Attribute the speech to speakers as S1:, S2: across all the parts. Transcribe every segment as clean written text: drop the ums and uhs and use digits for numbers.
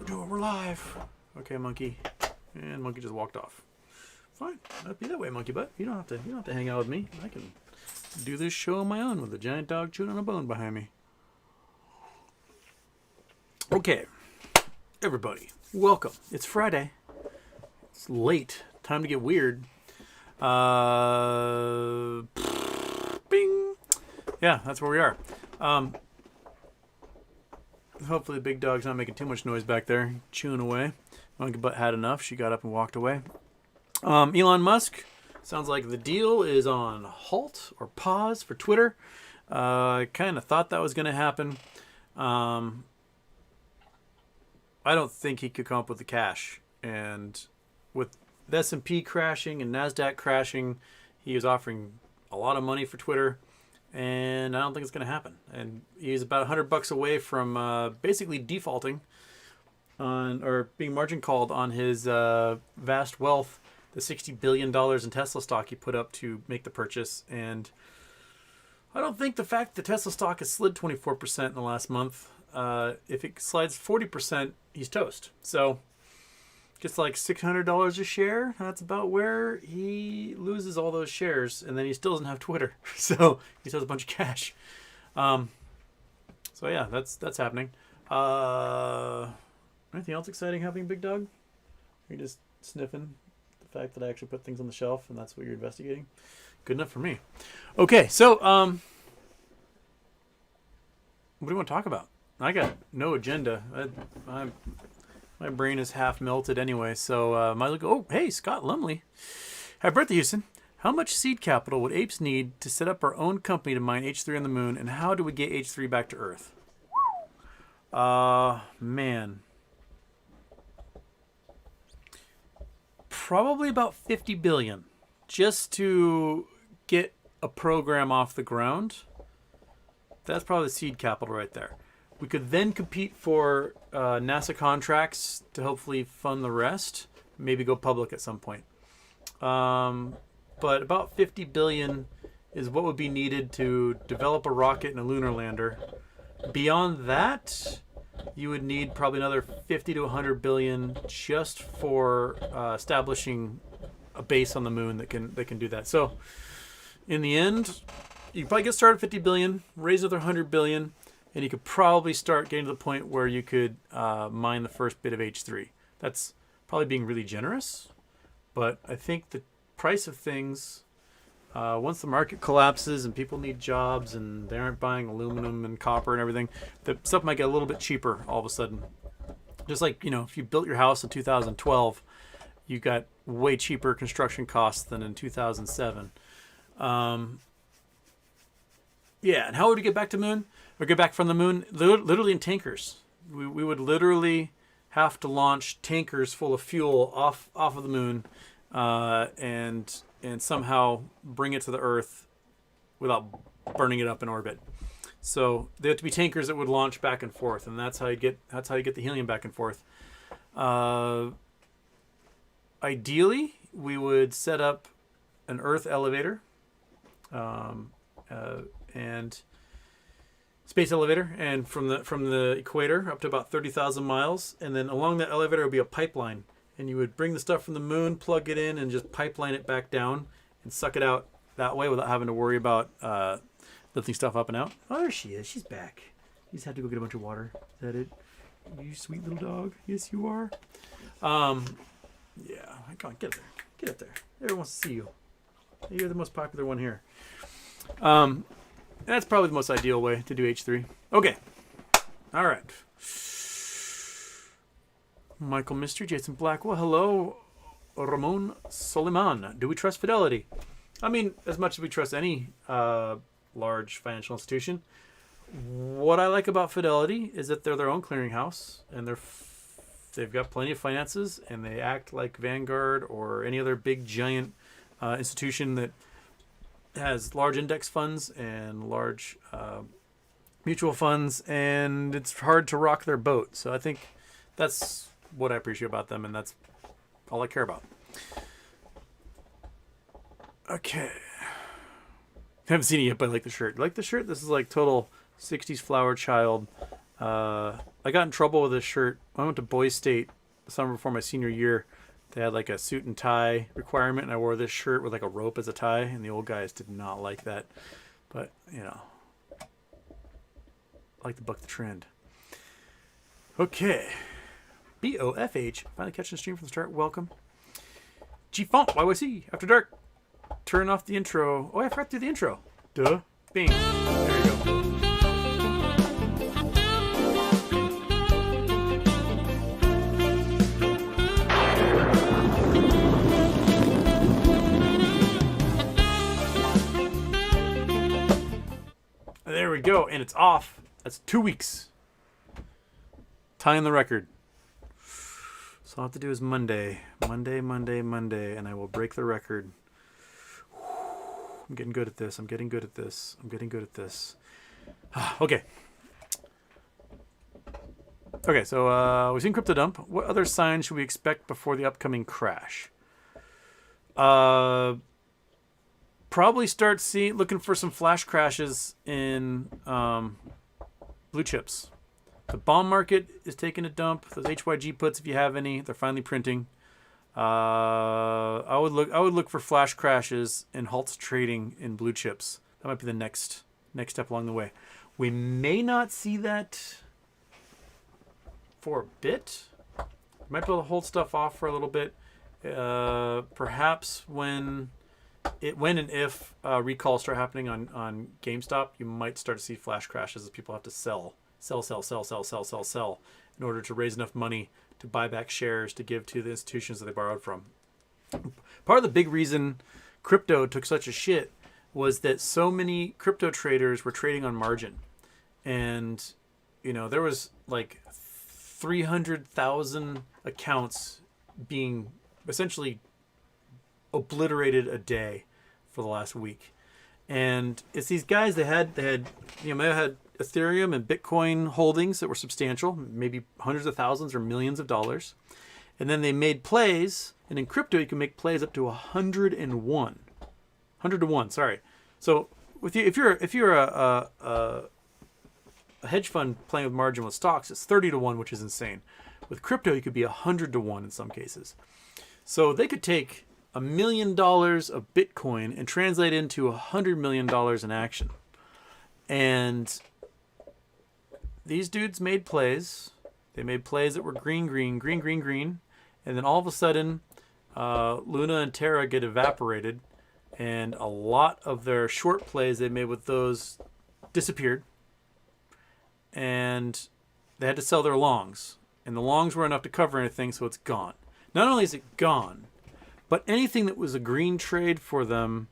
S1: do it. We're live. Okay, monkey. And monkey just walked off. Fine. That'd be that way, monkey butt. You don't have to hang out with me. I can do this show on my own with a giant dog chewing on a bone behind me. Okay. Everybody, welcome. It's Friday. It's late. Time to get weird. Bing. Yeah, that's where we are. Hopefully the big dog's not making too much noise back there, chewing away. Monkey butt had enough. She got up and walked away. Elon Musk, sounds like the deal is on halt or pause for Twitter. I kind of thought that was going to happen. I don't think he could come up with the cash. And with the S&P crashing and NASDAQ crashing, he was offering a lot of money for Twitter. And I don't think it's going to happen. And he's about $100 away from basically defaulting on, or being margin called on his vast wealth, the $60 billion in Tesla stock he put up to make the purchase. And I don't think the fact that Tesla stock has slid 24% in the last month, if it slides 40%, he's toast. So just like $600 a share, that's about where he loses all those shares, and then he still doesn't have Twitter. So he still has a bunch of cash. So yeah, that's happening. Anything else exciting happening, big dog? Are you just sniffing the fact that I actually put things on the shelf and that's what you're investigating? Good enough for me. Okay, so what do you want to talk about? I got no agenda. My brain is half melted anyway, so might look. Oh, hey, Scott Lumley. Happy birthday, Houston. How much seed capital would apes need to set up our own company to mine H3 on the moon, and how do we get H3 back to Earth? Man. Probably about 50 billion just to get a program off the ground. That's probably the seed capital right there. We could then compete for NASA contracts to hopefully fund the rest. Maybe go public at some point. But about 50 billion is what would be needed to develop a rocket and a lunar lander. Beyond that, you would need probably another 50 to 100 billion just for establishing a base on the moon that can do that. So in the end, you can probably get started at 50 billion, raise another 100 billion, and you could probably start getting to the point where you could mine the first bit of H3. That's probably being really generous, but I think the price of things, once the market collapses and people need jobs and they aren't buying aluminum and copper and everything, the stuff might get a little bit cheaper all of a sudden. Just like, if you built your house in 2012, you got way cheaper construction costs than in 2007. Yeah, and how would we get back to moon? Or get back from the moon? Literally in tankers. We would literally have to launch tankers full of fuel off of the moon and somehow bring it to the Earth without burning it up in orbit. So they have to be tankers that would launch back and forth, and that's how you get the helium back and forth. Ideally, we would set up an Earth elevator and space elevator, and from the equator up to about 30,000 miles, and then along that elevator would be a pipeline, and you would bring the stuff from the moon, plug it in, and just pipeline it back down and suck it out that way without having to worry about lifting stuff up and out. Oh, there she is. She's back. You just had to go get a bunch of water. Is that it? You sweet little dog. Yes, you are. Yeah. Come on, get up there. Get up there. Everyone wants to see you. You're the most popular one here. That's probably the most ideal way to do H3. Okay. All right. Michael Mystery, Jason Blackwell. Hello, Ramon Soliman. Do we trust Fidelity? I mean, as much as we trust any large financial institution. What I like about Fidelity is that they're their own clearinghouse, and they've got plenty of finances, and they act like Vanguard or any other big giant institution that has large index funds and large mutual funds, and it's hard to rock their boat. So I think that's what I appreciate about them, and that's all I care about. Okay. I haven't seen it yet, but I like the shirt. You like the shirt? This is like total 60s flower child. I I got in trouble with this shirt. I went to Boys State the summer before my senior year. They had like a suit and tie requirement, and I wore this shirt with like a rope as a tie, and the old guys did not like that. But, you know, I like to buck the trend. Okay. BOFH, finally catching the stream from the start. Welcome. G-Font, YYC, After Dark. Turn off the intro. Oh, I forgot to do the intro. Duh. Bing. There you go. There we go, and it's off. That's 2 weeks. Tying the record. So all I have to do is Monday, and I will break the record. I'm getting good at this. Okay. Okay, so we've seen crypto dump. What other signs should we expect before the upcoming crash? Probably start looking for some flash crashes in blue chips. The bond market is taking a dump. Those HYG puts, if you have any, they're finally printing. I would look for flash crashes and halts trading in blue chips. That might be the next step along the way. We may not see that for a bit. We might be able to hold stuff off for a little bit. Perhaps when and if recalls start happening on GameStop, you might start to see flash crashes as people have to sell in order to raise enough money to buy back shares to give to the institutions that they borrowed from. Part of the big reason crypto took such a shit was that so many crypto traders were trading on margin. And, you know, there was like 300,000 accounts being essentially obliterated a day for the last week. And it's these guys, they had Ethereum and Bitcoin holdings that were substantial, maybe hundreds of thousands or millions of dollars. And then they made plays, and in crypto you can make plays up to 101. 100 to 1, sorry. So if you're a hedge fund playing with margin with stocks, it's 30 to 1, which is insane. With crypto you could be 100 to 1 in some cases. So they could take $1 million of Bitcoin and translate into $100 million in action. And these dudes made plays. They made plays that were green. And then all of a sudden, Luna and Terra get evaporated. And a lot of their short plays they made with those disappeared. And they had to sell their longs. And the longs were enough to cover anything, so it's gone. Not only is it gone, but anything that was a green trade for them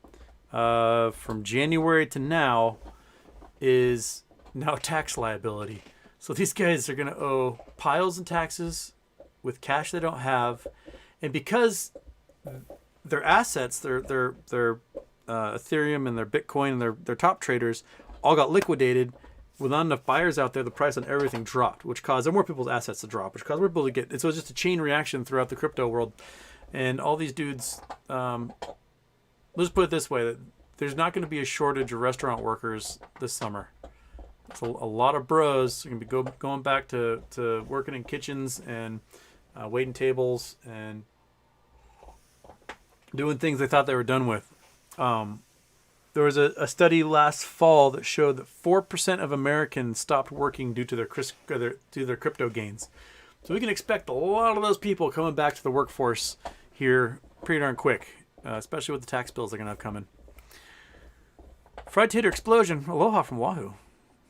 S1: from January to now is now a tax liability. So these guys are going to owe piles in taxes with cash they don't have. And because their assets, their Ethereum and their Bitcoin and their top traders all got liquidated, with not enough buyers out there, the price on everything dropped, which caused more people's assets to drop, which caused more people to get... So it's just a chain reaction throughout the crypto world. And all these dudes... let's put it this way. That there's not going to be a shortage of restaurant workers this summer. It's a lot of bros are going to be going back to working in kitchens and waiting tables and doing things they thought they were done with. There was a study last fall that showed that 4% of Americans stopped working due to their crypto gains. So we can expect a lot of those people coming back to the workforce here pretty darn quick, especially with the tax bills they're going to have coming. Fried Tater Explosion. Aloha from Wahoo.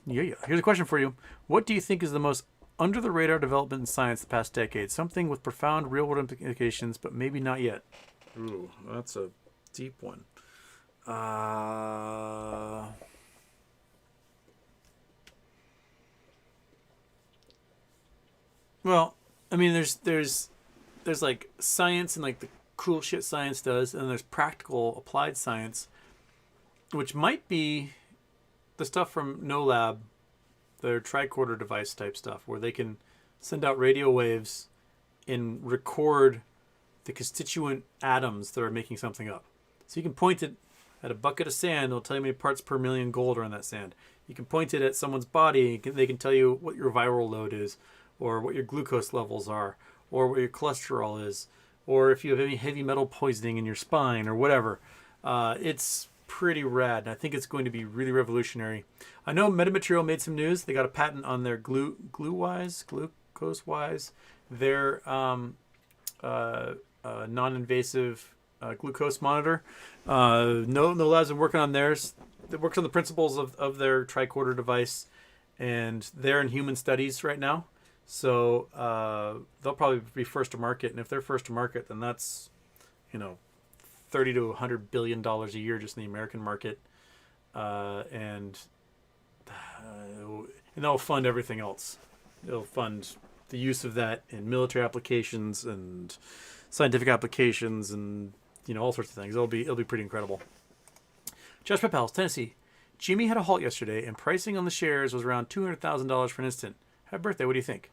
S1: Yeah. Here's a question for you. What do you think is the most under-the-radar development in science the past decade? Something with profound real-world implications, but maybe not yet. Ooh, that's a deep one. Well, I mean, there's like science and like the cool shit science does, and there's practical applied science, which might be the stuff from No Lab, their tricorder device type stuff, where they can send out radio waves and record the constituent atoms that are making something up. So you can point it at a bucket of sand, it'll tell you how many parts per million gold are in that sand. You can point it at someone's body, they can tell you what your viral load is. or what your glucose levels are, or what your cholesterol is, or if you have any heavy metal poisoning in your spine or whatever. It's pretty rad, and I think it's going to be really revolutionary. I know Metamaterial made some news. They got a patent on their glucose-wise, their non-invasive glucose monitor. No labs are working on theirs. It works on the principles of their tricorder device, and they're in human studies right now. So they'll probably be first to market, and if they're first to market, then that's, $30 to $100 billion a year just in the American market, and they'll fund everything else. They'll fund the use of that in military applications and scientific applications, and all sorts of things. It'll be pretty incredible. Josh Pepels, Tennessee. Jimmy had a halt yesterday, and pricing on the shares was around $200,000 for an instant. Happy birthday! What do you think?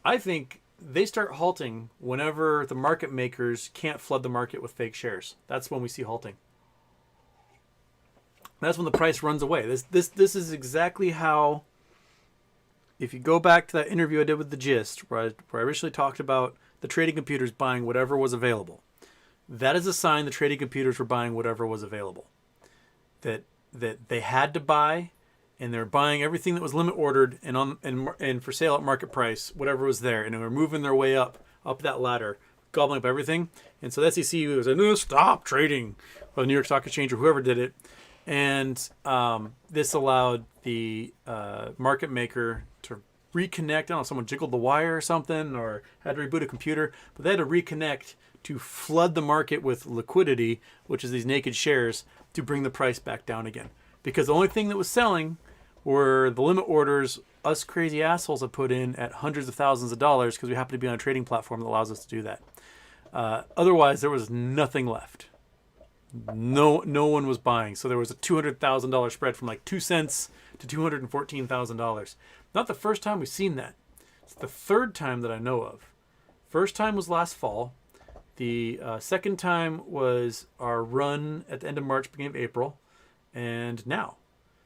S1: I think they start halting whenever the market makers can't flood the market with fake shares. That's when we see halting. That's when the price runs away. This is exactly how, if you go back to that interview I did with The Gist, where I originally talked about the trading computers buying whatever was available. That is a sign the trading computers were buying whatever was available. That they had to buy, and they're buying everything that was limit ordered and for sale at market price, whatever was there, and they were moving their way up that ladder, gobbling up everything. And so the SEC was like, no, stop trading, or the New York Stock Exchange or whoever did it. And this allowed the market maker to reconnect. I don't know, someone jiggled the wire or something, or had to reboot a computer, but they had to reconnect to flood the market with liquidity, which is these naked shares, to bring the price back down again. Because the only thing that was selling were the limit orders us crazy assholes have put in at hundreds of thousands of dollars, because we happen to be on a trading platform that allows us to do that. Otherwise, there was nothing left. No one was buying. So there was a $200,000 spread from like 2 cents to $214,000. Not the first time we've seen that. It's the third time that I know of. First time was last fall. The second time was our run at the end of March, beginning of April, and now.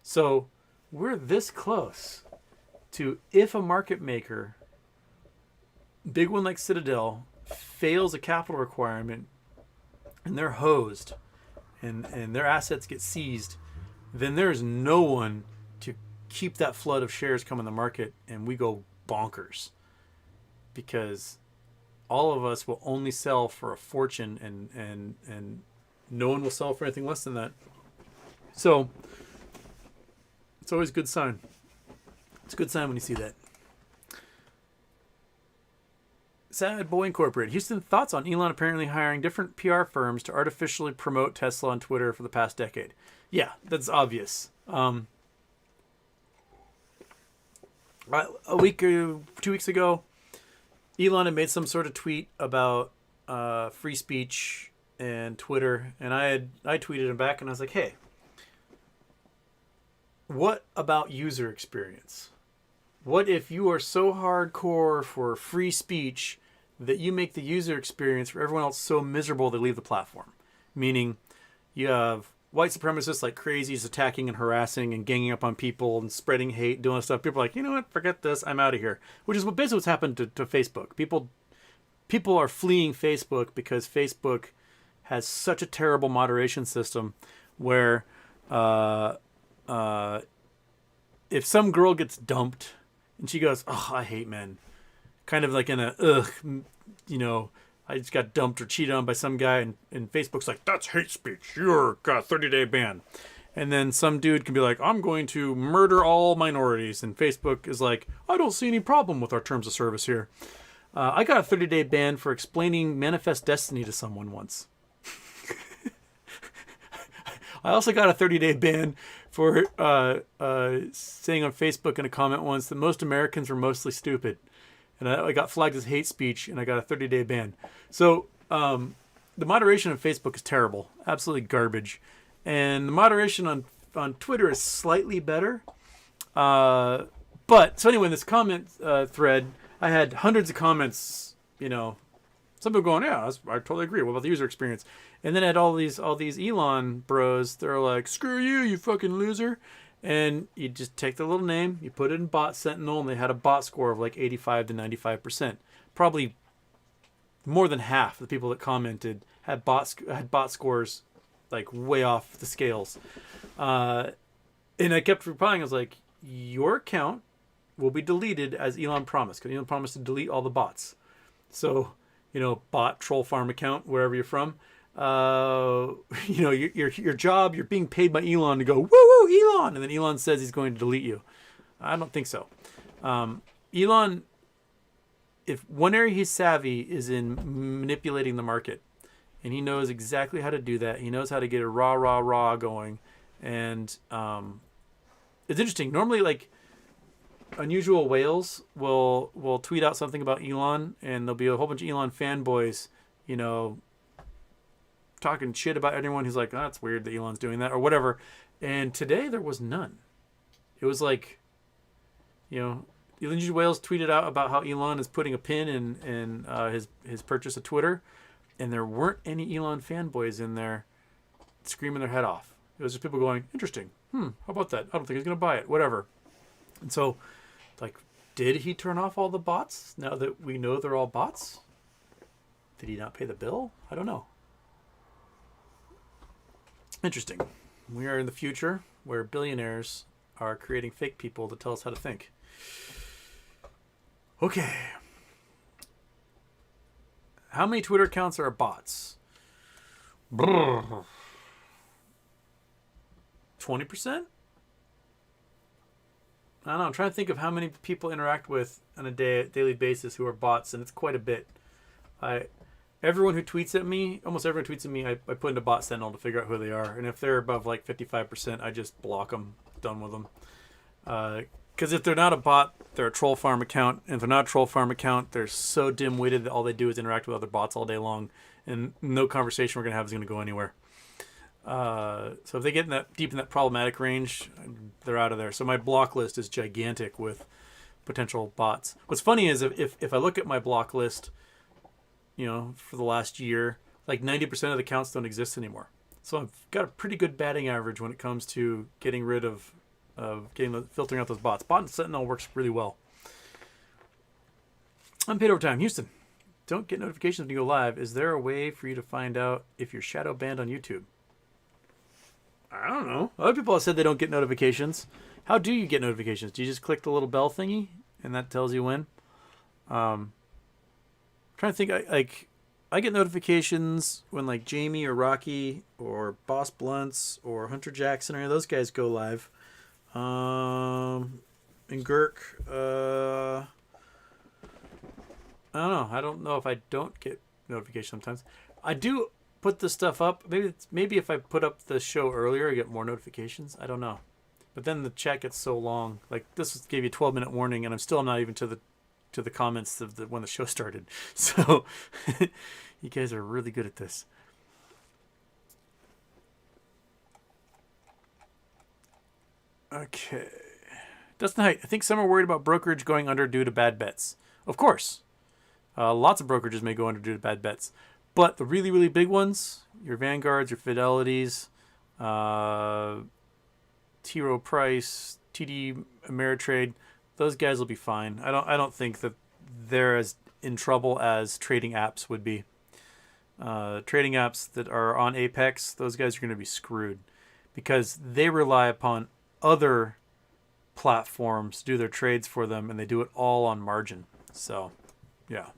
S1: So we're this close to, if a market maker, big one like Citadel, fails a capital requirement and they're hosed and their assets get seized, then there's no one to keep that flood of shares coming in the market, and we go bonkers. Because all of us will only sell for a fortune, and no one will sell for anything less than that. So it's always a good sign. It's a good sign when you see that. Sad Boy Incorporated. Houston, thoughts on Elon apparently hiring different PR firms to artificially promote Tesla on Twitter for the past decade? Yeah, that's obvious. A week or 2 weeks ago, Elon had made some sort of tweet about free speech and Twitter, and I tweeted him back, and I was like, hey, what about user experience? What if you are so hardcore for free speech that you make the user experience for everyone else so miserable they leave the platform? Meaning, you have white supremacists like crazies attacking and harassing and ganging up on people and spreading hate, doing stuff. People are like, you know what, forget this, I'm out of here. Which is basically what's happened to Facebook. People are fleeing Facebook because Facebook has such a terrible moderation system where if some girl gets dumped and she goes, oh, I hate men, kind of like in a, I just got dumped or cheated on by some guy, and Facebook's like, that's hate speech, you're got a 30-day ban. And then some dude can be like, I'm going to murder all minorities, and Facebook is like, I don't see any problem with our terms of service here. I got a 30-day ban for explaining manifest destiny to someone once. I also got a 30-day ban for saying on Facebook in a comment once that most Americans were mostly stupid. And I got flagged as hate speech, and I got a 30-day ban. So the moderation on Facebook is terrible, absolutely garbage. And the moderation on Twitter is slightly better. So anyway, in this comment thread, I had hundreds of comments, some people going, yeah, I totally agree. What about the user experience? And then I had all these Elon bros. They're like, screw you, you fucking loser. And you just take the little name, you put it in Bot Sentinel, and they had a bot score of like 85 to 95%. Probably more than half the people that commented had bot scores like way off the scales. And I kept replying. I was like, your account will be deleted as Elon promised, because Elon promised to delete all the bots. So, bot troll farm account, wherever you're from, your job, you're being paid by Elon to go, woo woo, Elon. And then Elon says he's going to delete you. I don't think so. Elon, if one area he's savvy is in manipulating the market, and he knows exactly how to do that. He knows how to get a raw going. And it's interesting. Normally, like, unusual whales will tweet out something about Elon, and there'll be a whole bunch of Elon fanboys, talking shit about anyone who's like, oh, that's weird that Elon's doing that or whatever. And today there was none. It was like, unusual whales tweeted out about how Elon is putting a pin in his purchase of Twitter, and there weren't any Elon fanboys in there screaming their head off. It was just people going, interesting. How about that? I don't think he's going to buy it. Whatever. And so, like, did he turn off all the bots now that we know they're all bots? Did he not pay the bill? I don't know. Interesting. We are in the future where billionaires are creating fake people to tell us how to think. Okay. How many Twitter accounts are bots? 20%? I don't know. I'm trying to think of how many people interact with on a daily basis who are bots, and it's quite a bit. Everyone who tweets at me, almost everyone tweets at me, I put into Bot Sentinel to figure out who they are. And if they're above like 55%, I just block them. Done with them. Because if they're not a bot, they're a troll farm account. And if they're not a troll farm account, they're so dim-witted that all they do is interact with other bots all day long. And no conversation we're going to have is going to go anywhere. So if they get in that deep in that problematic range, they're out of there. So my block list is gigantic with potential bots. What's funny is if I look at my block list, for the last year, like 90% of the accounts don't exist anymore. So I've got a pretty good batting average when it comes to getting rid of filtering out those bots. Bot Sentinel works really well. Unpaid overtime. Houston, don't get notifications when you go live. Is there a way for you to find out if you're shadow banned on YouTube? I don't know. Other people have said they don't get notifications. How do you get notifications? Do you just click the little bell thingy and that tells you when? Trying to think, I get notifications when like Jamie or Rocky or Boss Blunts or Hunter Jackson or any of those guys go live. And Girk, I don't know. I don't know if I don't get notifications sometimes. I do put this stuff up. Maybe if I put up the show earlier, I get more notifications. I don't know. But then the chat gets so long. Like this gave you a 12-minute warning, and I'm still not even to the comments of when the show started. So you guys are really good at this. Okay. Dustin Height, I think some are worried about brokerage going under due to bad bets. Of course. Lots of brokerages may go under due to bad bets. But the really, really big ones, your Vanguards, your Fidelities, T. Rowe Price, TD Ameritrade, those guys will be fine. I don't think that they're as in trouble as trading apps would be. Trading apps that are on Apex, those guys are going to be screwed because they rely upon other platforms to do their trades for them, and they do it all on margin. So, yeah.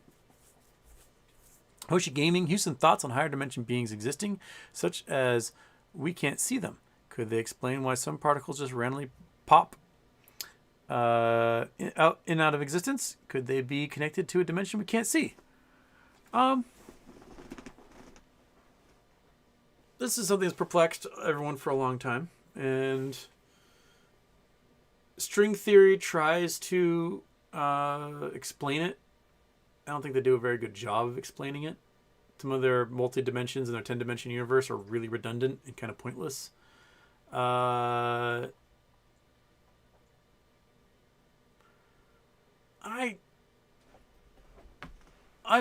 S1: Hoshi Gaming, Houston, thoughts on higher dimension beings existing, such as we can't see them. Could they explain why some particles just randomly pop in and out of existence? Could they be connected to a dimension we can't see? This is something that's perplexed everyone for a long time, and string theory tries to explain it. I don't think they do a very good job of explaining it. Some of their multi-dimensions in their 10-dimension universe are really redundant and kind of pointless. I've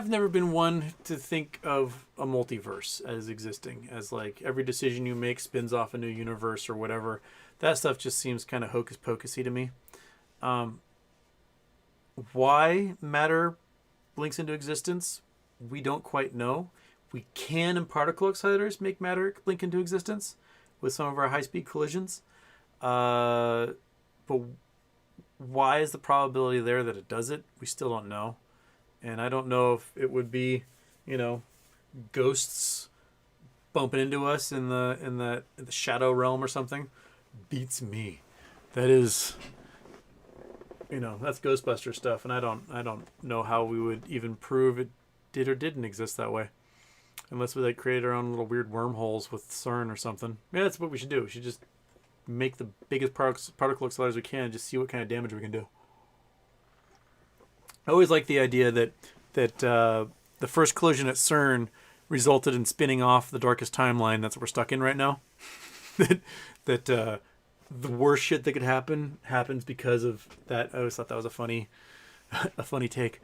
S1: never been one to think of a multiverse as existing, as like every decision you make spins off a new universe or whatever. That stuff just seems kind of hocus pocusy to me. Why matter blinks into existence, we don't quite know. We can, in particle accelerators, make matter blink into existence with some of our high-speed collisions. But why is the probability there that it does it? We still don't know. And I don't know if it would be, ghosts bumping into us in the shadow realm or something. Beats me. That is, that's Ghostbuster stuff, and I don't know how we would even prove it did or didn't exist that way, unless we create our own little weird wormholes with CERN or something. Yeah, that's what we should do. We should just make the biggest particle accelerators we can, and just see what kind of damage we can do. I always like the idea that the first collision at CERN resulted in spinning off the darkest timeline. That's what we're stuck in right now. that the worst shit that could happen happens because of that. I always thought that was a funny take.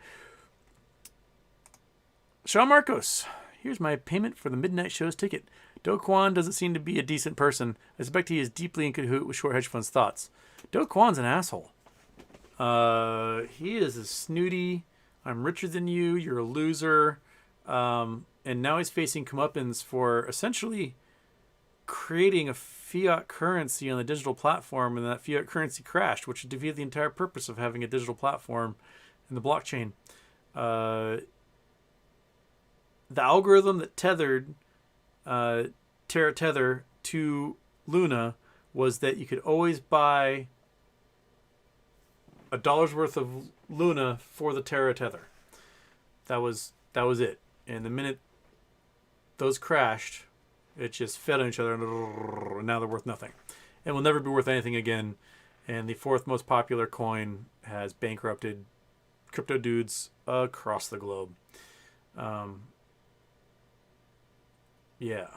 S1: Shawn Marcos, here's my payment for the midnight show's ticket. Do Kwon doesn't seem to be a decent person. I suspect he is deeply in cahoot with short hedge funds' thoughts. Do Kwon's an asshole. He is a snooty, I'm richer than you, you're a loser. And now he's facing comeuppance for essentially creating a fiat currency on the digital platform, and that fiat currency crashed, which would defeat the entire purpose of having a digital platform in the blockchain. The algorithm that tethered Terra Tether to Luna was that you could always buy $1 worth of Luna for the Terra Tether. That was it. And the minute those crashed, it just fed on each other, and now they're worth nothing, and will never be worth anything again. And the fourth most popular coin has bankrupted crypto dudes across the globe. Yeah,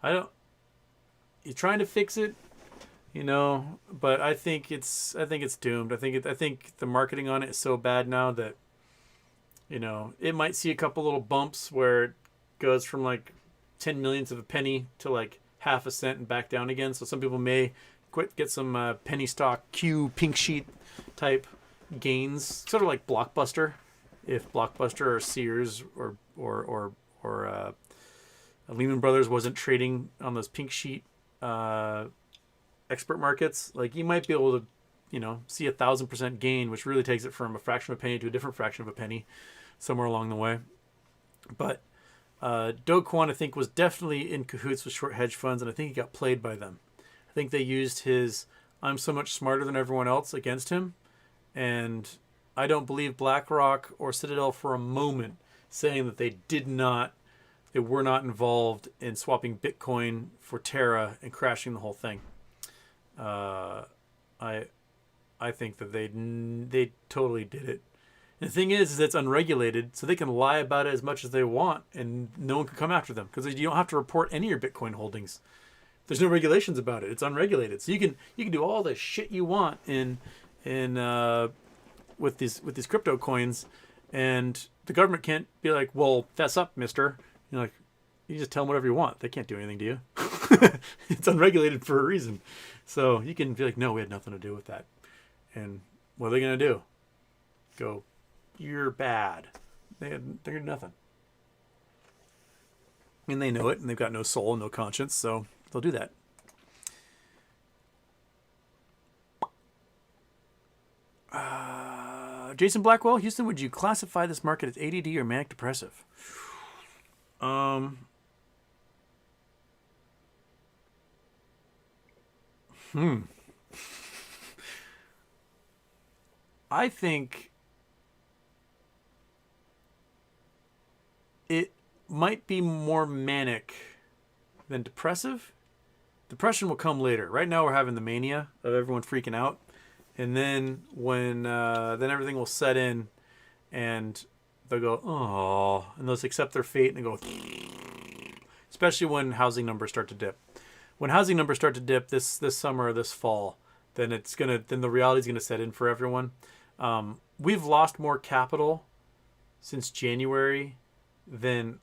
S1: you're trying to fix it, but I think it's doomed. I think the marketing on it is so bad now that, it might see a couple little bumps where it goes from 10 millionths of a penny to half a cent and back down again. So some people may get some penny stock Q pink sheet type gains, sort of like Blockbuster. If Blockbuster or Sears or Lehman Brothers wasn't trading on those pink sheet expert markets, you might be able to, see 1,000% gain, which really takes it from a fraction of a penny to a different fraction of a penny somewhere along the way. But Do Kwon, I think, was definitely in cahoots with short hedge funds, and I think he got played by them. I think they used his "I'm so much smarter than everyone else" against him, and I don't believe BlackRock or Citadel for a moment saying that they were not involved in swapping Bitcoin for Terra and crashing the whole thing. I think that they totally did it. And the thing is it's unregulated, so they can lie about it as much as they want, and no one can come after them because you don't have to report any of your Bitcoin holdings. There's no regulations about it. It's unregulated, so you can do all the shit you want with these crypto coins, and the government can't be like, "Well, fess up, mister." You just tell them whatever you want. They can't do anything to you. It's unregulated for a reason. So you can be like, "No, we had nothing to do with that." And what are they going to do? Go, "You're bad." They're nothing. And they know it, and they've got no soul and no conscience, so they'll do that. Jason Blackwell, Houston, would you classify this market as ADD or manic depressive? I think it might be more manic than depressive. Depression will come later. Right now we're having the mania of everyone freaking out. And then when then everything will set in and they'll go, "Oh," and they'll accept their fate and go, especially when housing numbers start to dip. When housing numbers start to dip this summer or this fall, then the reality is gonna set in for everyone. We've lost more capital since January than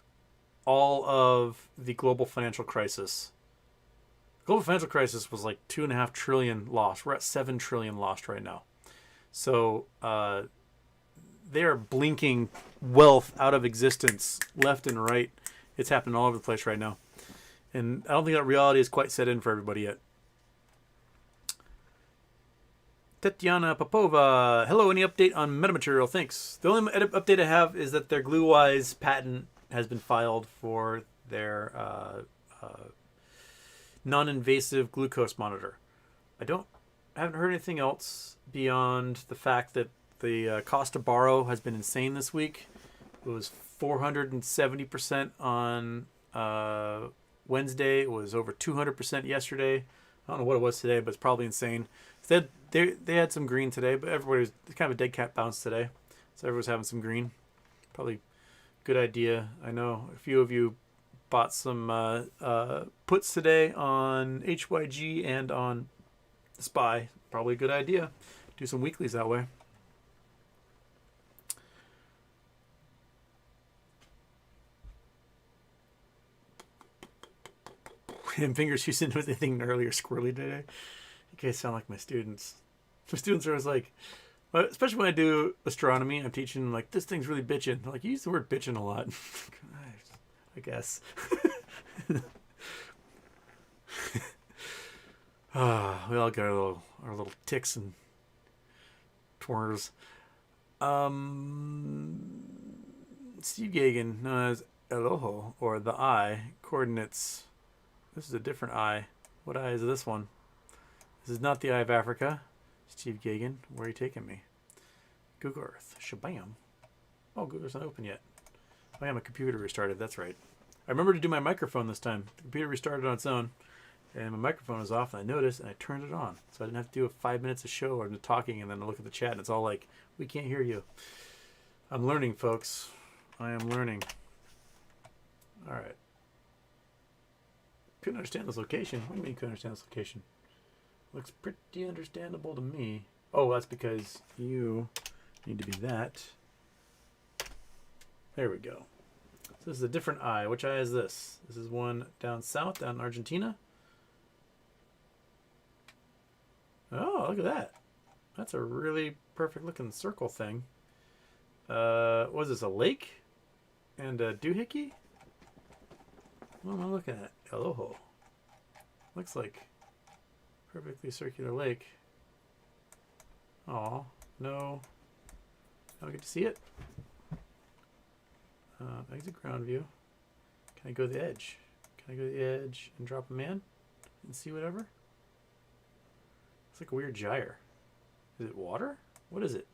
S1: all of the global financial crisis Global financial crisis was like 2.5 trillion lost. We're at 7 trillion lost right now. So they are blinking wealth out of existence left and right. It's happening all over the place right now. And I don't think that reality is quite set in for everybody yet. Tetiana Popova. Hello, any update on Metamaterial? Thanks. The only update I have is that their GlueWise patent has been filed for their non-invasive glucose monitor. I haven't heard anything else beyond the fact that the cost to borrow has been insane this week. It was 470% on Wednesday. It was over 200% yesterday. I don't know what it was today, but it's probably insane. They had some green today, but everybody was kind of a dead cat bounce today. So everyone's having some green. Probably good idea. I know a few of you bought some puts today on HYG and on SPY. Probably a good idea. Do some weeklies that way. And Fingers Houston was anything gnarly or squirrely today. You guys sound like my students. My students are always like, especially when I do astronomy, I'm teaching them like, this thing's really bitching. They're like, you use the word bitching a lot. I guess. We all got our little ticks and twirls. Steve Gagan, known as El Ojo, or the Eye, coordinates. This is a different eye. What eye is this one? This is not the Eye of Africa. Steve Gagan, where are you taking me? Google Earth. Shabam. Oh, Google's not open yet. Oh yeah, my computer restarted. That's right. I remember to do my microphone this time. The computer restarted on its own, and my microphone was off, and I noticed, and I turned it on. So I didn't have to do 5 minutes of show or talking, and then I look at the chat, and it's all like, we can't hear you. I'm learning, folks. I am learning. All right. Couldn't understand this location. What do you mean you couldn't understand this location? Looks pretty understandable to me. Oh, that's because you need to be that. There we go. So this is a different eye. Which eye is this? This is one down south, down in Argentina. Oh, look at that. That's a really perfect looking circle thing. What is this, a lake? And a doohickey? What am I looking at? El Ojo. Looks like perfectly circular lake. Aw, no. I don't get to see it. Exit ground view. Can I go to the edge? Can I go to the edge and drop a man and see whatever? It's like a weird gyre. Is it water? What is it?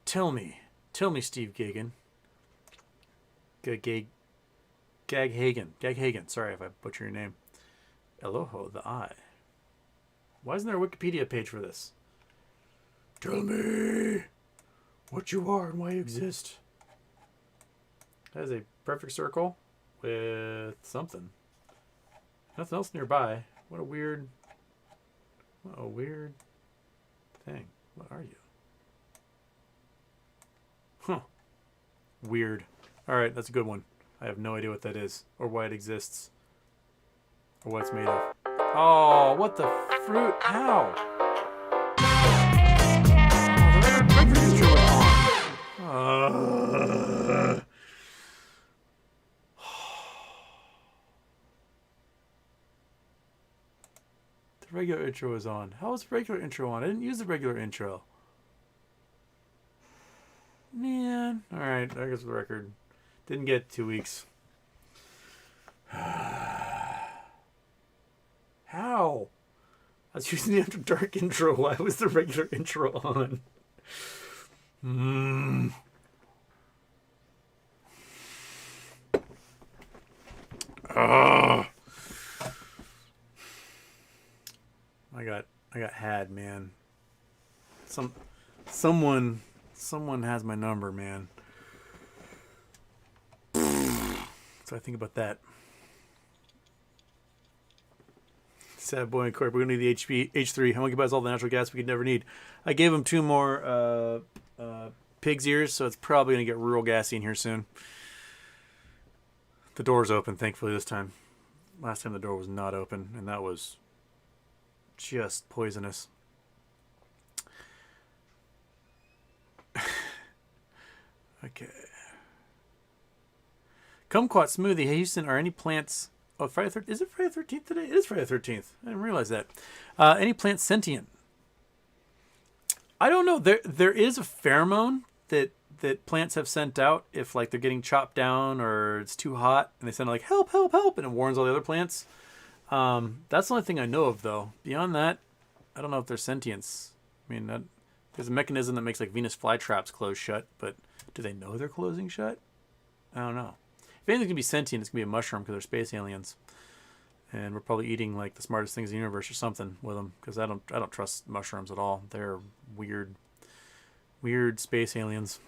S1: Tell me, Steve Gagan. Gaghagen. Sorry if I butcher your name. El Ojo, the Eye. Why isn't there a Wikipedia page for this? Tell me what you are and why you exist. That is a perfect circle with something. Nothing else nearby. What a weird thing. What are you? Huh. Weird. All right, that's a good one. I have no idea what that is or why it exists or what it's made of. Oh, what the fruit? How? The regular intro is on. How is the regular intro on? I didn't use the regular intro. Man. Alright, there goes the record. Didn't get 2 weeks. How? I was using the After Dark intro. Why was the regular intro on? I got had, man. Someone has my number, man. So I think about that. Sad boy and Corp. We're gonna need the H3. How much buys all the natural gas we could never need? I gave him 2 more pig's ears, so it's probably gonna get real gassy in here soon. The door's open, thankfully this time. Last time the door was not open, and that was just poisonous. Okay. Kumquat Smoothie. Hey, Houston, are any plants... Oh, Friday 13th. Is it Friday 13th today? It is Friday 13th. I didn't realize that. Any plants sentient? I don't know. There is a pheromone that plants have sent out if like they're getting chopped down or it's too hot, and they send like help, help, help, and it warns all the other plants. That's the only thing I know of, though. Beyond that, I don't know if there's sentience. I mean, there's a mechanism that makes like Venus flytraps close shut, but do they know they're closing shut? I don't know. If anything's gonna be sentient, it's gonna be a mushroom because they're space aliens, and we're probably eating like the smartest things in the universe or something with them. Because I don't trust mushrooms at all. They're weird space aliens.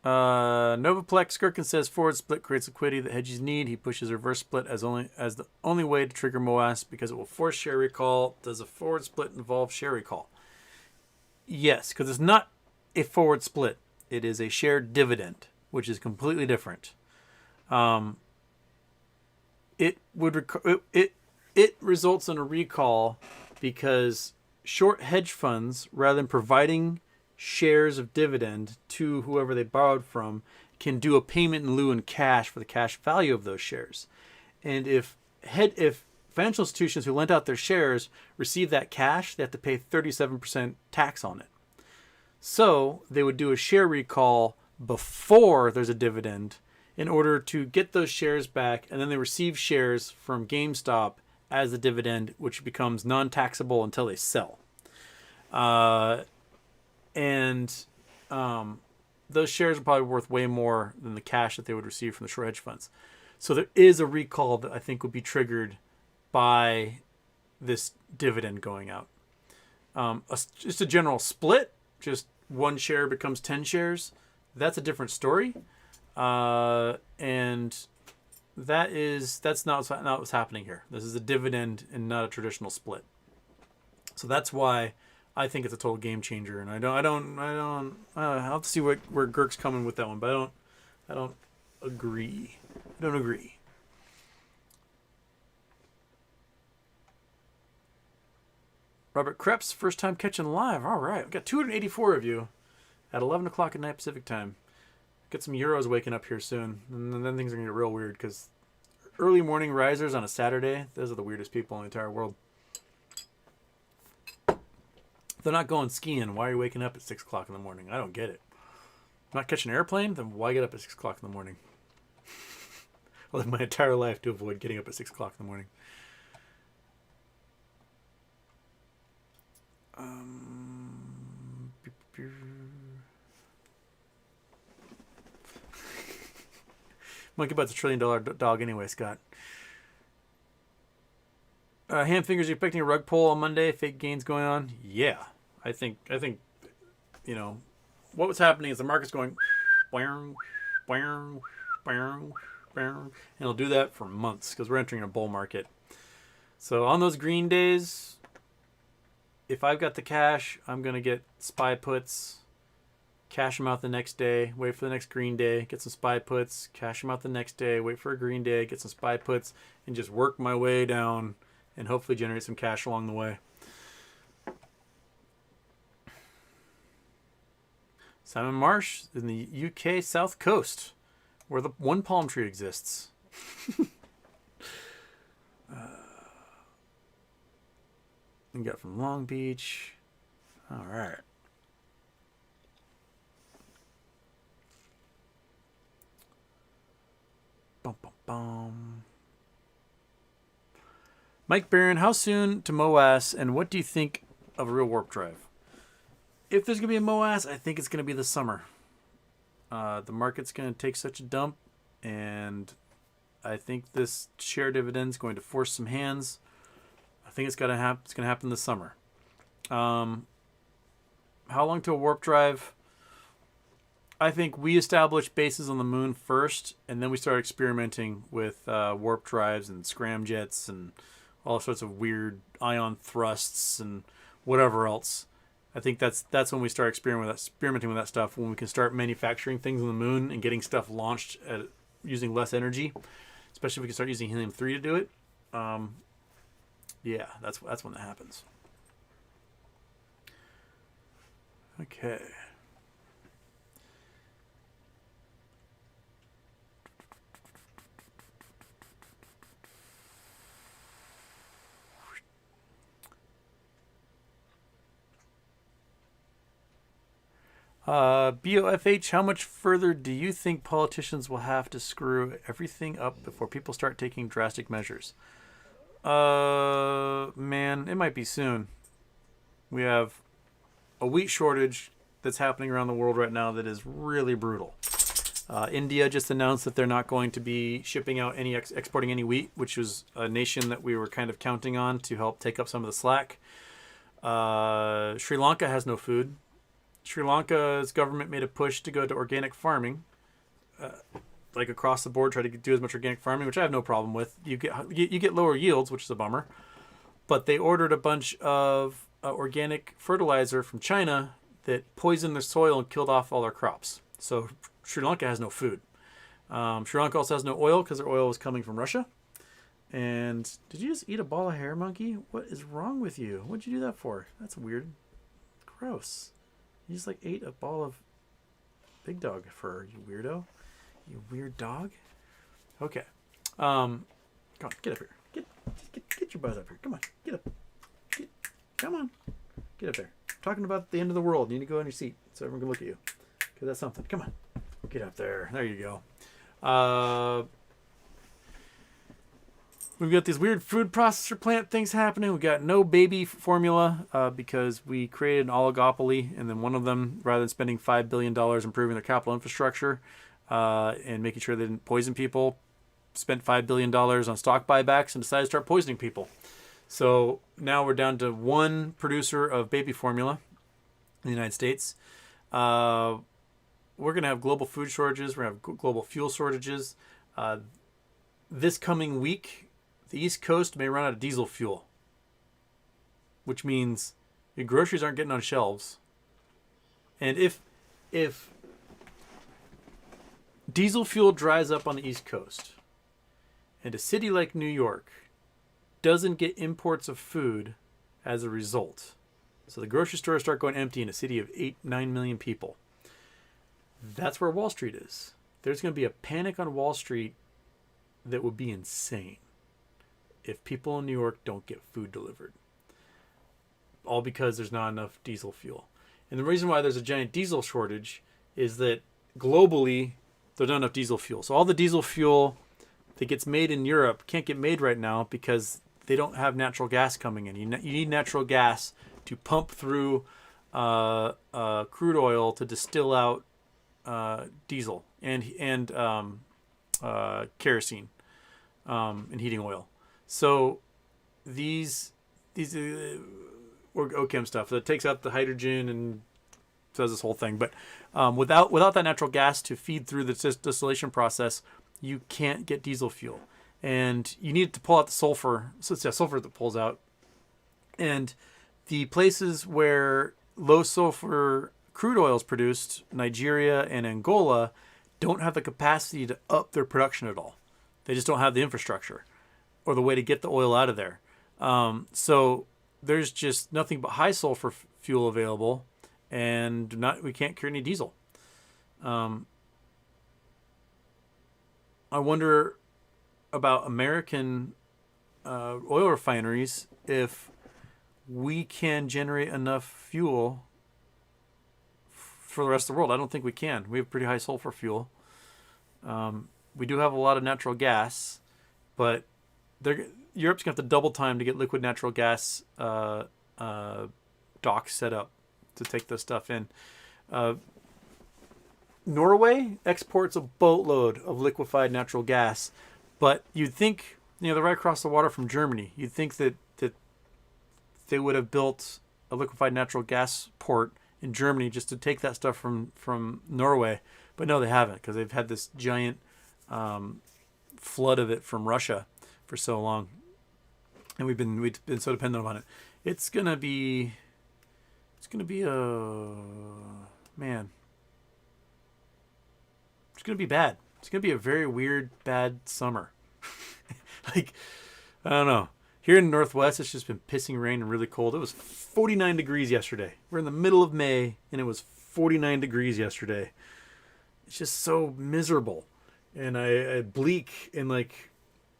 S1: Novaplex Skirkin says forward split creates liquidity that hedges need. He pushes reverse split as the only way to trigger Moass because it will force share recall. Does a forward split involve share recall? Yes, because it's not a forward split. It is a shared dividend, which is completely different. It results in a recall because short hedge funds, rather than providing shares of dividend to whoever they borrowed from, can do a payment in lieu in cash for the cash value of those shares. And if financial institutions who lent out their shares receive that cash, they have to pay 37% tax on it. So they would do a share recall before there's a dividend in order to get those shares back, and then they receive shares from GameStop as a dividend, which becomes non-taxable until they sell. Those shares are probably worth way more than the cash that they would receive from the short hedge funds. So there is a recall that I think would be triggered by this dividend going out. Just a general split, just one share becomes 10 shares. That's a different story. And that's not what's happening here. This is a dividend and not a traditional split. So that's why I think it's a total game changer, and I'll have to see where Girk's coming with that one, but I don't agree. Robert Krebs, first time catching live. All right, we've got 284 of you at 11 o'clock at night Pacific time. Get some Euros waking up here soon, and then things are gonna get real weird because early morning risers on a Saturday, those are the weirdest people in the entire world. They're not going skiing. Why are you waking up at 6 o'clock in the morning? I don't get it. Not catching an airplane? Then why get up at 6 o'clock in the morning? I live my entire life to avoid getting up at 6 o'clock in the morning. Monkey Butt's $1 trillion dog anyway, Scott. Hand fingers, are you expecting a rug pull on Monday? Fake gains going on? Yeah. I think you know, what was happening is the market's going and it'll do that for months because we're entering a bull market. So on those green days, if I've got the cash, I'm going to get SPY puts, cash them out the next day, wait for the next green day, get some SPY puts, cash them out the next day, wait for a green day, get some SPY puts, and just work my way down and hopefully generate some cash along the way. Simon Marsh in the UK South Coast, where the one palm tree exists. We got from Long Beach. All right. Bum, bum, bum. Mike Barron, how soon to Moass, and what do you think of a real warp drive? If there's going to be a Moass, I think it's going to be this summer. The market's going to take such a dump, and I think this share dividend is going to force some hands. I think it's going to happen this summer. How long to a warp drive? I think we establish bases on the moon first, and then we start experimenting with warp drives and scramjets and all sorts of weird ion thrusts and whatever else. I think that's when we start experimenting with that stuff, when we can start manufacturing things on the moon and getting stuff launched using less energy, especially if we can start using helium-3 to do it. Yeah, that's when that happens. Okay. BOFH, how much further do you think politicians will have to screw everything up before people start taking drastic measures? Man, it might be soon. We have a wheat shortage that's happening around the world right now that is really brutal. India just announced that they're not going to be shipping out any exporting any wheat, which was a nation that we were kind of counting on to help take up some of the slack. Sri Lanka has no food. Sri Lanka's government made a push to go to organic farming, like across the board, try to do as much organic farming, which I have no problem with. You get lower yields, which is a bummer, but they ordered a bunch of organic fertilizer from China that poisoned their soil and killed off all their crops. So Sri Lanka has no food. Sri Lanka also has no oil because their oil was coming from Russia. And did you just eat a ball of hair, monkey? What is wrong with you? What'd you do that for? That's weird. Gross. You just like ate a ball of big dog fur, you weirdo. You weird dog. Okay. Come on, get up here. Get your butt up here. Come on, get up. Come on. Get up there. I'm talking about the end of the world. You need to go on your seat so everyone can look at you. Because that's something. Come on. Get up there. There you go. We've got these weird food processor plant things happening. We've got no baby formula because we created an oligopoly, and then one of them, rather than spending $5 billion improving their capital infrastructure and making sure they didn't poison people, spent $5 billion on stock buybacks and decided to start poisoning people. So now we're down to one producer of baby formula in the United States. We're going to have global food shortages. We're going to have global fuel shortages. This coming week, the East Coast may run out of diesel fuel, which means your groceries aren't getting on shelves. And if diesel fuel dries up on the East Coast and a city like New York doesn't get imports of food as a result, so the grocery stores start going empty in a city of 8-9 million people, that's where Wall Street is. There's going to be a panic on Wall Street that would be insane if people in New York don't get food delivered. All because there's not enough diesel fuel. And the reason why there's a giant diesel shortage is that globally, there's not enough diesel fuel. So all the diesel fuel that gets made in Europe can't get made right now because they don't have natural gas coming in. You need natural gas to pump through crude oil to distill out diesel and kerosene and heating oil. So these OChem stuff that takes out the hydrogen and does this whole thing, but without that natural gas to feed through the distillation process, you can't get diesel fuel, and you need to pull out the sulfur. So it's sulfur that pulls out, and the places where low sulfur crude oil is produced, Nigeria and Angola, don't have the capacity to up their production at all. They just don't have the infrastructure or the way to get the oil out of there. So there's just nothing but high sulfur fuel available, and we can't carry any diesel. I wonder about American oil refineries if we can generate enough fuel for the rest of the world. I don't think we can. We have pretty high sulfur fuel. We do have a lot of natural gas, but Europe's going to have to double time to get liquid natural gas docks set up to take this stuff in. Norway exports a boatload of liquefied natural gas, but you'd think, they're right across the water from Germany. You'd think that they would have built a liquefied natural gas port in Germany just to take that stuff from Norway, but no, they haven't, because they've had this giant flood of it from Russia for so long, and we've been so dependent on it. It's gonna be It's going to be man. It's going to be bad. It's going to be a very weird, bad summer. Like, I don't know. Here in the Northwest, it's just been pissing rain and really cold. It was 49 degrees yesterday. We're in the middle of May, and it was 49 degrees yesterday. It's just so miserable. And I bleak, and like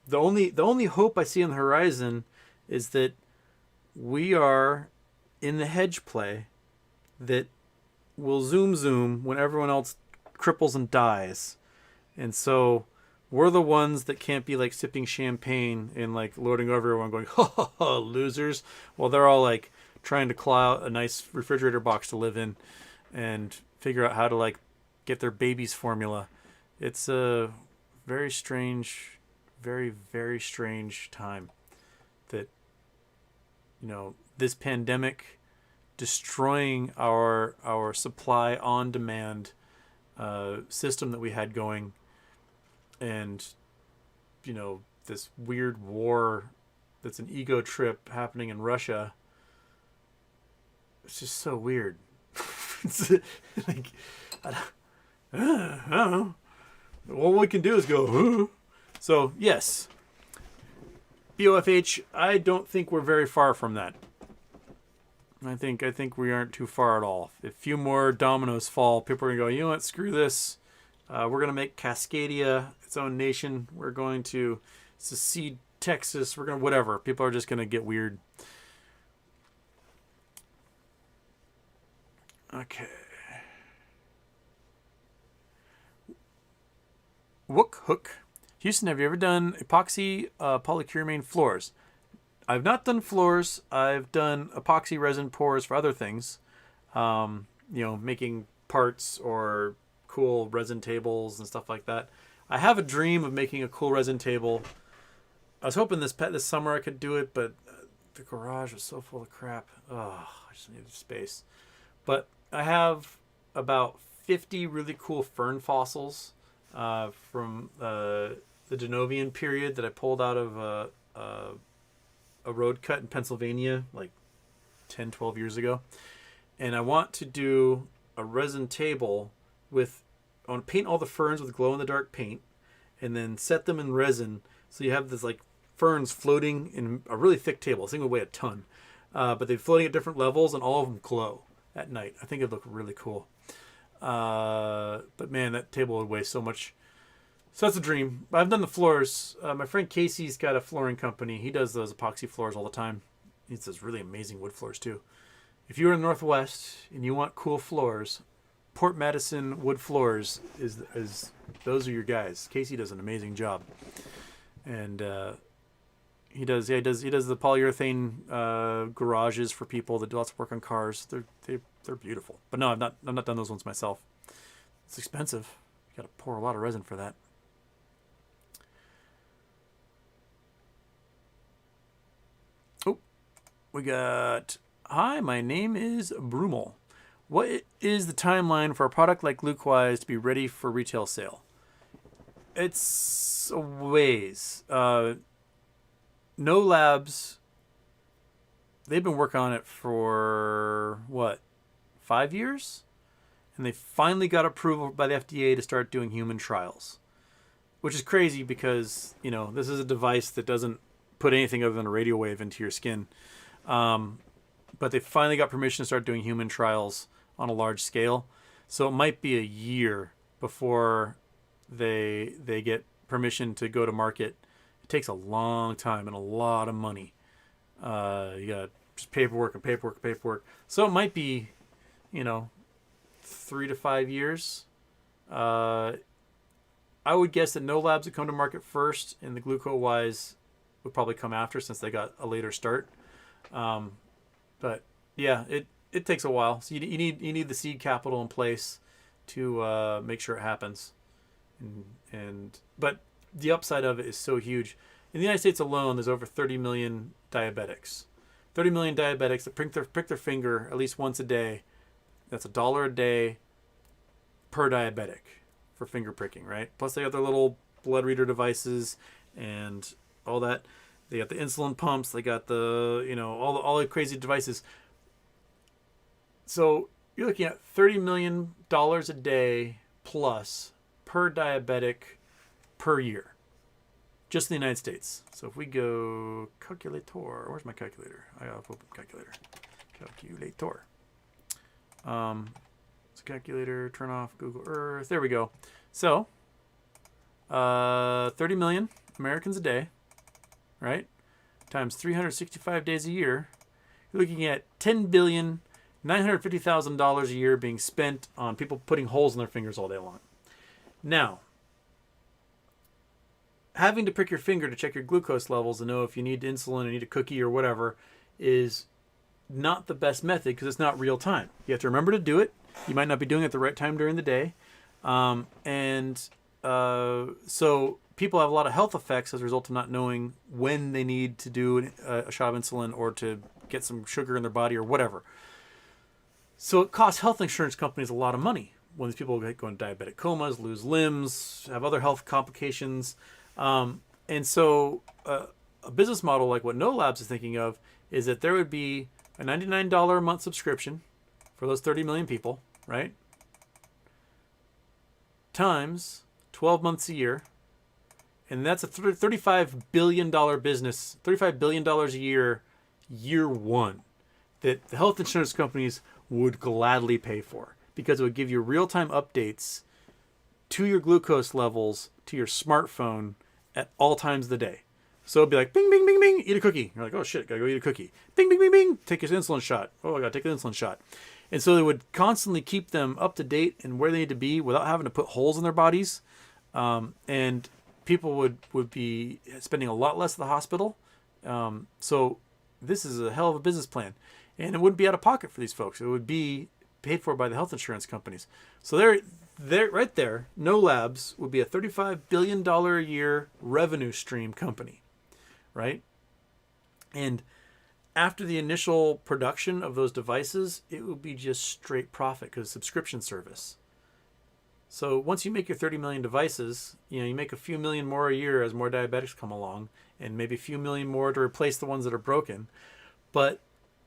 S1: the only hope I see on the horizon is that we are in the hedge play that will zoom when everyone else cripples and dies. And so we're the ones that can't be like sipping champagne and like lording over everyone going, ha ha ha, losers. While they're all like trying to claw out a nice refrigerator box to live in and figure out how to like get their baby's formula. It's a very strange, very, very strange time that, you know, this pandemic destroying our supply on demand system that we had going, and you know, this weird war that's an ego trip happening in Russia. It's just so weird. It's like, I don't know. All we can do is go, huh? So yes, BOFH, I don't think we're very far from that. I think we aren't too far at all. If a few more dominoes fall, people are going to go, you know what, screw this. We're going to make Cascadia its own nation. We're going to secede Texas. We're going to whatever. People are just going to get weird. Okay. Wook Hook. Houston, have you ever done epoxy polycuromane floors? I've not done floors. I've done epoxy resin pours for other things. You know, making parts or cool resin tables and stuff like that. I have a dream of making a cool resin table. I was hoping this summer I could do it, but the garage was so full of crap. Oh, I just needed space. But I have about 50 really cool fern fossils from the Denovian period that I pulled out of a road cut in Pennsylvania like 10, 12 years ago. And I want to do a resin table with, I want to paint all the ferns with glow-in-the-dark paint and then set them in resin. So you have this like ferns floating in a really thick table. This thing would weigh a ton. But they're floating at different levels and all of them glow at night. I think it'd look really cool. But man, that table would weigh so much. So that's a dream. I've done the floors. My friend Casey's got a flooring company. He does those epoxy floors all the time. He does really amazing wood floors too. If you're in the Northwest and you want cool floors, Port Madison Wood Floors is those are your guys. Casey does an amazing job, and he does the polyurethane garages for people that do lots of work on cars. They're beautiful. But no, I've not done those ones myself. It's expensive. You got to pour a lot of resin for that. Oh, we got, hi, my name is Brummel. What is the timeline for a product like Luckwise to be ready for retail sale? It's a ways. No Labs, they've been working on it for, 5 years? And they finally got approval by the FDA to start doing human trials. Which is crazy because, you know, this is a device that doesn't put anything other than a radio wave into your skin. But they finally got permission to start doing human trials on a large scale. So it might be a year before they get permission to go to market. It takes a long time and a lot of money. You got just paperwork. So it might be, 3 to 5 years. I would guess that No Labs would come to market first, and the GlucoWise would probably come after since they got a later start. But yeah, it takes a while. So you need the seed capital in place to make sure it happens. But the upside of it is so huge. In the United States alone, there's over 30 million diabetics. 30 million diabetics that prick their finger at least once a day. That's $1 a day per diabetic for finger pricking, right? Plus they got their little blood reader devices and all that. They got the insulin pumps. They got the, all the crazy devices. So you're looking at $30 million a day plus per diabetic per year, just in the United States. So if we go calculator, where's my calculator? I gotta open calculator. Calculator. So calculator, turn off Google Earth. There we go. So 30 million Americans a day, right? Times 365 days a year. You're looking at $10,950,000 a year being spent on people putting holes in their fingers all day long. Now, having to prick your finger to check your glucose levels and know if you need insulin or need a cookie or whatever is not the best method because it's not real time. You have to remember to do it. You might not be doing it at the right time during the day. So people have a lot of health effects as a result of not knowing when they need to do a shot of insulin or to get some sugar in their body or whatever. So it costs health insurance companies a lot of money when these people go into diabetic comas, lose limbs, have other health complications. And so a business model like what No Labs is thinking of is that there would be a $99 a month subscription for those 30 million people, right? Times 12 months a year. And that's a $35 billion business, $35 billion a year one, that the health insurance companies would gladly pay for because it would give you real-time updates to your glucose levels to your smartphone at all times of the day. So it'd be like, bing, bing, bing, bing, eat a cookie. You're like, oh shit, gotta go eat a cookie. Bing, bing, bing, bing, take your insulin shot. Oh, I gotta take an insulin shot. And so they would constantly keep them up to date and where they need to be without having to put holes in their bodies. And people would be spending a lot less at the hospital. So this is a hell of a business plan. And it wouldn't be out of pocket for these folks. It would be paid for by the health insurance companies. So they're right there. No Labs would be a $35 billion a year revenue stream company, right? And after the initial production of those devices, it would be just straight profit because subscription service. So once you make your 30 million devices, you make a few million more a year as more diabetics come along, and maybe a few million more to replace the ones that are broken. But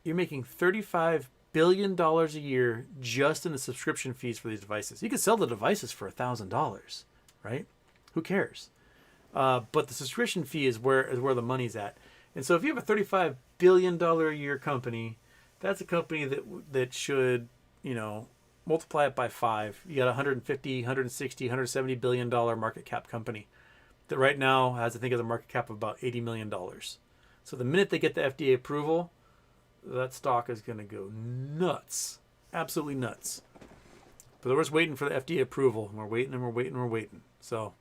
S1: you're making $35 billion a year just in the subscription fees for these devices. You could sell the devices for $1,000, right? Who cares? But the subscription fee is where the money's at. And so if you have a $35 billion a year company, that's a company that should, multiply it by 5. You got 150, 160, 170 billion dollar market cap company that right now has, I think, a market cap of about $80 million. So the minute they get the FDA approval, that stock is going to go nuts, absolutely nuts. But we're just waiting for the FDA approval, and we're waiting and we're waiting and we're waiting. So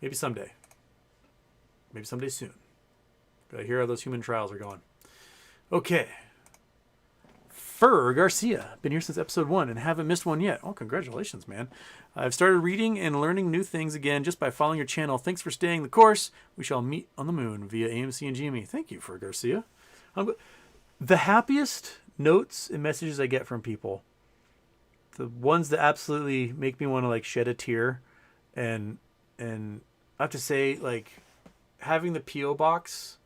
S1: maybe someday soon. Gotta hear how those human trials are going. Okay. Fur Garcia, been here since episode 1 and haven't missed one yet. Oh, congratulations, man. I've started reading and learning new things again just by following your channel. Thanks for staying the course. We shall meet on the moon via AMC and GME. Thank you, Fur Garcia. The happiest notes and messages I get from people, the ones that absolutely make me want to shed a tear, and I have to say, having the P.O. box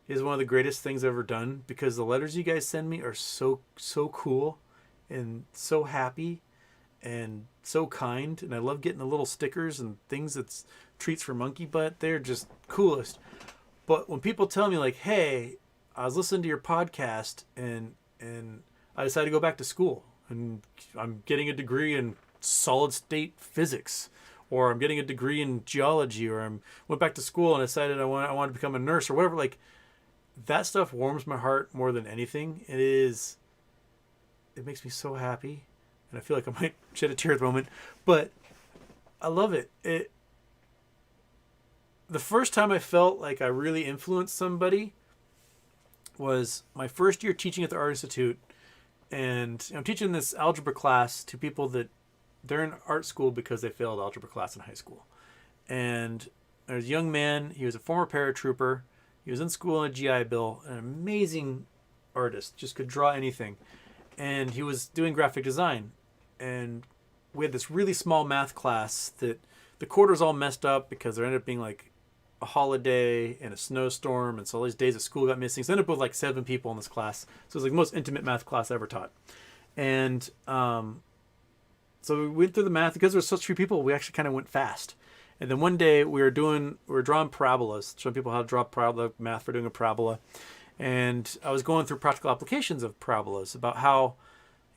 S1: is one of the greatest things I've ever done because the letters you guys send me are so cool and so happy and so kind. And I love getting the little stickers and things that's treats for monkey butt. They're just coolest. But when people tell me hey, I was listening to your podcast and I decided to go back to school and I'm getting a degree in solid state physics, or I'm getting a degree in geology, or I went back to school and decided I wanted to become a nurse or whatever, that stuff warms my heart more than anything. It makes me so happy, and I feel like I might shed a tear at the moment, but I love it. The first time I felt like I really influenced somebody was my first year teaching at the Art Institute, and I'm teaching this algebra class to people that they're in art school because they failed algebra class in high school. And there's a young man, he was a former paratrooper. He was in school on a GI Bill, an amazing artist, just could draw anything. And he was doing graphic design. And we had this really small math class that the quarters all messed up because there ended up being a holiday and a snowstorm. And so all these days of school got missing. So I ended up with 7 people in this class. So it was the most intimate math class I ever taught. And so we went through the math. Because there were such few people, we actually kind of went fast. And then one day we were drawing parabolas, showing people how to draw parabola, math for doing a parabola. And I was going through practical applications of parabolas about how,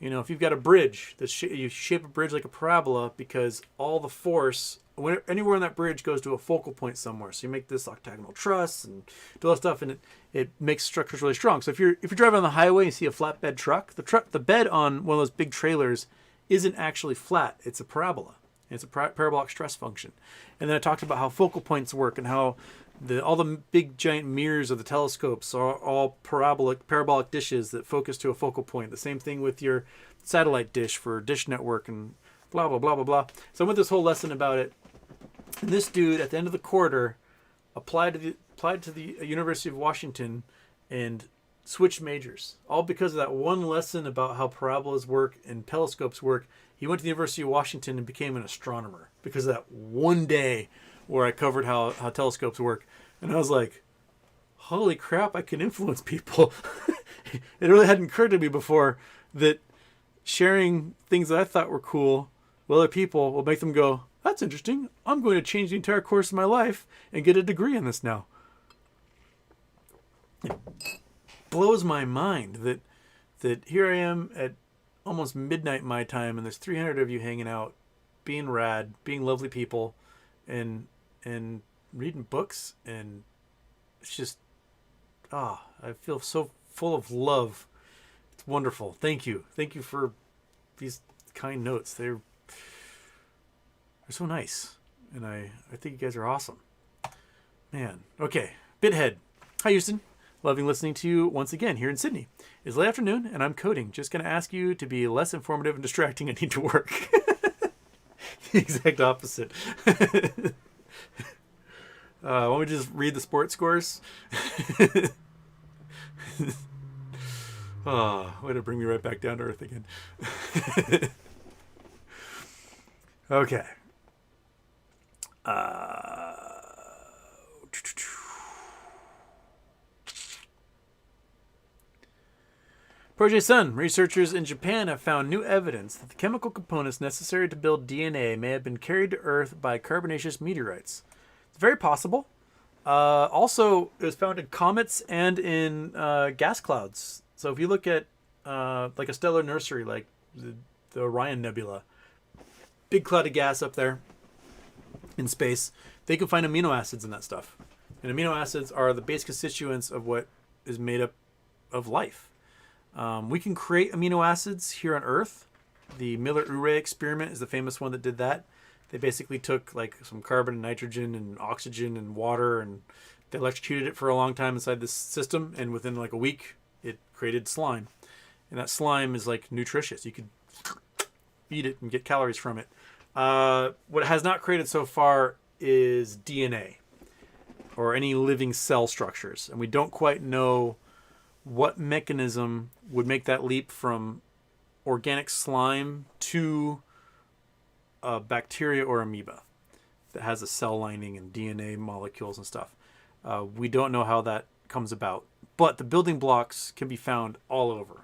S1: if you've got a bridge, you shape a bridge like a parabola because all the force, anywhere in that bridge goes to a focal point somewhere. So you make this octagonal truss and do all that stuff, and it makes structures really strong. So if you're driving on the highway and you see a flatbed truck, the bed on one of those big trailers isn't actually flat. It's a parabola. It's a parabolic stress function. And then I talked about how focal points work and how all the big giant mirrors of the telescopes are all parabolic dishes that focus to a focal point. The same thing with your satellite dish for Dish Network and blah, blah, blah, blah, blah. So I went this whole lesson about it. And this dude, at the end of the quarter, applied to the University of Washington and switched majors. All because of that one lesson about how parabolas work and telescopes work. He went to the University of Washington and became an astronomer because of that one day where I covered how telescopes work. And I was like, holy crap, I can influence people. It really hadn't occurred to me before that sharing things that I thought were cool with other people will make them go, that's interesting. I'm going to change the entire course of my life and get a degree in this now. It blows my mind that here I am at almost midnight my time, and there's 300 of you hanging out, being rad, being lovely people, and reading books, and it's just, I feel so full of love. It's wonderful. Thank you for these kind notes. They're so nice, and I think you guys are awesome, man. Okay, Bithead. Hi, Houston. Loving listening to you once again here in Sydney. It's late afternoon, and I'm coding. Just going to ask you to be less informative and distracting. I need to work. The exact opposite. Why don't we just read the sports scores? Way to bring me right back down to earth again. Okay. Project Sun, researchers in Japan have found new evidence that the chemical components necessary to build DNA may have been carried to Earth by carbonaceous meteorites. It's very possible. Also, it was found in comets and in gas clouds. So if you look at like a stellar nursery, like the Orion Nebula, big cloud of gas up there in space, they can find amino acids in that stuff. And amino acids are the base constituents of what is made up of life. We can create amino acids here on Earth. The Miller-Urey experiment is the famous one that did that. They basically took like some carbon and nitrogen and oxygen and water, and they electrocuted it for a long time inside this system, and within like a week it created slime. And that slime is like nutritious. You could eat it and get calories from it. What it has not created so far is DNA or any living cell structures, and we don't quite know what mechanism would make that leap from organic slime to bacteria or amoeba that has a cell lining and DNA molecules and stuff. We don't know how that comes about, but the building blocks can be found all over.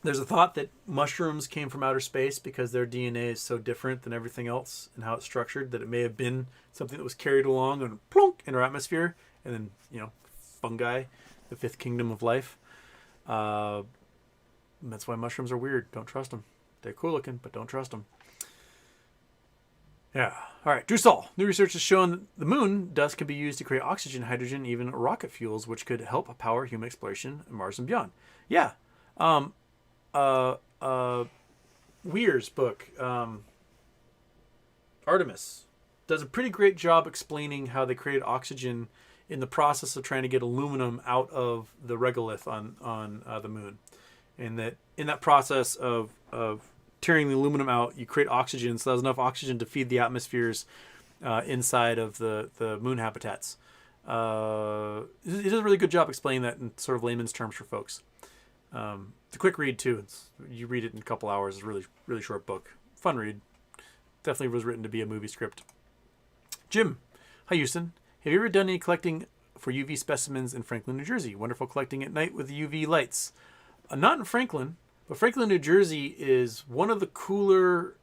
S1: There's a thought that mushrooms came from outer space because their DNA is so different than everything else and how it's structured that it may have been something that was carried along and plunk in our atmosphere, and then fungi, the fifth kingdom of life. That's why mushrooms are weird. Don't trust them. They're cool looking, but don't trust them. Yeah. All right. Drew Stahl. New research has shown that the moon dust can be used to create oxygen, hydrogen, even rocket fuels, which could help power human exploration in Mars and beyond. Yeah. Weir's book, Artemis, does a pretty great job explaining how they created oxygen in the process of trying to get aluminum out of the regolith on the moon. And that in that process of tearing the aluminum out, you create oxygen, so there's enough oxygen to feed the atmospheres inside of the moon habitats. It does a really good job explaining that in sort of layman's terms for folks. It's a quick read too. You read it in a couple hours. It's a really, really short book. Fun read. Definitely was written to be a movie script. Jim. Hi, Houston. Have you ever done any collecting for UV specimens in Franklin, New Jersey? Wonderful collecting at night with UV lights. Not in Franklin, but Franklin, New Jersey is one of the cooler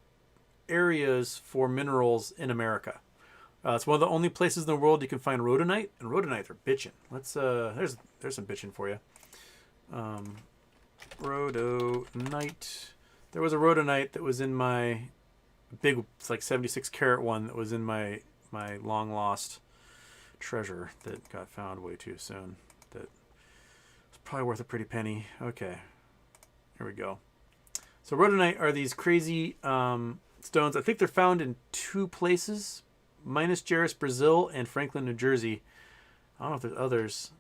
S1: areas for minerals in America. It's one of the only places in the world you can find rhodonite, and rhodonite are bitchin'. Let's there's some bitchin' for you. Rhodonite. There was a rhodonite that was in my big, it's like 76 carat one that was in my long lost treasure that got found way too soon. That was probably worth a pretty penny. Okay, here we go. So rhodonite are these crazy stones. I think they're found in 2 places, minus Jerris, Brazil, and Franklin, New Jersey. I don't know if there's others.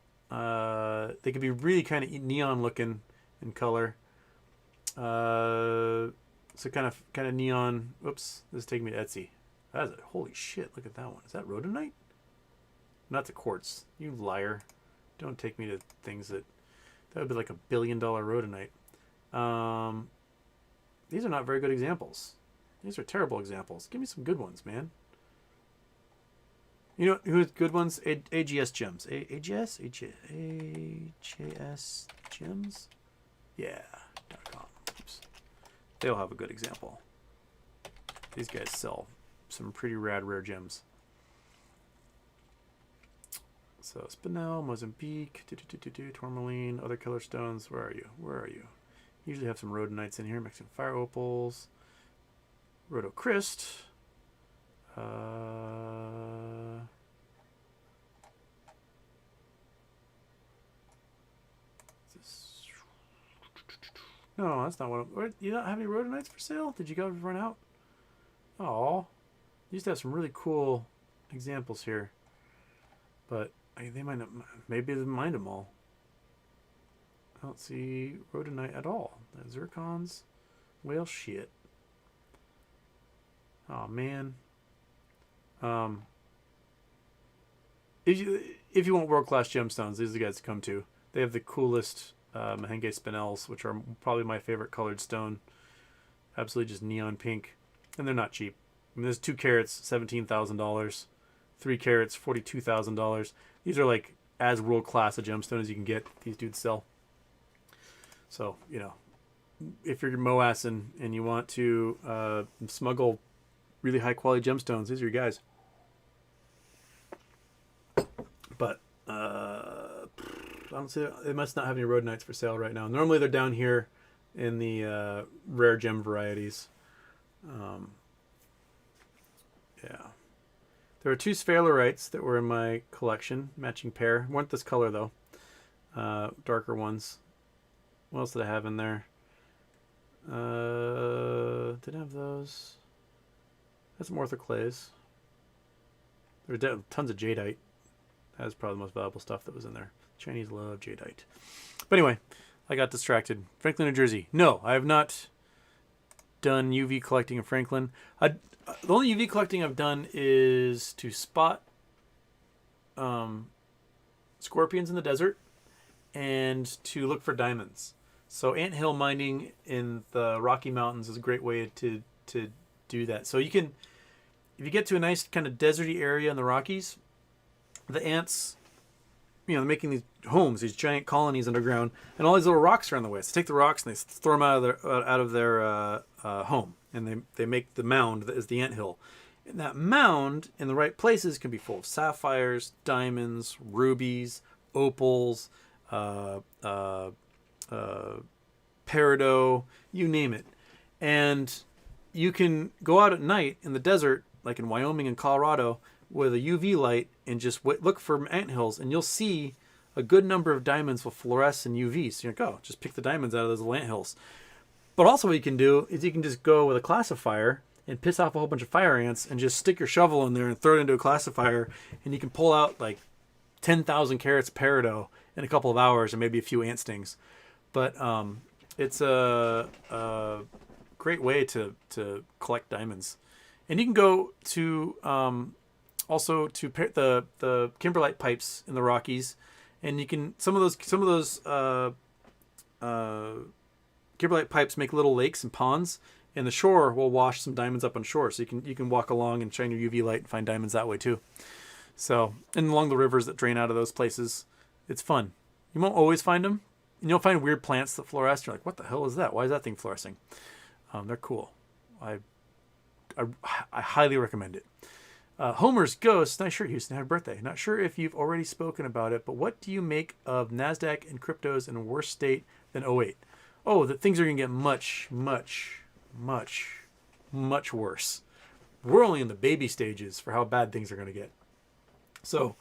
S1: They could be really kind of neon looking in color. So kind of neon. Oops, this is taking me to Etsy. That's a, holy shit! Look at that one. Is that rhodonite? Not the quartz. You liar! Don't take me to things that would be like $1 billion rhodonite. These are not very good examples. These are terrible examples. Give me some good ones, man. You know who's good ones? AGS Gems. AGS? AJS Gems? Yeah. .com. Oops. They'll have a good example. These guys sell some pretty rad rare gems. So Spinel, Mozambique, tourmaline, other killer stones. Where are you? Where are you? Usually have some rhodonites in here. Mexican fire opals. Rhodochrist. No, that's not what I'm... You don't have any rhodonites for sale? Did you guys run out? Oh, you used to have some really cool examples here. But they might not... Maybe they mined them all. I don't see rhodonite at all. Zircons. Well, shit. Oh, man. If you want world-class gemstones, these are the guys to come to. They have the coolest Mahenge Spinels, which are probably my favorite colored stone. Absolutely just neon pink. And they're not cheap. I mean, there's 2 carats, $17,000. 3 carats, $42,000. These are like as world-class a gemstone as you can get. These dudes sell. So, you know, if you're Moass and you want to smuggle really high-quality gemstones, these are your guys. But I don't see, they must not have any rhodonites for sale right now. Normally they're down here in the rare gem varieties. Yeah. There are 2 sphalerites that were in my collection, matching pair. Weren't this color though. Darker ones. What else did I have in there? Did I have those? That's some orthoclase. There were tons of jadeite. That's probably the most valuable stuff that was in there. Chinese love jadeite. But anyway, I got distracted. Franklin, New Jersey. No, I have not done UV collecting in Franklin. The only UV collecting I've done is to spot scorpions in the desert and to look for diamonds. So anthill mining in the Rocky Mountains is a great way to do that. So you can, if you get to a nice kind of deserty area in the Rockies, the ants, you know, they're making these homes, these giant colonies underground, and all these little rocks are in the way. So take the rocks and they throw them out of their home, and they make the mound that is the anthill. And that mound in the right places can be full of sapphires, diamonds, rubies, opals, peridot, you name it. And you can go out at night in the desert, like in Wyoming and Colorado, with a UV light and just look for anthills, and you'll see a good number of diamonds will fluoresce in UV. So you're like, oh, just pick the diamonds out of those anthills. But also what you can do is you can just go with a classifier and piss off a whole bunch of fire ants and just stick your shovel in there and throw it into a classifier, and you can pull out like 10,000 carats of peridot in a couple of hours and maybe a few ant stings. But it's a great way to collect diamonds. And you can go to also to the kimberlite pipes in the Rockies, and you can some of those kimberlite pipes make little lakes and ponds, and the shore will wash some diamonds up on shore. So you can walk along and shine your UV light and find diamonds that way too. So, and along the rivers that drain out of those places, it's fun. You won't always find them, And you'll find weird plants that fluoresce. You're like, what the hell is that? Why is that thing fluorescing? They're cool. I highly recommend it. Homer's Ghost, nice shirt, Houston. Happy birthday. Not sure if you've already spoken about it, but what do you make of NASDAQ and cryptos in a worse state than '08? Oh, that things are going to get much, much, much, much worse. We're only in the baby stages for how bad things are going to get. So,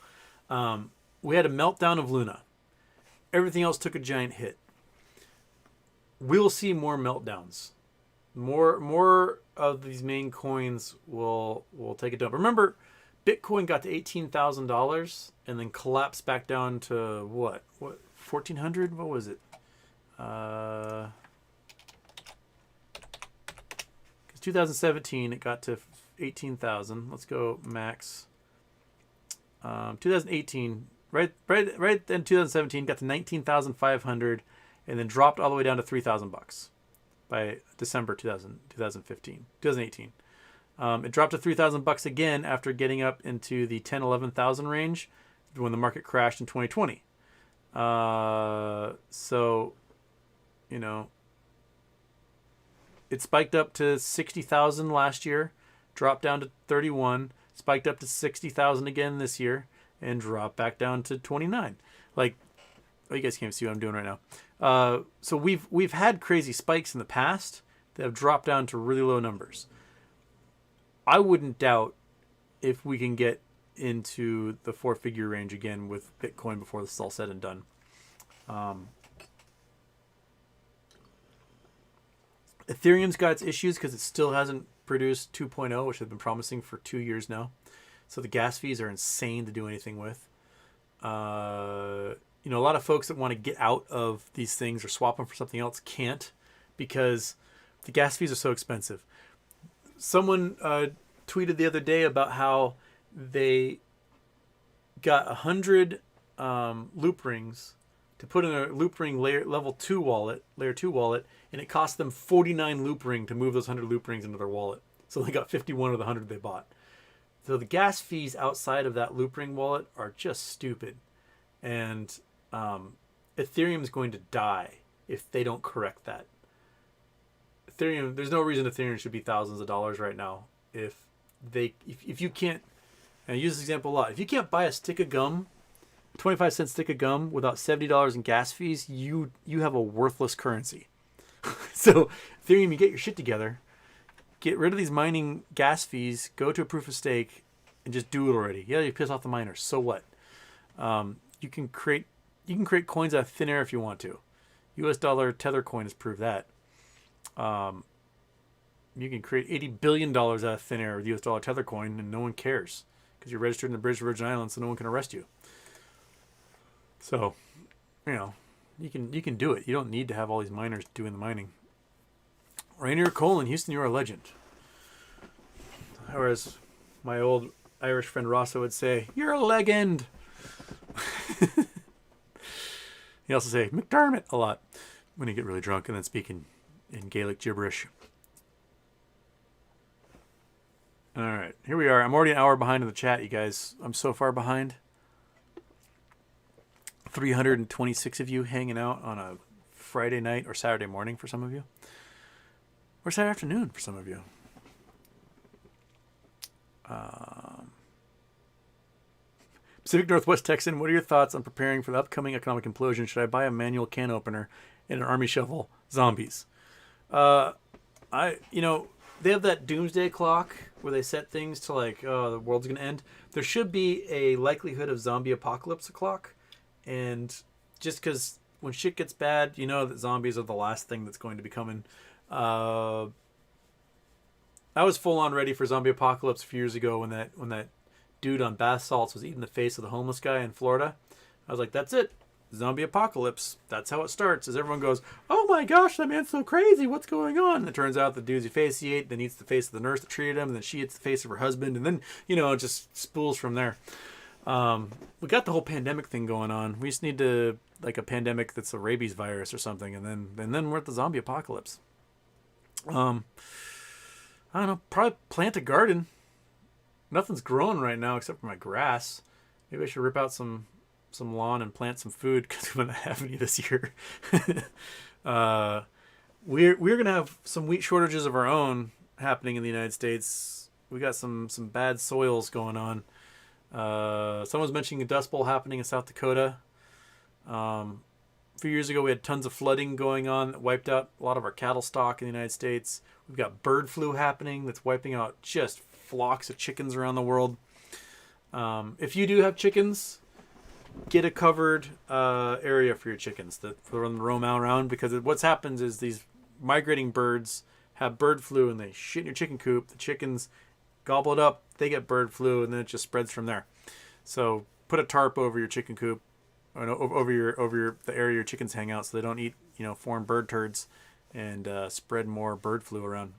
S1: we had a meltdown of Luna. Everything else took a giant hit. We'll see more meltdowns. More of these main coins will take a dump. Remember, Bitcoin got to $18,000 and then collapsed back down to what 1,400? What was it? Because 2017 it got to 18,000. Let's go max. 2018, right in 2017, got to 19,500, and then dropped all the way down to $3,000 by December 2018. It dropped to $3,000 again after getting up into the 11,000 range when the market crashed in 2020. So, you know, it spiked up to 60,000 last year, dropped down to 31, spiked up to 60,000 again this year, and dropped back down to 29. Like, oh, you guys can't see what I'm doing right now. So we've had crazy spikes in the past that have dropped down to really low numbers. I wouldn't doubt if we can get into the 4-figure range again with Bitcoin before this is all said and done. Ethereum's got its issues because it still hasn't produced 2.0, which they've been promising for 2 years now. So the gas fees are insane to do anything with. You know, a lot of folks that want to get out of these things or swap them for something else can't because the gas fees are so expensive. Someone tweeted the other day about how they got 100 loop rings to put in a loop ring layer 2 wallet, and it cost them 49 loop ring to move those 100 loop rings into their wallet. So they got 51 of the 100 they bought. So the gas fees outside of that loop ring wallet are just stupid. And Ethereum is going to die if they don't correct that. Ethereum, there's no reason Ethereum should be thousands of dollars right now. If you can't, and I use this example a lot, if you can't buy a stick of gum, 25-cent stick of gum without $70 in gas fees, you have a worthless currency. So Ethereum, you get your shit together, get rid of these mining gas fees, go to a proof of stake, and just do it already. Yeah, you piss off the miners. So what? You can create coins out of thin air if you want to. US dollar Tether coin has proved that. You can create $80 billion out of thin air with US dollar Tether coin, and no one cares because you're registered in the British Virgin Islands, so no one can arrest you. So, you know, you can do it. You don't need to have all these miners doing the mining. Rainier Cole in Houston, you're a legend. Or as my old Irish friend Rosso would say, you're a legend. He also say McDermott a lot when he get really drunk and then speak in Gaelic gibberish. All right, here we are. I'm already an hour behind in the chat, you guys. I'm so far behind. 326 of you hanging out on a Friday night or Saturday morning for some of you. Or Saturday afternoon for some of you. Pacific Northwest Texan, what are your thoughts on preparing for the upcoming economic implosion? Should I buy a manual can opener and an army shovel? Zombies. They have that doomsday clock where they set things to like, oh, the world's going to end. There should be a likelihood of zombie apocalypse clock. And just because when shit gets bad, you know that zombies are the last thing that's going to be coming. I was full on ready for zombie apocalypse a few years ago when that dude on bath salts was eating the face of the homeless guy in Florida. I was like, that's it. Zombie apocalypse. That's how it starts. As everyone goes, oh my gosh, that man's so crazy. What's going on? And it turns out the dude's face he ate then eats the face of the nurse that treated him. And then she eats the face of her husband. And then, it just spools from there. We got the whole pandemic thing going on. We just need to, like a pandemic that's a rabies virus or something. And then we're at the zombie apocalypse. I don't know. Probably plant a garden. Nothing's growing right now except for my grass. Maybe I should rip out some lawn and plant some food because we don't have any this year. We're gonna have some wheat shortages of our own happening in the United States. We got some bad soils going on. Someone's mentioning a dust bowl happening in South Dakota. A few years ago, we had tons of flooding going on that wiped out a lot of our cattle stock in the United States. We've got bird flu happening that's wiping out just flocks of chickens around the world. If you do have chickens, get a covered area for your chickens that for them to roam out around, because what's happens is these migrating birds have bird flu and they shit in your chicken coop. The chickens gobble it up, they get bird flu, and then it just spreads from there. So put a tarp over your chicken coop, or over the area your chickens hang out, so they don't eat foreign bird turds and spread more bird flu around.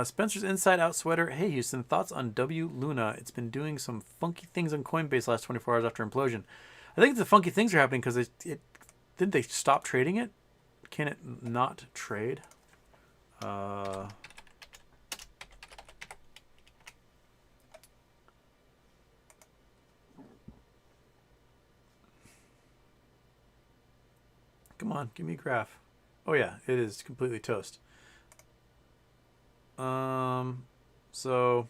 S1: Spencer's Inside Out Sweater. Hey Houston, thoughts on Luna? It's been doing some funky things on Coinbase last 24 hours after implosion. I think the funky things are happening because didn't they stop trading it? Can it not trade? Come on, give me a graph. Oh yeah, it is completely toast. So,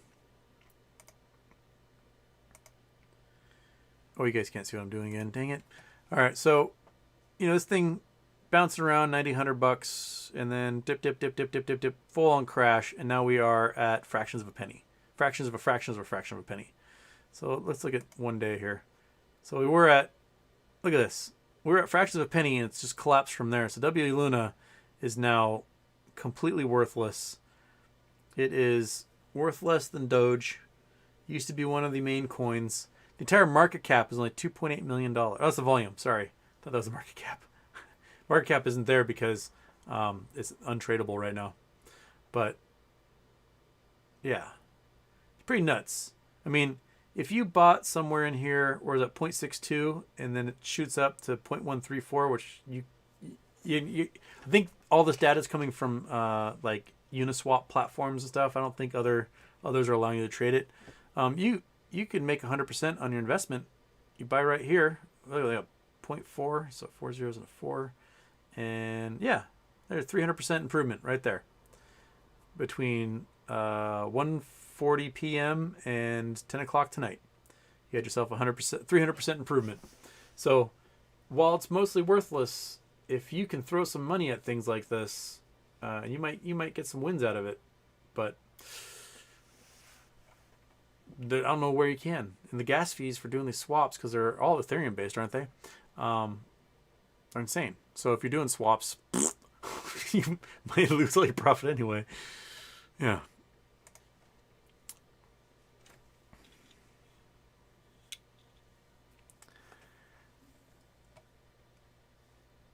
S1: oh, you guys can't see what I'm doing again. Dang it. All right. So, this thing bouncing around $100, and then dip, full on crash. And now we are at fractions of a penny, fractions of a fraction of a penny. So let's look at 1 day here. So we were at, look at this. We're at fractions of a penny and it's just collapsed from there. So Luna is now completely worthless. It is worth less than Doge. Used to be one of the main coins. The entire market cap is only $2.8 million. Oh, that's the volume. Sorry. I thought that was the market cap. Market cap isn't there because it's untradeable right now. But, yeah. It's pretty nuts. I mean, if you bought somewhere in here where it's at 0.62 and then it shoots up to 0.134, which you I think all this data is coming from like Uniswap platforms and stuff. I don't think others are allowing you to trade it. You can make 100% on your investment. You buy right here. Look at 0.4, so 4 zeros and a 4. And yeah, there's 300% improvement right there. Between 1:40 p.m. and 10 o'clock tonight. You had yourself 300% improvement. So while it's mostly worthless, if you can throw some money at things like this, you might get some wins out of it. But I don't know where you can. And the gas fees for doing these swaps, because they're all Ethereum based, aren't they? Are insane. So if you're doing swaps, you might lose all your profit anyway. Yeah.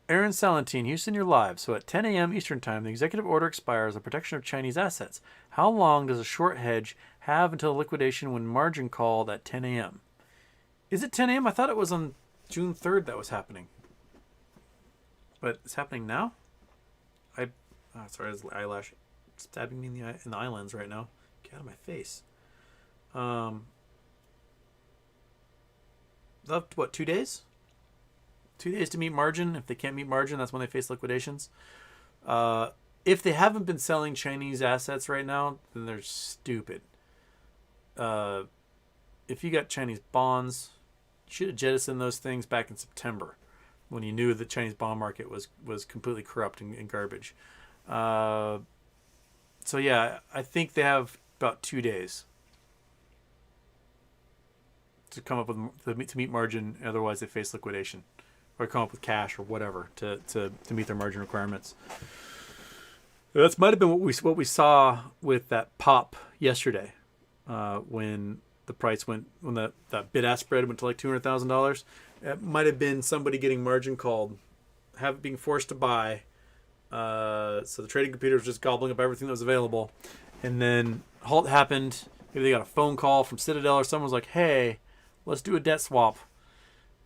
S1: Aaron Salentine, Houston, you're live. So at 10 a.m. Eastern Time, the executive order expires on protection of Chinese assets. How long does a short hedge have until liquidation when margin called at 10 a.m.? Is it 10 a.m.? I thought it was on June 3rd that was happening. But it's happening now? Sorry, his eyelash stabbing me in the eye lens right now. Get out of my face. Left, what, 2 days? 2 days to meet margin. If they can't meet margin, that's when they face liquidations. If they haven't been selling Chinese assets right now, then they're stupid. If you got Chinese bonds, you should have jettisoned those things back in September when you knew the Chinese bond market was completely corrupt and garbage. So yeah, I think they have about 2 days to come up with to meet margin. Otherwise, they face liquidation, or come up with cash or whatever to meet their margin requirements. That might have been what we saw with that pop yesterday, when the price went, when that bid ask spread went to like $200,000. It might have been somebody getting margin called, being forced to buy. So the trading computer was just gobbling up everything that was available, and then halt happened. Maybe they got a phone call from Citadel or someone was like, "Hey, let's do a debt swap."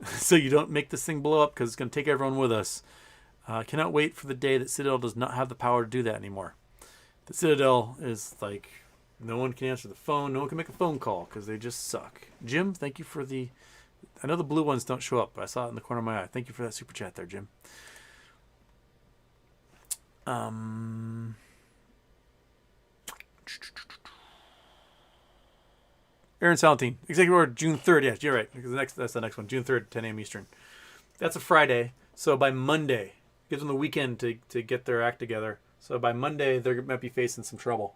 S1: so you don't make this thing blow up because it's going to take everyone with us. Cannot wait for the day that Citadel does not have the power to do that anymore. The Citadel is like, no one can answer the phone. No one can make a phone call because they just suck. Jim, thank you for the... I know the blue ones don't show up, but I saw it in the corner of my eye. Thank you for that super chat there, Jim. Aaron Salentine, Executive Order, June 3rd. Yes, you're right. That's the next one. June 3rd, 10 a.m. Eastern. That's a Friday. So by Monday, gives them the weekend to get their act together. So by Monday, they might be facing some trouble.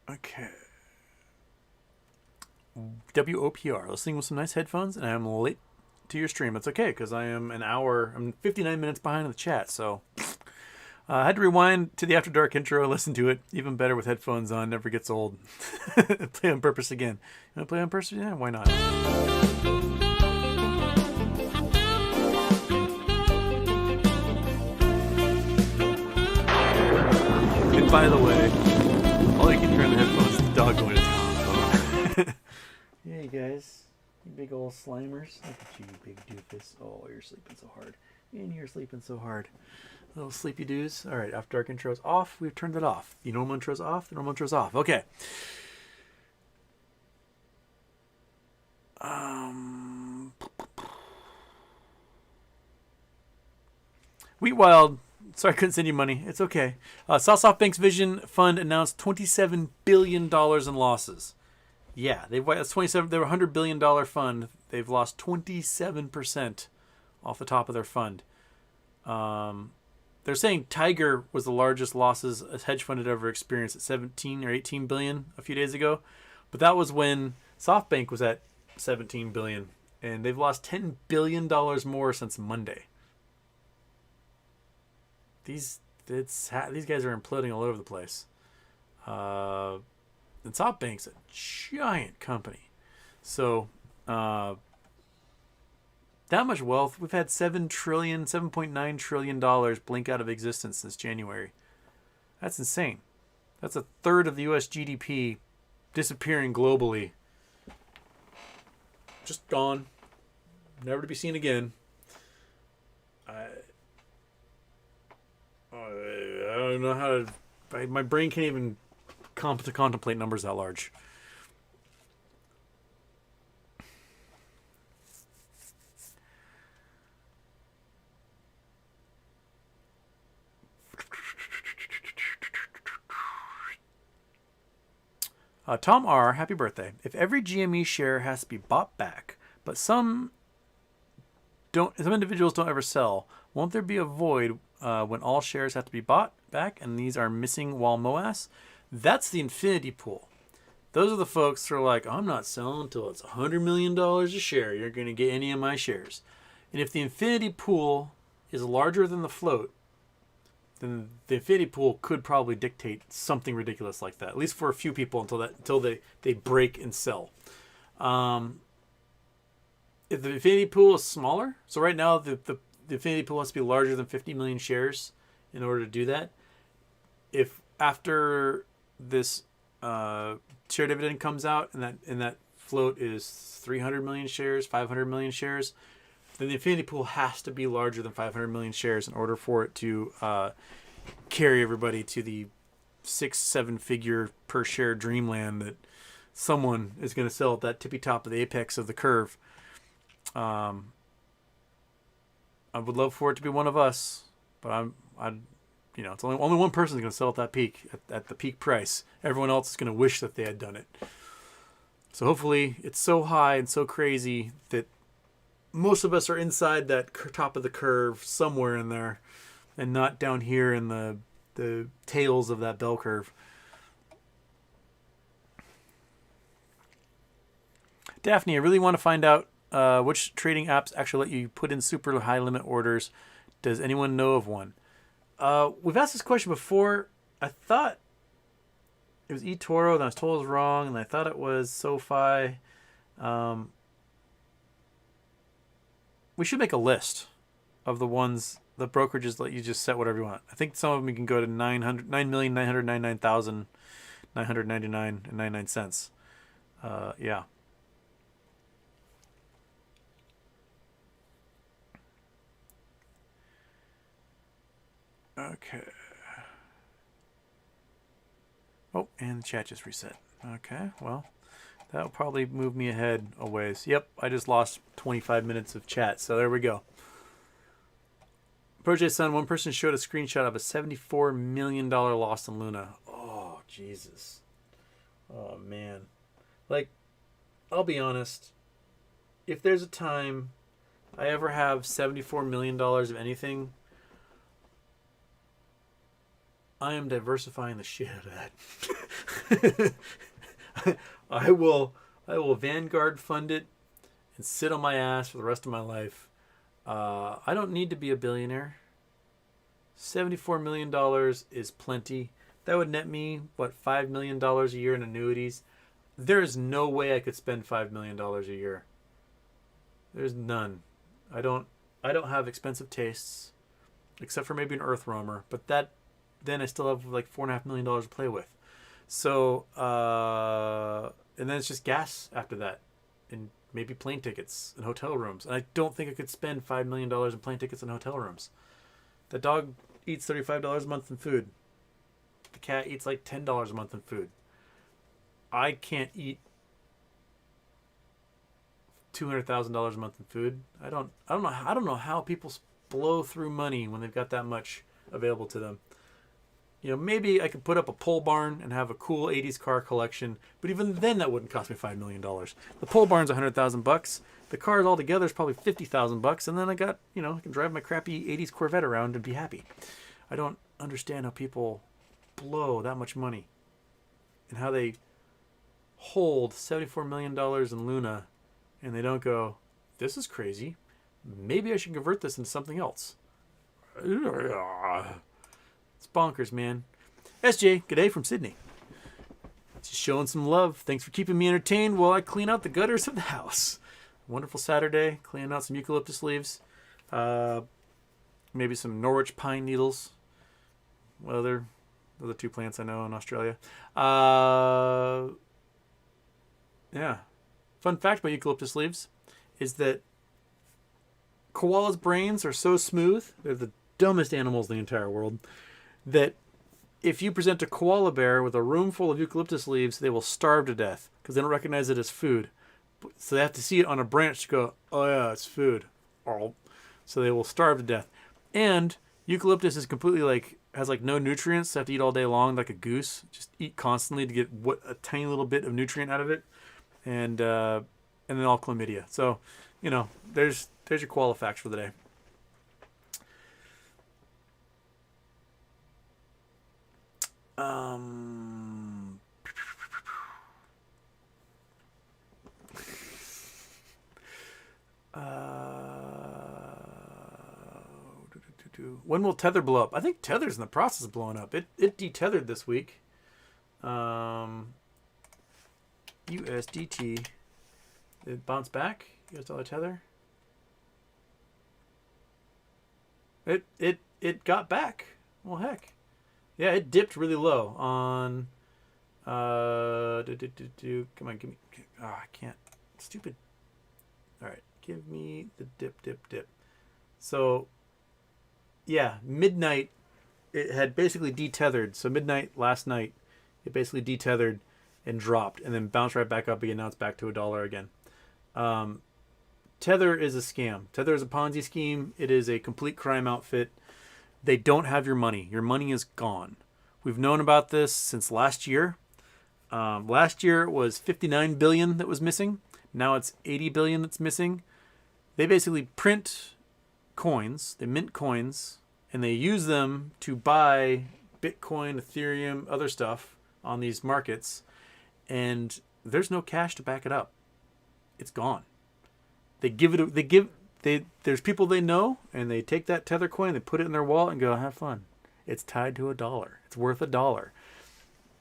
S1: Okay. WOPR, listening with some nice headphones, and I'm late to your stream. That's okay, because I'm 59 minutes behind in the chat, so I had to rewind to the After Dark intro, listen to it, even better with headphones on, never gets old. Play on purpose again. You want to play on purpose? Yeah, why not? And by the way, all you can turn the headphones is the dog going to town. Hey guys, you big old slimers. Look at you, big doofus. Oh, you're sleeping so hard. And you're sleeping so hard. Little sleepy dudes. Alright, After Dark intro's off. We've turned it off. The normal intro's off. The normal intro's off. Okay. Wheat Wild. Sorry I couldn't send you money. It's okay. SoftBank's Vision Fund announced $27 billion in losses. Yeah, that's 27. They were $100 billion fund. They've lost 27% off the top of their fund. They're saying Tiger was the largest losses a hedge fund had ever experienced at 17 or 18 billion a few days ago, but that was when SoftBank was at 17 billion, and they've lost $10 billion more since Monday. These guys are imploding all over the place. And SoftBank's a giant company. So, that much wealth. We've had $7.9 trillion blink out of existence since January. That's insane. That's a third of the US GDP disappearing globally. Just gone. Never to be seen again. I don't know how to... my brain can't even contemplate numbers that large. Tom R., happy birthday. If every GME share has to be bought back, but some individuals don't ever sell, won't there be a void when all shares have to be bought back and these are missing while Moass? That's the infinity pool. Those are the folks who are like, I'm not selling until it's $100 million a share. You're going to get any of my shares. And if the infinity pool is larger than the float, then the infinity pool could probably dictate something ridiculous like that, at least for a few people until they break and sell. If the infinity pool is smaller, so right now the infinity pool has to be larger than 50 million shares in order to do that. If after this share dividend comes out and that float is 300 million shares, 500 million shares, then the infinity pool has to be larger than 500 million shares in order for it to carry everybody to the 6-7 figure per share dreamland that someone is going to sell at that tippy top of the apex of the curve. I would love for it to be one of us, but it's only one person is going to sell at that peak, at the peak price. Everyone else is going to wish that they had done it. So hopefully it's so high and so crazy that most of us are inside that top of the curve somewhere in there and not down here in the tails of that bell curve. Daphne, I really want to find out which trading apps actually let you put in super high limit orders. Does anyone know of one? We've asked this question before. I thought it was eToro, and I was told it was wrong, and I thought it was SoFi. We should make a list of the ones the brokerages let you just set whatever you want. I think some of them you can go to 9,999,999.99. Yeah. Okay. Oh, and the chat just reset. Okay, well, that'll probably move me ahead a ways. Yep, I just lost 25 minutes of chat, so there we go. Project Sun, one person showed a screenshot of a $74 million loss in Luna. Oh, Jesus. Oh, man. Like, I'll be honest. If there's a time I ever have $74 million of anything, I am diversifying the shit out of that. I will Vanguard fund it and sit on my ass for the rest of my life. I don't need to be a billionaire. $74 million is plenty. That would net me, what, $5 million a year in annuities. There is no way I could spend $5 million a year. There's none. I don't have expensive tastes, except for maybe an Earth Roamer. But then I still have like $4.5 million to play with. So, and then it's just gas after that, and maybe plane tickets and hotel rooms. And I don't think I could spend $5 million in plane tickets and hotel rooms. The dog eats $35 a month in food. The cat eats like $10 a month in food. I can't eat $200,000 a month in food. I don't know how people blow through money when they've got that much available to them. You know, maybe I could put up a pole barn and have a cool 80s car collection, but even then that wouldn't cost me $5 million. The pole barn's $100,000. The cars all together is probably $50,000, and then I got, you know, I can drive my crappy 80s Corvette around and be happy. I don't understand how people blow that much money and how they hold $74 million in Luna and they don't go, this is crazy. Maybe I should convert this into something else. It's bonkers, man. SJ, good day from Sydney. Just showing some love. Thanks for keeping me entertained while I clean out the gutters of the house. Wonderful Saturday, cleaning out some eucalyptus leaves. Maybe some Norwich pine needles. Well, they're the two plants I know in Australia. Yeah. Fun fact about eucalyptus leaves is that koalas' brains are so smooth, they're the dumbest animals in the entire world, that if you present a koala bear with a room full of eucalyptus leaves, they will starve to death because they don't recognize it as food. So they have to see it on a branch to go, oh yeah, it's food. So they will starve to death. And eucalyptus is completely has no nutrients, so they have to eat all day long like a goose. Just eat constantly to get a tiny little bit of nutrient out of it. And then all chlamydia. So, you know, there's your koala facts for the day. When will Tether blow up? I think Tether's in the process of blowing up. It detethered this week. USDT. It bounced back. US dollar Tether. It got back. Well, heck. Yeah, it dipped really low on. Come on, give me. I can't. Stupid. All right, give me the dip. So, yeah, midnight. It had basically detethered. So midnight last night, it basically detethered and dropped, and then bounced right back up again. Now it's back to $1 again. Tether is a scam. Tether is a Ponzi scheme. It is a complete crime outfit. They don't have your money. Your money is gone. We've known about this since last year. Last year it was 59 billion that was missing. Now it's 80 billion that's missing. They basically print coins. They mint coins, and they use them to buy Bitcoin, Ethereum, other stuff on these markets. And there's no cash to back it up. It's gone. There's people they know, and they take that Tether coin, they put it in their wallet, and go, have fun. It's tied to $1. It's worth $1.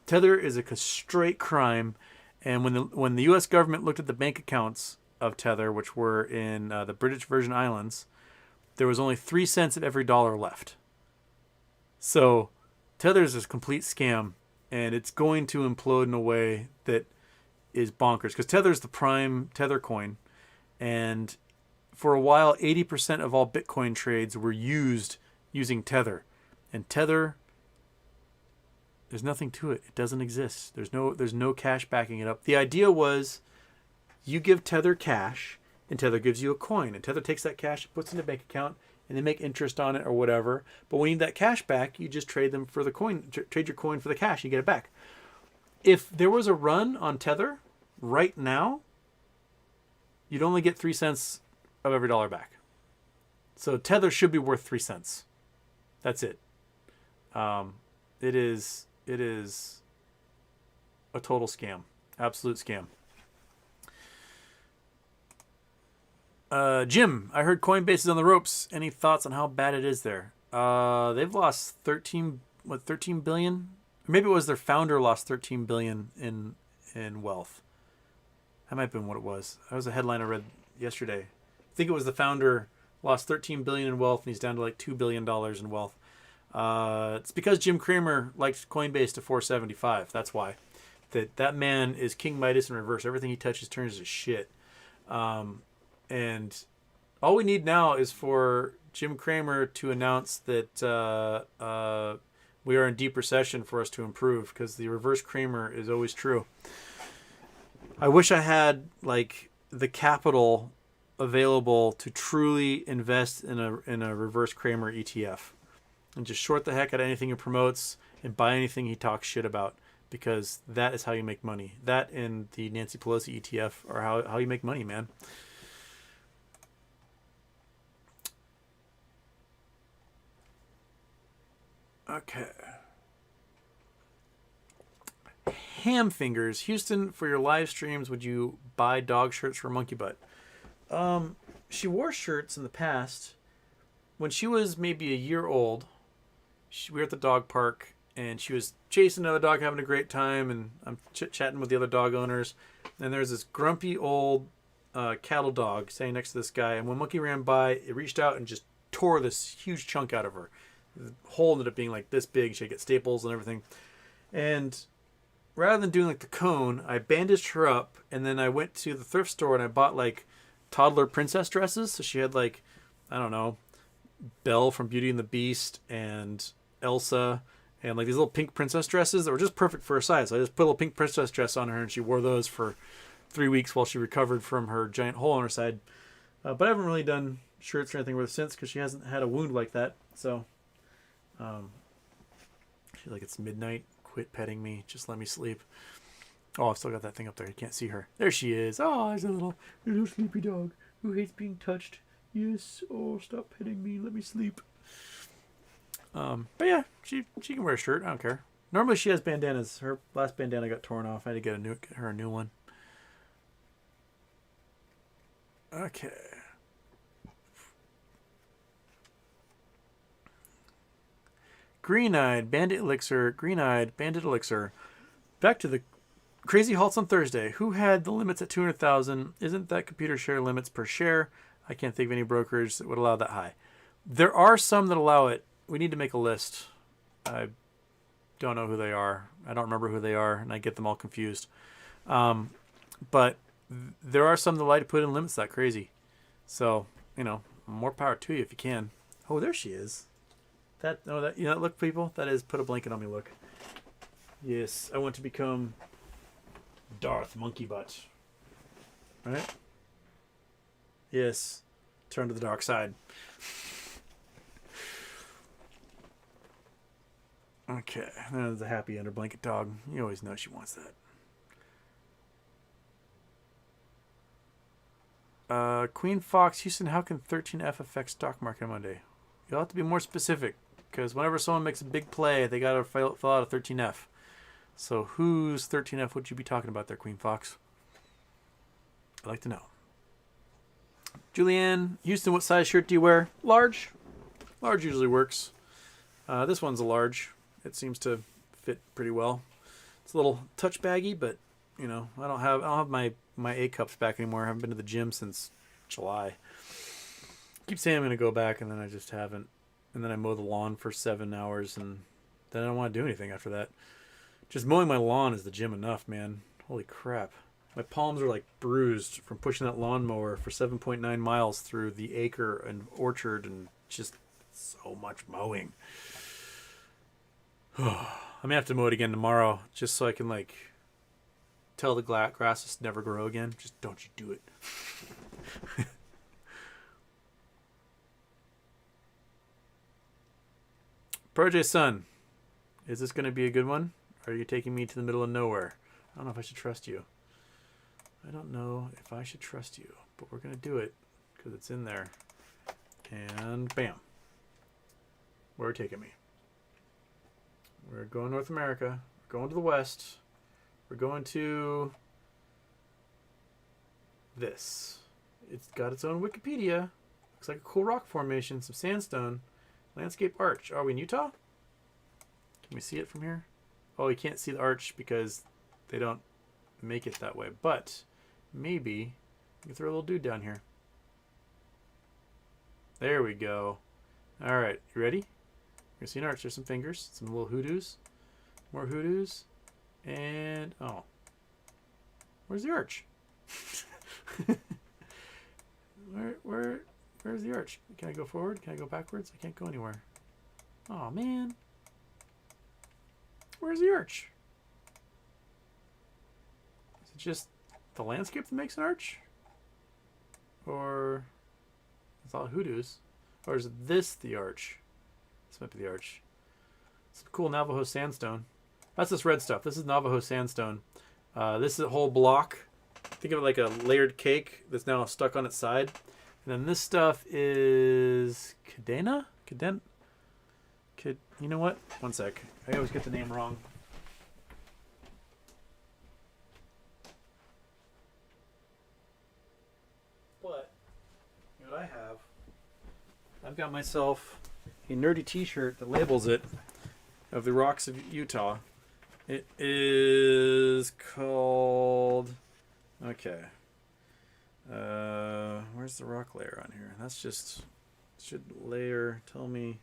S1: Tether is a straight crime, and when the U.S. government looked at the bank accounts of Tether, which were in the British Virgin Islands, there was only 3 cents of every dollar left. So Tether's a complete scam, and it's going to implode in a way that is bonkers, because Tether's the prime Tether coin, and for a while 80% of all Bitcoin trades were using Tether, and Tether, there's nothing to it. It doesn't exist. There's no cash backing it up. The idea was you give Tether cash, and Tether gives you a coin, and Tether takes that cash, puts it in a bank account, and they make interest on it or whatever. But when you need that cash back, you just trade them for the coin. Trade your coin for the cash. You get it back. If there was a run on Tether right now, you'd only get 3 cents of every dollar back. So Tether should be worth 3 cents. That's it. It is a total scam. Absolute scam. Jim, I heard Coinbase is on the ropes. Any thoughts on how bad it is there? They've lost 13 billion? Maybe it was their founder lost 13 billion in wealth. That might have been what it was. That was a headline I read yesterday. I think it was the founder lost 13 billion in wealth, and he's down to like $2 billion in wealth. It's because Jim Cramer liked Coinbase to 475. That's why. That man is King Midas in reverse. Everything he touches turns to shit. And all we need now is for Jim Cramer to announce that we are in deep recession for us to improve, because the reverse Cramer is always true. I wish I had like the capital available to truly invest in a reverse Cramer ETF and just short the heck out of anything he promotes and buy anything he talks shit about, because that is how you make money. That and the Nancy Pelosi ETF are how you make money, man. Okay. Ham Fingers, Houston, for your live streams, would you buy dog shirts for Monkey Butt? She wore shirts in the past. When she was maybe a year old, we were at the dog park, and she was chasing another dog, having a great time, and I'm chit-chatting with the other dog owners, and there's this grumpy old cattle dog standing next to this guy, and when Monkey ran by, it reached out and just tore this huge chunk out of her. The hole ended up being like this big. She had to get staples and everything. And rather than doing like the cone, I bandaged her up, and then I went to the thrift store and I bought like toddler princess dresses. So she had like, I don't know, Belle from Beauty and the Beast and Elsa and like these little pink princess dresses that were just perfect for her size. So I just put a little pink princess dress on her, and she wore those for 3 weeks while she recovered from her giant hole on her side. But I haven't really done shirts or anything with her since, because she hasn't had a wound like that. So she's like, it's midnight. Quit petting me. Just let me sleep. Oh, I've still got that thing up there. You can't see her. There she is. Oh, there's a little sleepy dog who hates being touched. Yes. Oh, stop petting me. Let me sleep. But yeah, she can wear a shirt. I don't care. Normally she has bandanas. Her last bandana got torn off. I had to get her a new one. Okay. Green-eyed bandit elixir. Back to the crazy halts on Thursday. Who had the limits at 200,000? Isn't that computer share limits per share? I can't think of any brokerage that would allow that high. There are some that allow it. We need to make a list. I don't know who they are. I don't remember who they are, and I get them all confused. But there are some that like to put in limits that crazy. So, more power to you if you can. Oh, there she is. Look, people, that is put a blanket on me, look. Yes, I want to become Darth Monkey Butt. Right? Yes. Turn to the dark side. Okay, there's a happy under blanket dog. You always know she wants that. Queen Fox, Houston, how can 13F affect stock market on Monday? You'll have to be more specific, because whenever someone makes a big play, they got to fill out a 13F. So whose 13F would you be talking about there, Queen Fox? I'd like to know. Julianne, Houston, what size shirt do you wear? Large. Large usually works. This one's a large. It seems to fit pretty well. It's a little touch baggy, but I don't have my A cups back anymore. I haven't been to the gym since July. keep saying I'm going to go back, and then I just haven't. And then I mow the lawn for 7 hours, and then I don't want to do anything after that. Just mowing my lawn is the gym enough, man. Holy crap. My palms are like bruised from pushing that lawnmower for 7.9 miles through the acre and orchard, and just so much mowing. I'm going to have to mow it again tomorrow just so I can, like, tell the grass to never grow again. Just don't you do it. Project Sun, is this going to be a good one? Or are you taking me to the middle of nowhere? I don't know if I should trust you. I don't know if I should trust you, but we're going to do it because it's in there. And bam. Where are you taking me? We're going North America. We're going to the west. We're going to this. It's got its own Wikipedia. Looks like a cool rock formation, some sandstone. Landscape arch. Are we in Utah? Can we see it from here? Oh, you can't see the arch because they don't make it that way. But maybe you can throw a little dude down here. There we go. All right, you ready? You're see an arch. There's some fingers, some little hoodoos, more hoodoos, and oh, where's the arch? Where's the arch? Can I go forward? Can I go backwards? I can't go anywhere. Oh man, where's the arch? Is it just the landscape that makes an arch, or it's all hoodoos, or is this the arch? This might be the arch. Some cool Navajo sandstone. That's this red stuff. This is Navajo sandstone. This is a whole block. Think of it like a layered cake that's now stuck on its side. And then this stuff is cadena? You know what? One sec. I always get the name wrong. But what I have, I've got myself a nerdy t-shirt that labels it of the rocks of Utah. It is called, okay, where's the rock layer on here? That's just, should layer tell me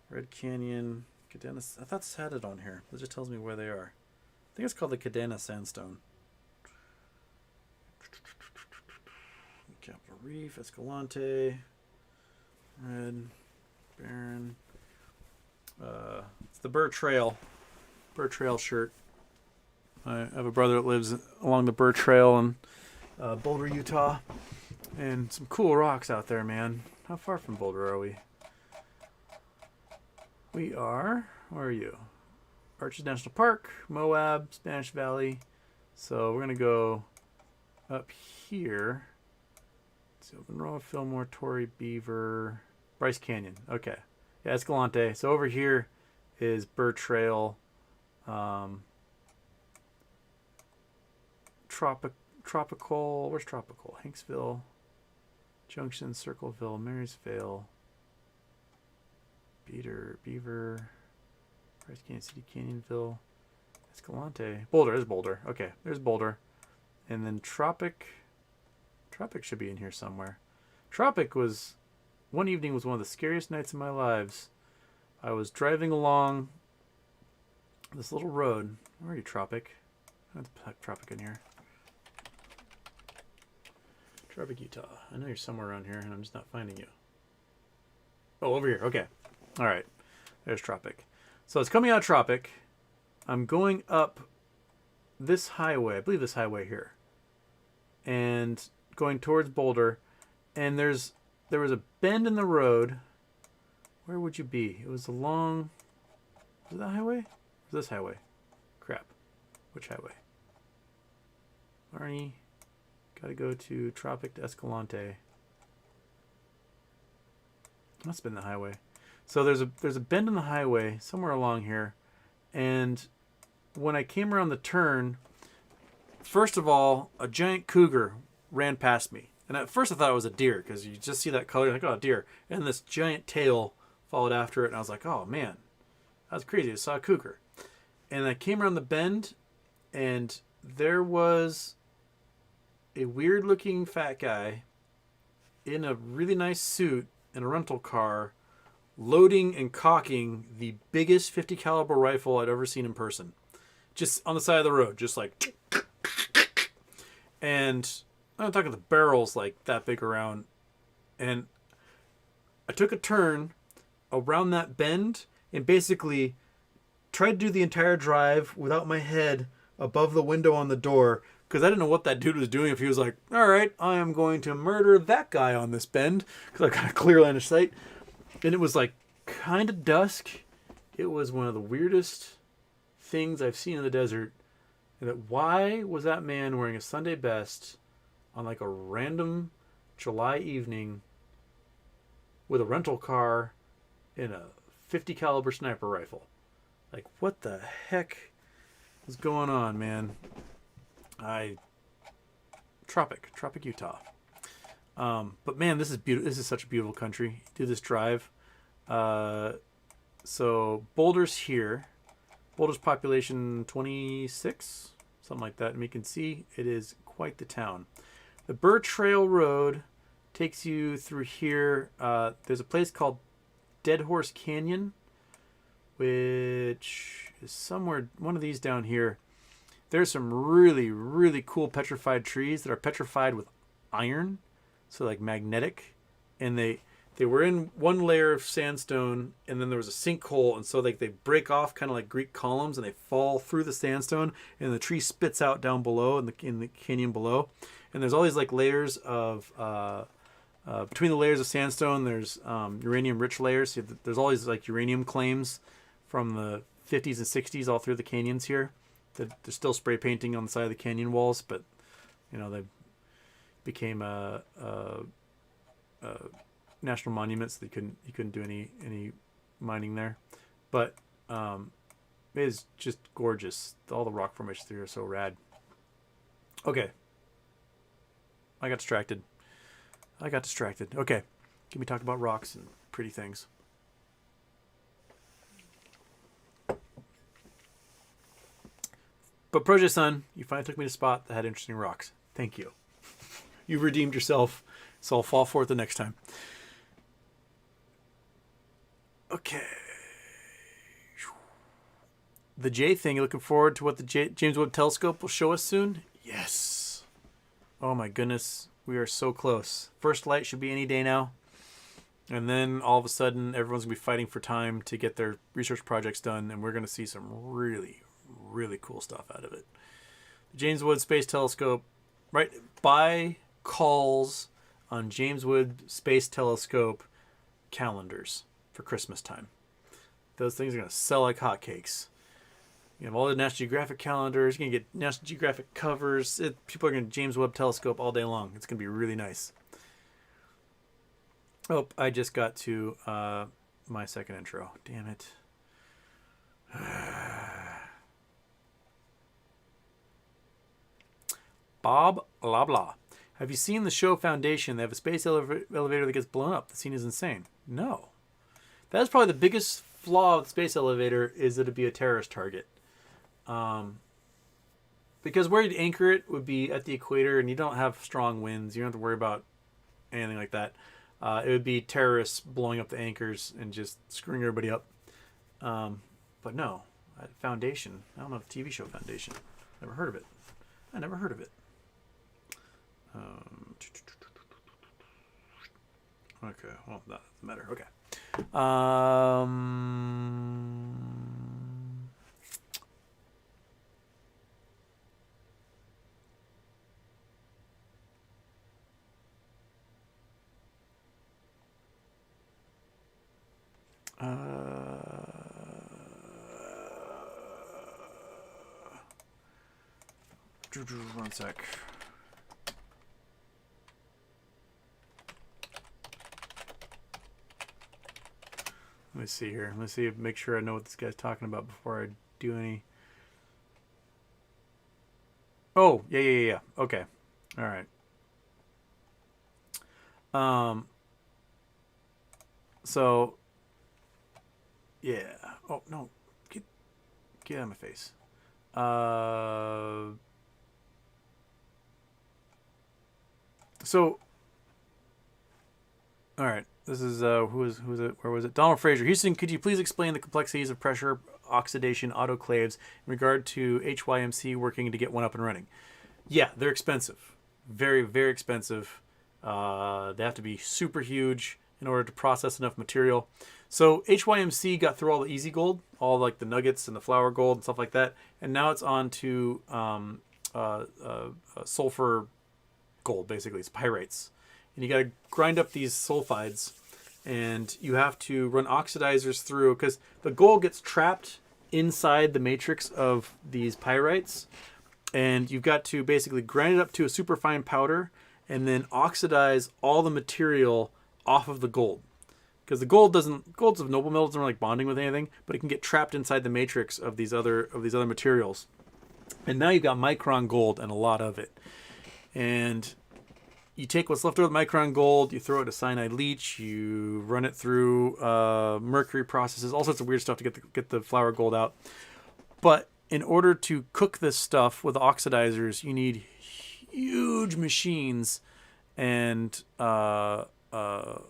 S1: Red Canyon Cadena. I thought this had it on here. It just tells me where they are. I think it's called the Cadena sandstone. Capital Reef, Escalante, Red Baron. It's the Burr Trail shirt. I have a brother that lives along the Burr Trail in Boulder, Utah, and some cool rocks out there, man. How far from Boulder are we? We are, where are you? Arches National Park, Moab, Spanish Valley. So we're gonna go up here. Sylvan, Fillmore, Torrey, Beaver, Bryce Canyon. Okay. Yeah, Escalante. So over here is Burr Trail, Tropical. Where's Tropical? Hanksville, Junction, Circleville, Marysvale, Beaver, Bryce Canyon City, Canyonville, Escalante. Boulder. There's Boulder. Okay, there's Boulder. And then Tropic should be in here somewhere. Tropic was, one evening was one of the scariest nights of my lives. I was driving along this little road. Where are you, Tropic? I have to put Tropic in here. Tropic, Utah. I know you're somewhere around here, and I'm just not finding you. Oh, over here. Okay. All right. There's Tropic. So it's coming out of Tropic. I'm going up this highway. I believe this highway here. And going towards Boulder. And there was a bend in the road. Where would you be? It was along... Was it that highway? Was this highway? Crap. Which highway? Arnie. Gotta go to Tropic to Escalante. Must have been the highway. So there's a bend in the highway somewhere along here. And when I came around the turn, first of all, a giant cougar ran past me. And at first I thought it was a deer because you just see that color, like, oh, deer. And this giant tail followed after it, and I was like, oh, man, that was crazy. I saw a cougar. And I came around the bend, and there was a weird-looking fat guy in a really nice suit in a rental car, loading and cocking the biggest 50 caliber rifle I'd ever seen in person. Just on the side of the road, just like, and I'm talking the barrels like that big around. And I took a turn around that bend and basically tried to do the entire drive without my head above the window on the door, because I didn't know what that dude was doing. If he was like, all right, I am going to murder that guy on this bend, because I got a clear line of sight. And it was like kind of dusk. It was one of the weirdest things I've seen in the desert. And that, why was that man wearing a Sunday best on like a random July evening with a rental car and a 50 caliber sniper rifle? Like, what the heck is going on, man? Tropic Utah. But man, this is beautiful. This is such a beautiful country. Do this drive. So Boulder's here. Boulder's population 26, something like that. And we can see it is quite the town. The Burr Trail Road takes you through here. There's a place called Dead Horse Canyon, which is somewhere, one of these down here. There's some really, really cool petrified trees that are petrified with iron, so like magnetic. And they were in one layer of sandstone, and then there was a sinkhole, and so like they break off kind of like Greek columns, and they fall through the sandstone, and the tree spits out down below in the canyon below. And there's all these like layers of between the layers of sandstone, there's uranium-rich layers. So there's all these like uranium claims from the 50s and 60s all through the canyons here. They're still spray painting on the side of the canyon walls, but you know, they became national monuments. You couldn't do any mining there, but it is just gorgeous. All the rock formations here are so rad. Okay, I got distracted. Okay, can we talk about rocks and pretty things? But Project Sun, you finally took me to a spot that had interesting rocks. Thank you. You redeemed yourself, so I'll fall for it the next time. Okay. The J thing, you looking forward to what the James Webb Telescope will show us soon? Yes. Oh my goodness. We are so close. First light should be any day now. And then all of a sudden, everyone's going to be fighting for time to get their research projects done, and we're going to see some really, really cool stuff out of it. The James Webb Space Telescope, right? Buy calls on James Webb Space Telescope calendars for Christmas time. Those things are going to sell like hotcakes. You have all the National Geographic calendars. You're going to get National Geographic covers. People are going to James Webb Telescope all day long. It's going to be really nice. Oh, I just got to my second intro. Damn it. Bob blah blah. Have you seen the show Foundation? They have a space elevator that gets blown up. The scene is insane. No. That's probably the biggest flaw of the space elevator, is that it'd be a terrorist target. Because where you'd anchor it would be at the equator, and you don't have strong winds. You don't have to worry about anything like that. It would be terrorists blowing up the anchors and just screwing everybody up. But no, Foundation. I don't know the TV show Foundation. Never heard of it. I never heard of it. Okay, well, that doesn't matter. Okay. One sec. Let me see here. Let's see. Make sure I know what this guy's talking about before I do any. Oh, yeah. Okay. All right. So, yeah. Oh, no. Get out of my face. So, All right. This is who is it? Where was it? Donald Fraser. Houston, could you please explain the complexities of pressure oxidation autoclaves in regard to HYMC working to get one up and running? Yeah, they're expensive. Very, very expensive. They have to be super huge in order to process enough material. So HYMC got through all the easy gold, all like the nuggets and the flour gold and stuff like that, and now it's on to sulfur gold. Basically, it's pyrites, and you got to grind up these sulfides, and you have to run oxidizers through because the gold gets trapped inside the matrix of these pyrites, and you've got to basically grind it up to a super fine powder and then oxidize all the material off of the gold. Because the gold's of noble metals doesn't like bonding with anything, but it can get trapped inside the matrix of these other materials. And now you've got micron gold and a lot of it. And you take what's left over the micron gold, you throw it to cyanide leach, you run it through mercury processes, all sorts of weird stuff to get the flour gold out. But in order to cook this stuff with oxidizers, you need huge machines and a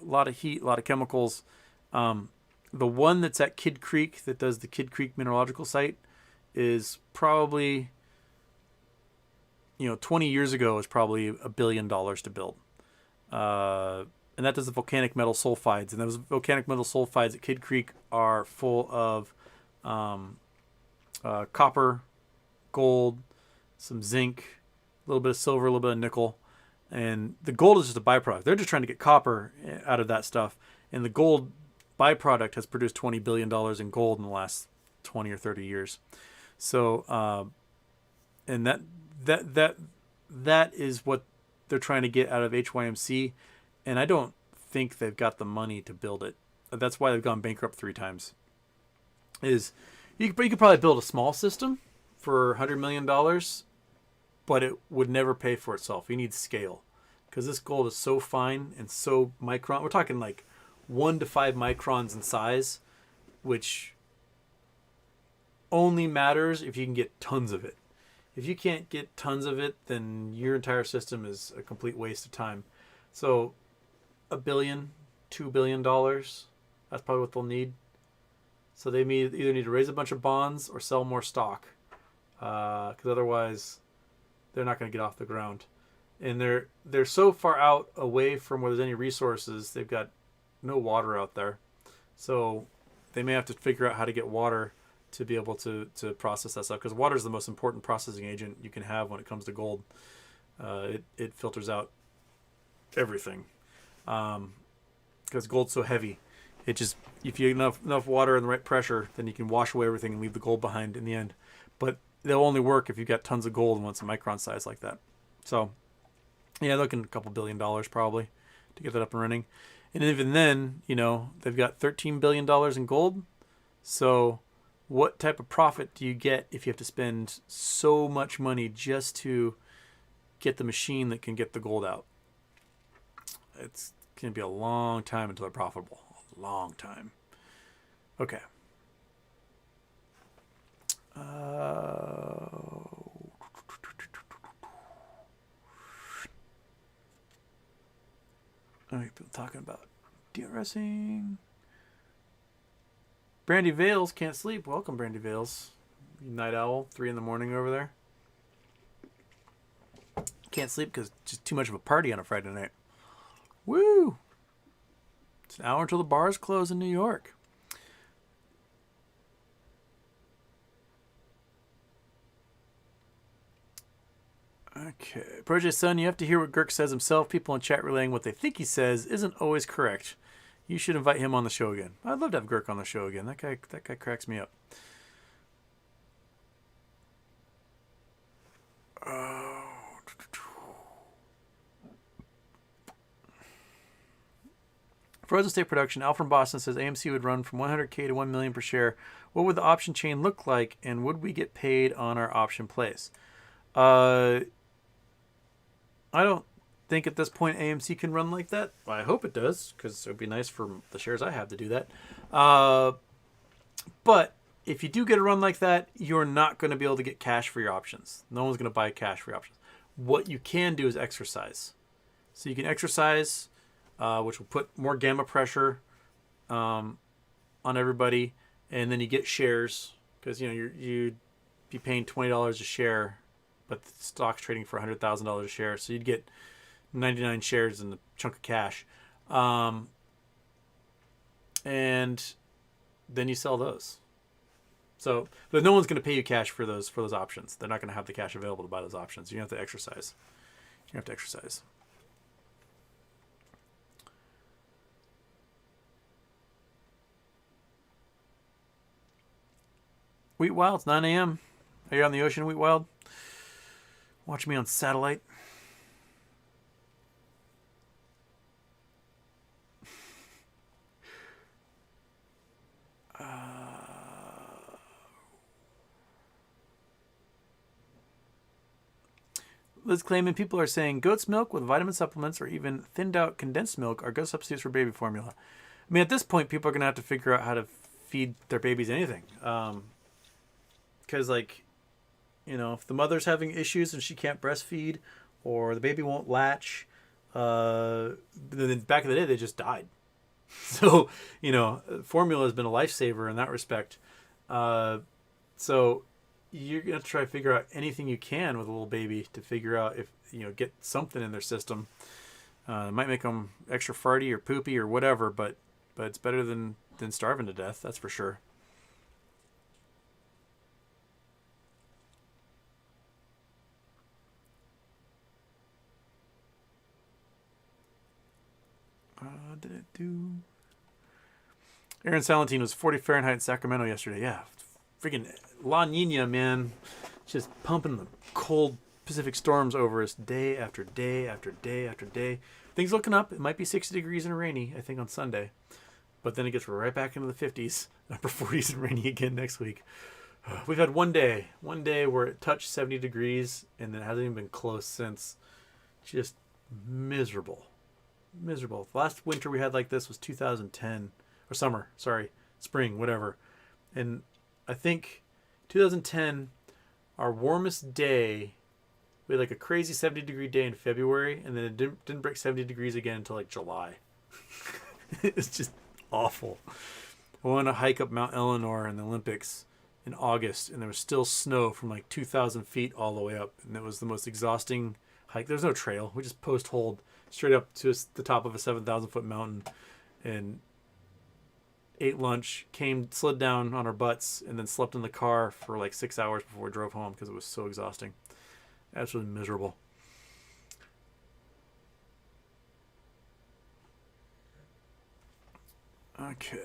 S1: lot of heat, a lot of chemicals. The one that's at Kidd Creek that does the Kidd Creek mineralogical site is probably, 20 years ago was probably $1 billion to build. And that does the volcanic metal sulfides. And those volcanic metal sulfides at Kidd Creek are full of copper, gold, some zinc, a little bit of silver, a little bit of nickel. And the gold is just a byproduct. They're just trying to get copper out of that stuff. And the gold byproduct has produced $20 billion in gold in the last 20 or 30 years. So, and that is what they're trying to get out of HYMC. And I don't think they've got the money to build it. That's why they've gone bankrupt 3 times. You could probably build a small system for $100 million, but it would never pay for itself. You need scale because this gold is so fine and so micron. We're talking like 1 to 5 microns in size, which only matters if you can get tons of it. If you can't get tons of it, then your entire system is a complete waste of time. So $1 billion, $2 billion, that's probably what they'll need. So they either need to raise a bunch of bonds or sell more stock, because otherwise they're not going to get off the ground. And they're so far out away from where there's any resources, they've got no water out there. So they may have to figure out how to get water to be able to process that stuff, because water is the most important processing agent you can have when it comes to gold. It filters out everything, because gold's so heavy. It just, if you have enough water and the right pressure, then you can wash away everything and leave the gold behind in the end. But they'll only work if you've got tons of gold and want some micron size like that. So yeah, looking a couple $1 billion probably to get that up and running. And even then, they've got $13 billion in gold. So what type of profit do you get if you have to spend so much money just to get the machine that can get the gold out? It's going to be a long time until they're profitable. A long time. Okay. People talking about de-ressing. Brandy Vales can't sleep. Welcome, Brandy Vales. Night owl, 3 a.m. over there. Can't sleep because it's just too much of a party on a Friday night. Woo! It's an hour until the bars close in New York. Okay. Project Son, you have to hear what Girk says himself. People in chat relaying what they think he says isn't always correct. You should invite him on the show again. I'd love to have Girk on the show again. That guy cracks me up. Frozen State Production. Al from Boston says AMC would run from 100K to 1 million per share. What would the option chain look like, and would we get paid on our option place? I don't think at this point AMC can run like that. I hope it does, because it would be nice for the shares I have to do that. But if you do get a run like that, you're not going to be able to get cash for your options. No one's going to buy cash for your options. What you can do is exercise. So you can exercise which will put more gamma pressure on everybody, and then you get shares because you'd be paying $20 a share, but the stock's trading for $100,000 a share, so you'd get 99 shares in a chunk of cash, and then you sell those. So, but no one's going to pay you cash for those options. They're not going to have the cash available to buy those options. You have to exercise. Wheat Wild, it's 9 a.m. Are you on the ocean, Wheat Wild? Watch me on satellite. Liz claiming people are saying goat's milk with vitamin supplements or even thinned out condensed milk are good substitutes for baby formula. I mean, at this point, people are going to have to figure out how to feed their babies anything. Because, if the mother's having issues and she can't breastfeed or the baby won't latch, then back in the day, they just died. So, formula has been a lifesaver in that respect. So you're going to try to figure out anything you can with a little baby to figure out if, get something in their system. It might make them extra farty or poopy or whatever, but it's better than starving to death. That's for sure. Did it do? Aaron Salentine was 40 Fahrenheit in Sacramento yesterday. Yeah, freaking La Nina, man. Just pumping the cold Pacific storms over us day after day after day after day. Things looking up. It might be 60 degrees and rainy, I think, on Sunday. But then it gets right back into the 50s, upper 40s and rainy again next week. We've had one day where it touched 70 degrees, and then it hasn't even been close since. Just miserable. The last winter we had like this was 2010. Or spring, whatever. And I think 2010, our warmest day, we had like a crazy 70-degree day in February, and then it didn't break 70 degrees again until like July. It's just awful. I went on a hike up Mount Eleanor in the Olympics in August, and there was still snow from like 2,000 feet all the way up, and it was the most exhausting hike. There's no trail. We just post-holed straight up to the top of a 7,000-foot mountain, and ate lunch, slid down on our butts, and then slept in the car for like 6 hours before we drove home because it was so exhausting. Absolutely miserable. Okay.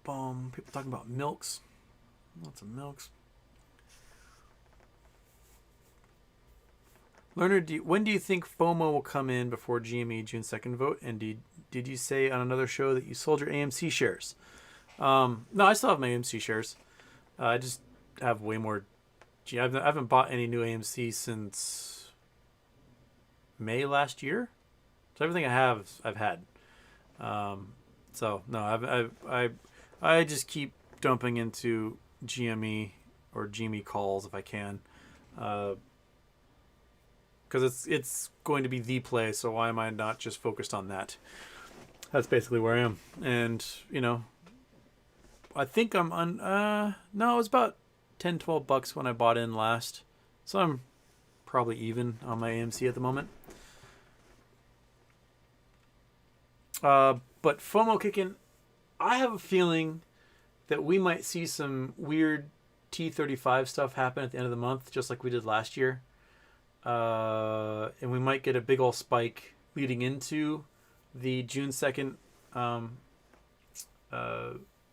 S1: People talking about milks. Lots of milks. Learner, when do you think FOMO will come in before GME June 2nd vote? And did you say on another show that you sold your AMC shares? No, I still have my AMC shares. I just have way more. I haven't bought any new AMC since May last year. So everything I have, I've had. So no, I just keep dumping into GME or GME calls if I can. Because it's going to be the play, so why am I not just focused on that? That's basically where I am. And, I think I'm on, no, it was about $10-12 when I bought in last. So I'm probably even on my AMC at the moment. But FOMO kicking, I have a feeling that we might see some weird T35 stuff happen at the end of the month, just like we did last year. And we might get a big old spike leading into the June 2nd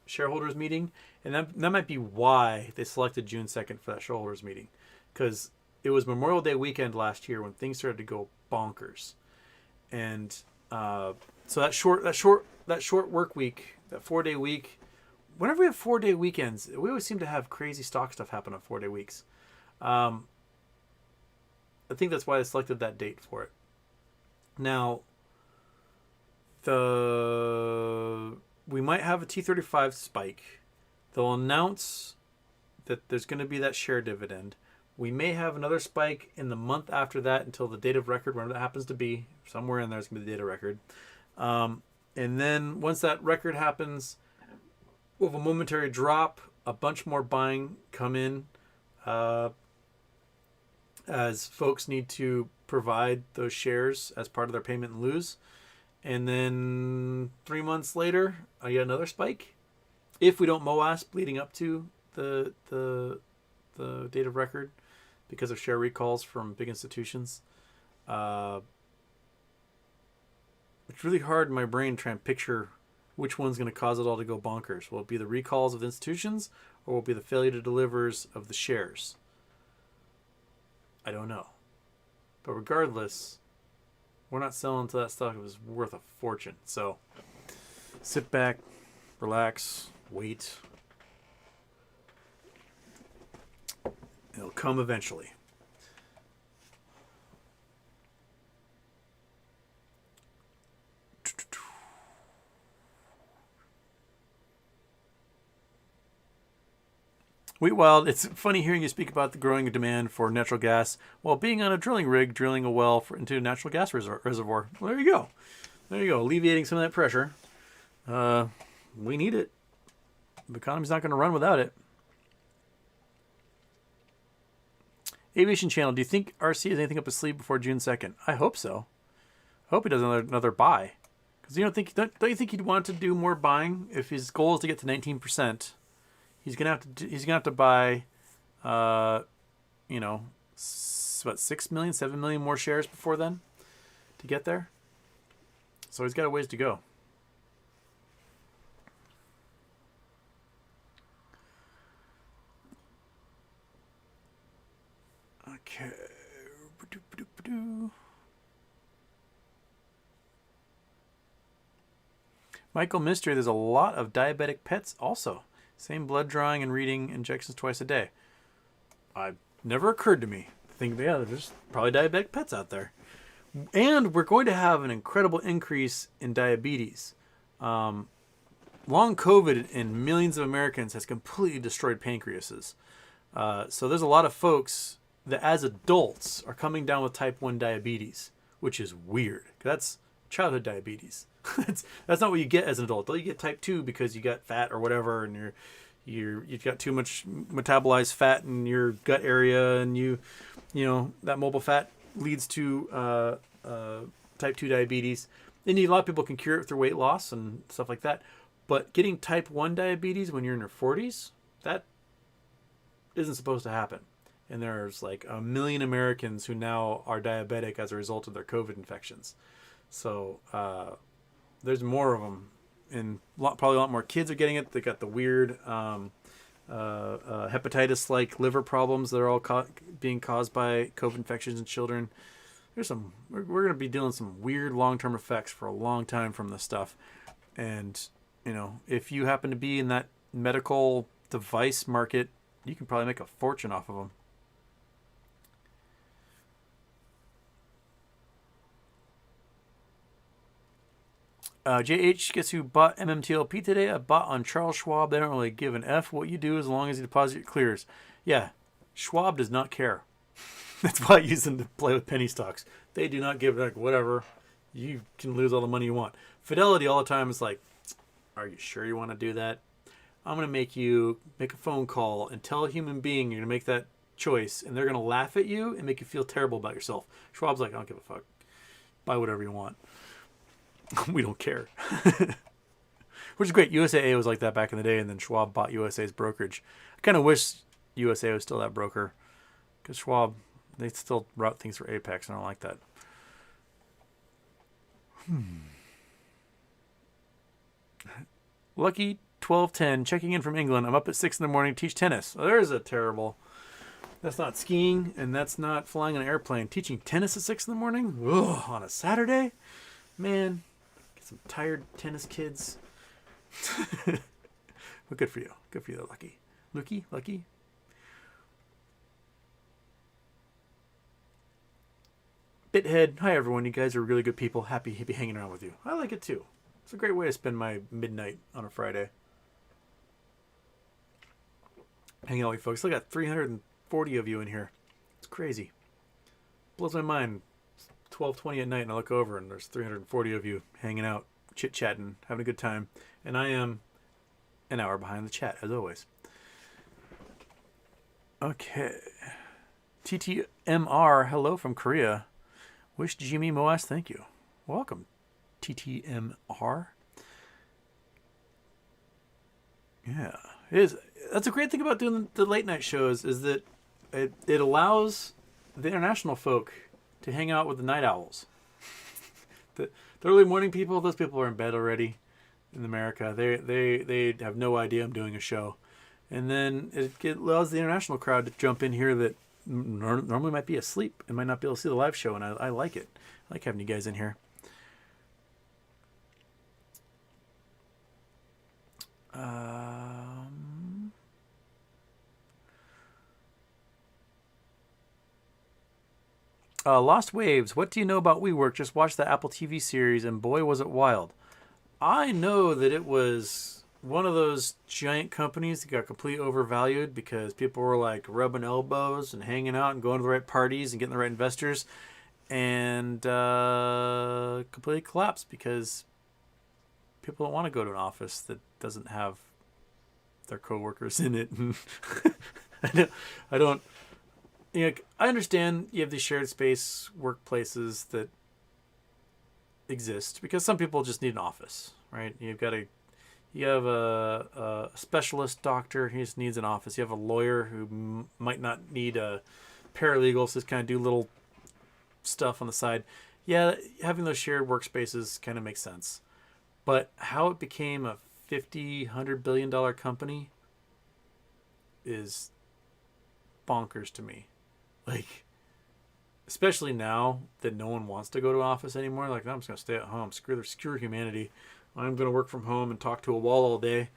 S1: shareholders meeting. And that might be why they selected June 2nd for that shareholders meeting. Because it was Memorial Day weekend last year when things started to go bonkers. And so that short work week, that 4-day week, whenever we have 4-day weekends, we always seem to have crazy stock stuff happen on 4-day weeks. I think that's why they selected that date for it. Now, we might have a T35 spike. They'll announce that there's going to be that share dividend. We may have another spike in the month after that until the date of record, wherever that happens to be. Somewhere in there is going to be the date of record. And then once that record happens, we'll have a momentary drop, a bunch more buying come in as folks need to provide those shares as part of their payment in lieu. And then 3 months later, I get another spike. If we don't Moass leading up to the date of record because of share recalls from big institutions. It's really hard in my brain to try and picture which one's going to cause it all to go bonkers. Will it be the recalls of the institutions, or will it be the failure to delivers of the shares? I don't know. But regardless, we're not selling to that stock. It was worth a fortune. So sit back, relax, wait. It'll come eventually. Wheat Wild, it's funny hearing you speak about the growing demand for natural gas while being on a drilling rig, drilling a well into a natural gas reservoir. Well, there you go. There you go. Alleviating some of that pressure. We need it. The economy's not going to run without it. Aviation Channel, do you think RC has anything up his sleeve before June 2nd? I hope so. I hope he does another buy. Because don't you think he'd want to do more buying if his goal is to get to 19%? He's gonna have to buy, 6 million, 7 million more shares before then to get there. So he's got a ways to go. Okay. Michael Mystery, there's a lot of diabetic pets also. Same blood drawing and reading injections twice a day. Never occurred to me. There's probably diabetic pets out there. And we're going to have an incredible increase in diabetes. Long COVID in millions of Americans has completely destroyed pancreases. So there's a lot of folks that as adults are coming down with type 1 diabetes, which is weird. That's childhood diabetes. That's not what you get as an adult. You get type 2 because you got fat or whatever, and you've got too much metabolized fat in your gut area, and that mobile fat leads to type 2 diabetes. And a lot of people can cure it through weight loss and stuff like that. But getting type 1 diabetes when you're in your 40s, that isn't supposed to happen. And there's like 1 million Americans who now are diabetic as a result of their COVID infections. So there's more of them, and probably a lot more kids are getting it. They got the weird hepatitis-like liver problems that are all being caused by COVID infections in children. We're going to be dealing some weird long-term effects for a long time from this stuff. And if you happen to be in that medical device market, you can probably make a fortune off of them. JH, guess who bought MMTLP today? I bought on Charles Schwab. They don't really give an F what you do as long as you deposit clears. Yeah, Schwab does not care. That's why I use them to play with penny stocks. They do not give whatever. You can lose all the money you want. Fidelity all the time is like, are you sure you want to do that? I'm going to make you make a phone call and tell a human being you're going to make that choice, and they're going to laugh at you and make you feel terrible about yourself. Schwab's like, I don't give a fuck. Buy whatever you want. We don't care. Which is great. USAA was like that back in the day, and then Schwab bought USA's brokerage. I kind of wish USA was still that broker, because Schwab, they still route things for Apex, and I don't like that. Lucky 1210, checking in from England. I'm up at 6 in the morning, teach tennis. Oh, there's a terrible... That's not skiing, and that's not flying an airplane. Teaching tennis at 6 in the morning? Ugh, on a Saturday? Man... Some tired tennis kids. Well, good for you. Good for you, Lucky. Lucky. Bithead. Hi, everyone. You guys are really good people. Happy to be hanging around with you. I like it, too. It's a great way to spend my midnight on a Friday. hanging out with you folks. Still got 340 of you in here. It's crazy. Blows my mind. 12:20 at night, and I look over, and there's 340 of you hanging out, chit-chatting, having a good time. And I am an hour behind the chat, as always. Okay. TTMR, hello from Korea. Wish Jimmy Moass, thank you. Welcome, TTMR. Yeah, that's a great thing about doing the late night shows, is that it allows the international folk to hang out with the night owls. The early morning people, those people are in bed already in America. They have no idea I'm doing a show. And then it allows the international crowd to jump in here that normally might be asleep and might not be able to see the live show, and I like it. I like having you guys in here. Lost Waves, what do you know about WeWork? Just watched the Apple TV series, and boy, was it wild. I know that it was one of those giant companies that got completely overvalued because people were like rubbing elbows and hanging out and going to the right parties and getting the right investors, and completely collapsed because people don't want to go to an office that doesn't have their coworkers in it. I don't. You know, I understand you have these shared space workplaces that exist because some people just need an office, right? You have a specialist doctor, he just needs an office. You have a lawyer who might not need a paralegal, so just kind of do little stuff on the side. Yeah, having those shared workspaces kind of makes sense. But how it became a $100 billion company is bonkers to me. Like, especially now that no one wants to go to an office anymore. Like, I'm just going to stay at home. Screw humanity. I'm going to work from home and talk to a wall all day,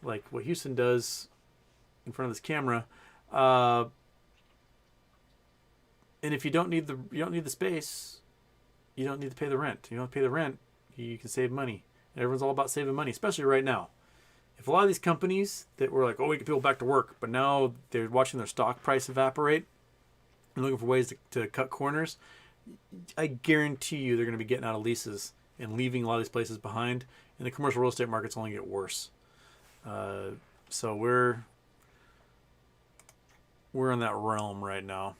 S1: like what Houston does in front of this camera. And if you don't need the space, you don't need to pay the rent. You don't pay the rent, you can save money. And everyone's all about saving money, especially right now. If a lot of these companies that were like, oh, we get people back to work, but now they're watching their stock price evaporate and looking for ways to cut corners, I guarantee you they're going to be getting out of leases and leaving a lot of these places behind, and the commercial real estate market's only get worse. So we're in that realm right now.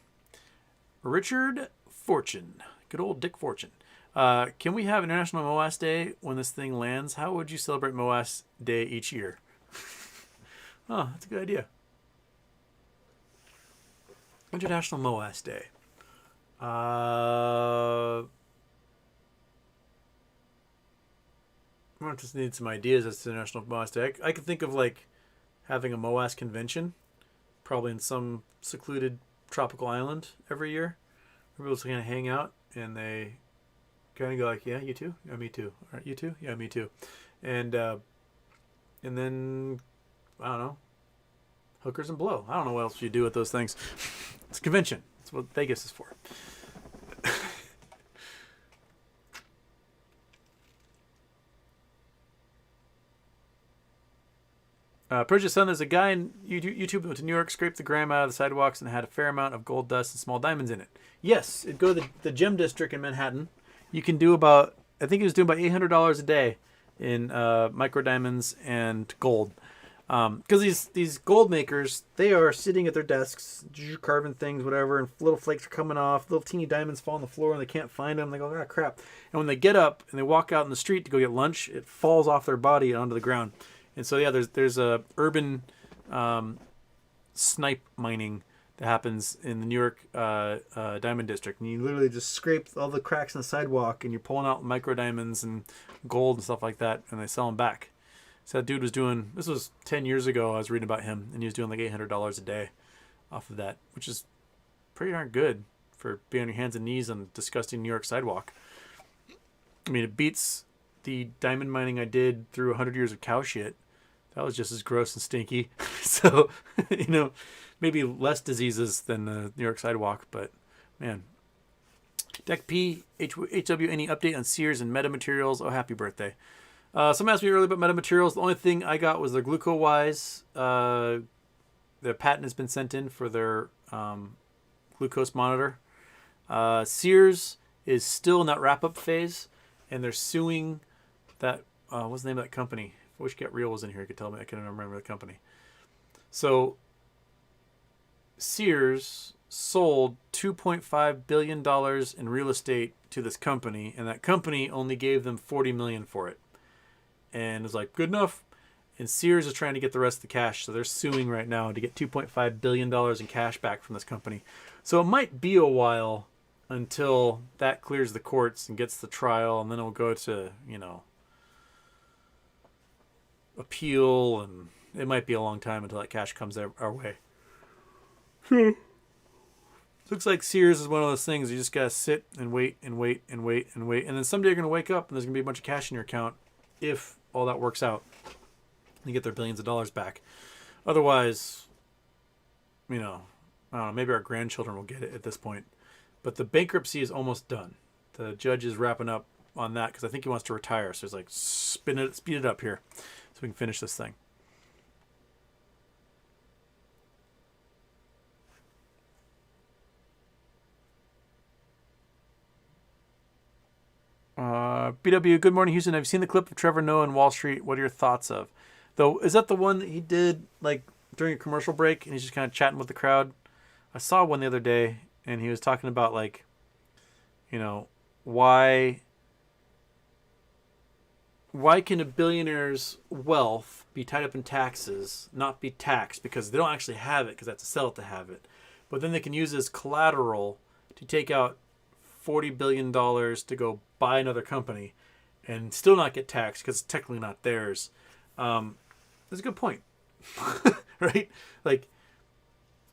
S1: Richard Fortune, good old Dick Fortune. Can we have International Moass Day when this thing lands? How would you celebrate Moass Day each year? Oh, that's a good idea. International Moass Day. I just need some ideas as to International Moass Day. I could think of like having a Moass convention, probably in some secluded tropical island every year. Everyone's kind of hang out and they kind of go like, yeah, you too? Yeah, me too. All right, you too? Yeah, me too. And then, I don't know, hookers and blow. I don't know what else you do with those things. It's a convention. That's what Vegas is for. Purchase son, there's a guy in YouTube went to New York, scraped the grime out of the sidewalks, and had a fair amount of gold dust and small diamonds in it. Yes, it'd go to the gem district in Manhattan. You can do about, I think he was doing about $800 a day in micro diamonds and gold. Because these gold makers, they are sitting at their desks, carving things, whatever, and little flakes are coming off, little teeny diamonds fall on the floor, and they can't find them. They go, ah, crap. And when they get up and they walk out in the street to go get lunch, it falls off their body onto the ground. And so, yeah, there's a urban snipe mining that happens in the New York diamond district. And you literally just scrape all the cracks in the sidewalk, and you're pulling out micro diamonds and gold and stuff like that, and they sell them back. So that dude was doing, this was 10 years ago, I was reading about him, and he was doing like $800 a day off of that, which is pretty darn good for being on your hands and knees on a disgusting New York sidewalk. I mean, it beats the diamond mining I did through 100 years of cow shit. That was just as gross and stinky. So, maybe less diseases than the New York sidewalk, but man. Deck P, HW, any update on Sears and Metamaterials? Oh, happy birthday. Someone asked me earlier about Metamaterials. The only thing I got was the GlucoWise their patent has been sent in for their glucose monitor. Sears is still in that wrap-up phase, and they're suing that, what's the name of that company? I wish Get Real was in here. He could tell me. I can't remember the company. So Sears sold $2.5 billion in real estate to this company, and that company only gave them $40 million for it. And it's like, good enough. And Sears is trying to get the rest of the cash, so they're suing right now to get $2.5 billion in cash back from this company. So it might be a while until that clears the courts and gets the trial, and then it'll go to, appeal, and it might be a long time until that cash comes our way. Looks like Sears is one of those things you just gotta sit and wait and wait and wait and wait, and then someday you're gonna wake up and there's gonna be a bunch of cash in your account if all that works out. You get their billions of dollars back. Otherwise, I don't know, maybe our grandchildren will get it at this point. But the bankruptcy is almost done. The judge is wrapping up on that because I think he wants to retire. So he's like, speed it up here so we can finish this thing. BW, good morning, Houston. Have you seen the clip of Trevor Noah on Wall Street? What are your thoughts of? Though, is that the one that he did like during a commercial break and he's just kind of chatting with the crowd? I saw one the other day and he was talking about like, why can a billionaire's wealth be tied up in taxes, not be taxed because they don't actually have it because they have to sell it to have it. But then they can use it as collateral to take out $40 billion to go buy another company and still not get taxed because it's technically not theirs. That's a good point. Right? Like,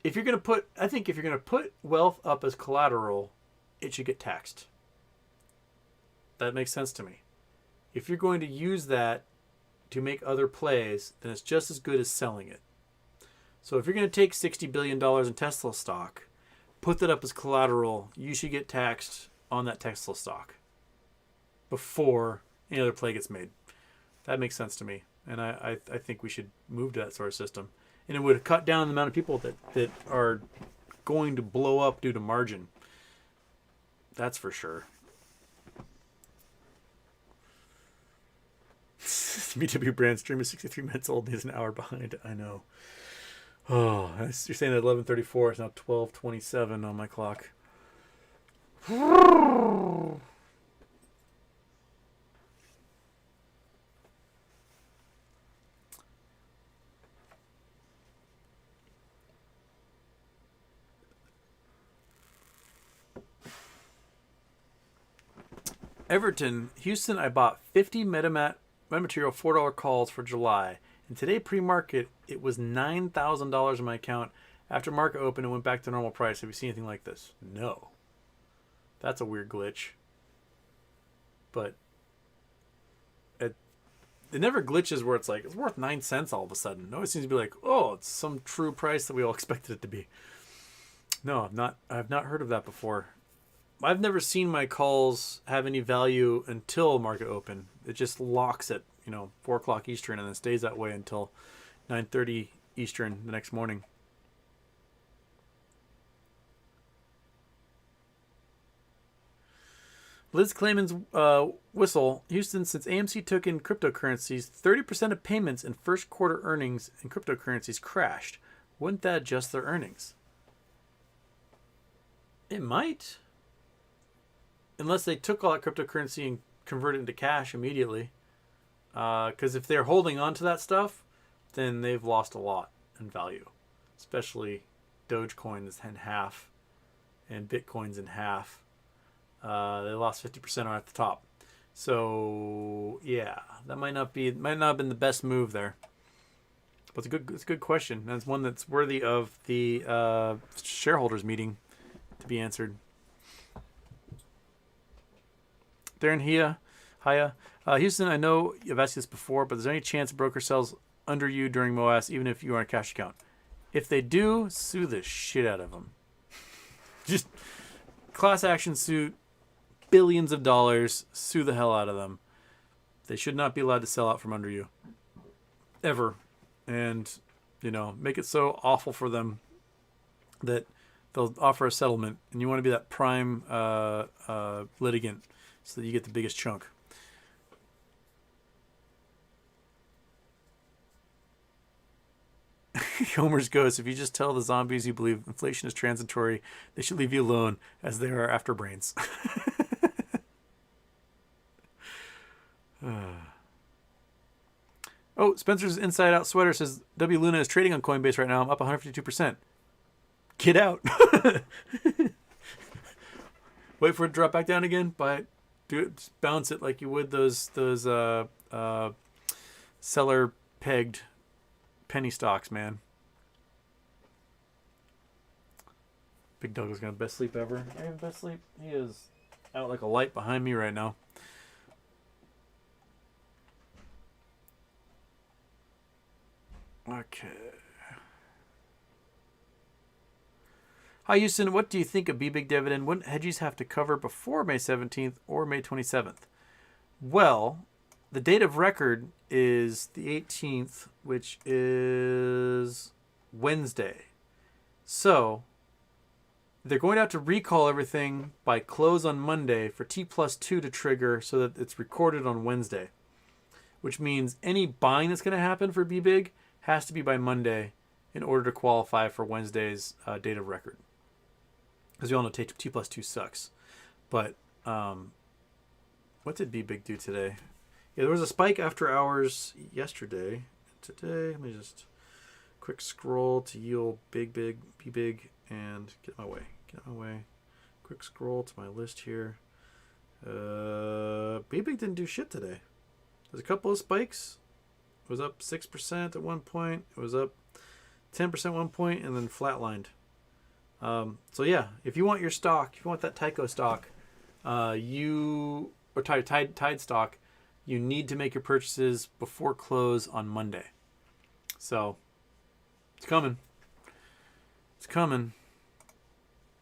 S1: if you're going to put wealth up as collateral, it should get taxed. That makes sense to me. If you're going to use that to make other plays, then it's just as good as selling it. So if you're going to take $60 billion in Tesla stock, put that up as collateral, you should get taxed on that Tesla stock before any other play gets made. That makes sense to me. And I think we should move to that sort of system. And it would cut down the amount of people that are going to blow up due to margin. That's for sure. BW brand stream is 63 minutes old and he's an hour behind. I know. Oh, you're saying at 11:34. It's now 12:27 on my clock. Everton, Houston, I bought 50 Metamaterial $4 calls for July. And today, pre-market, it was $9,000 in my account. After market open, it went back to normal price. Have you seen anything like this? No. That's a weird glitch. But it never glitches where it's like, it's worth 9 cents all of a sudden. It always seems to be like, oh, it's some true price that we all expected it to be. No, I've not heard of that before. I've never seen my calls have any value until market open. It just locks at 4 o'clock Eastern and then stays that way until 9:30 Eastern the next morning. Liz Clayman's whistle. Houston, since AMC took in cryptocurrencies, 30% of payments in first quarter earnings in cryptocurrencies crashed. Wouldn't that adjust their earnings? It might. Unless they took all that cryptocurrency and converted it into cash immediately. Because if they're holding on to that stuff, then they've lost a lot in value. Especially Dogecoin is in half and Bitcoin's in half. They lost 50% on at the top. So yeah, that might not have been the best move there. But it's a good question. And it's one that's worthy of the shareholders meeting to be answered. Darren Hiya. Houston, I know you've asked this before, but is there any chance a broker sells under you during Moass, even if you are on a cash account? If they do, sue the shit out of them. Just class action suit, billions of dollars, sue the hell out of them. They should not be allowed to sell out from under you. Ever. And You know, make it so awful for them that they'll offer a settlement, and you want to be that prime litigant so that you get the biggest chunk. Homer's Ghost, if you just tell the zombies you believe inflation is transitory, they should leave you alone, as they are after brains. Oh, Spencer's Inside Out Sweater says, W Luna is trading on Coinbase right now. I'm up 152%. Get out. Wait for it to drop back down again. Buy it. Do it. Just bounce it like you would those seller pegged penny stocks, man. Big Dog is gonna best sleep ever. I have best sleep. He is out like a light behind me right now. Okay. Hi, Houston. What do you think of Big Dividend? Wouldn't hedgies have to cover before May 17th or May 27th? Well, the date of record is the 18th, which is Wednesday. So they're going to have to recall everything by close on Monday for T+2 to trigger so that it's recorded on Wednesday, which means any buying that's going to happen for Big has to be by Monday in order to qualify for Wednesday's date of record. As we all know, T+2 sucks. But what did Big do today? Yeah, there was a spike after hours yesterday. Today, let me just quick scroll to yield Big, and get my way. Quick scroll to my list here. Big didn't do shit today. There's a couple of spikes. It was up 6% at one point. It was up 10% at one point, and then flatlined. So yeah, if you want your stock, if you want that Tyco stock, Tide stock, you need to make your purchases before close on Monday. So it's coming. It's coming.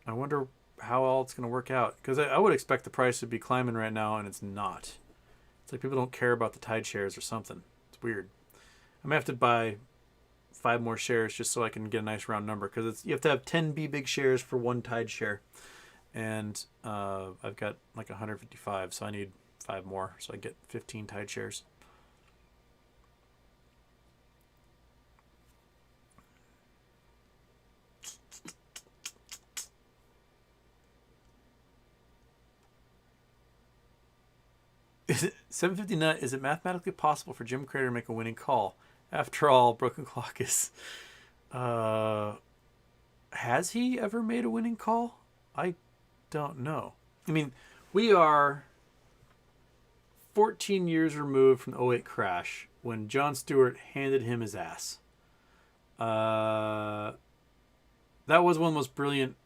S1: I wonder how all it's going to work out, because I would expect the price to be climbing right now, and it's not. It's like people don't care about the Tide shares or something. It's weird. I may have to buy 5 more shares just so I can get a nice round number, because you have to have 10 Big shares for one Tide share, and I've got like 155, so I need 5 more so I get 15 Tide shares. Is it 7:59? Is it mathematically possible for Jim Cramer to make a winning call? After all, Broken Clock is... has he ever made a winning call? I don't know. I mean, we are 14 years removed from the 2008 crash when Jon Stewart handed him his ass. That was one of the most brilliant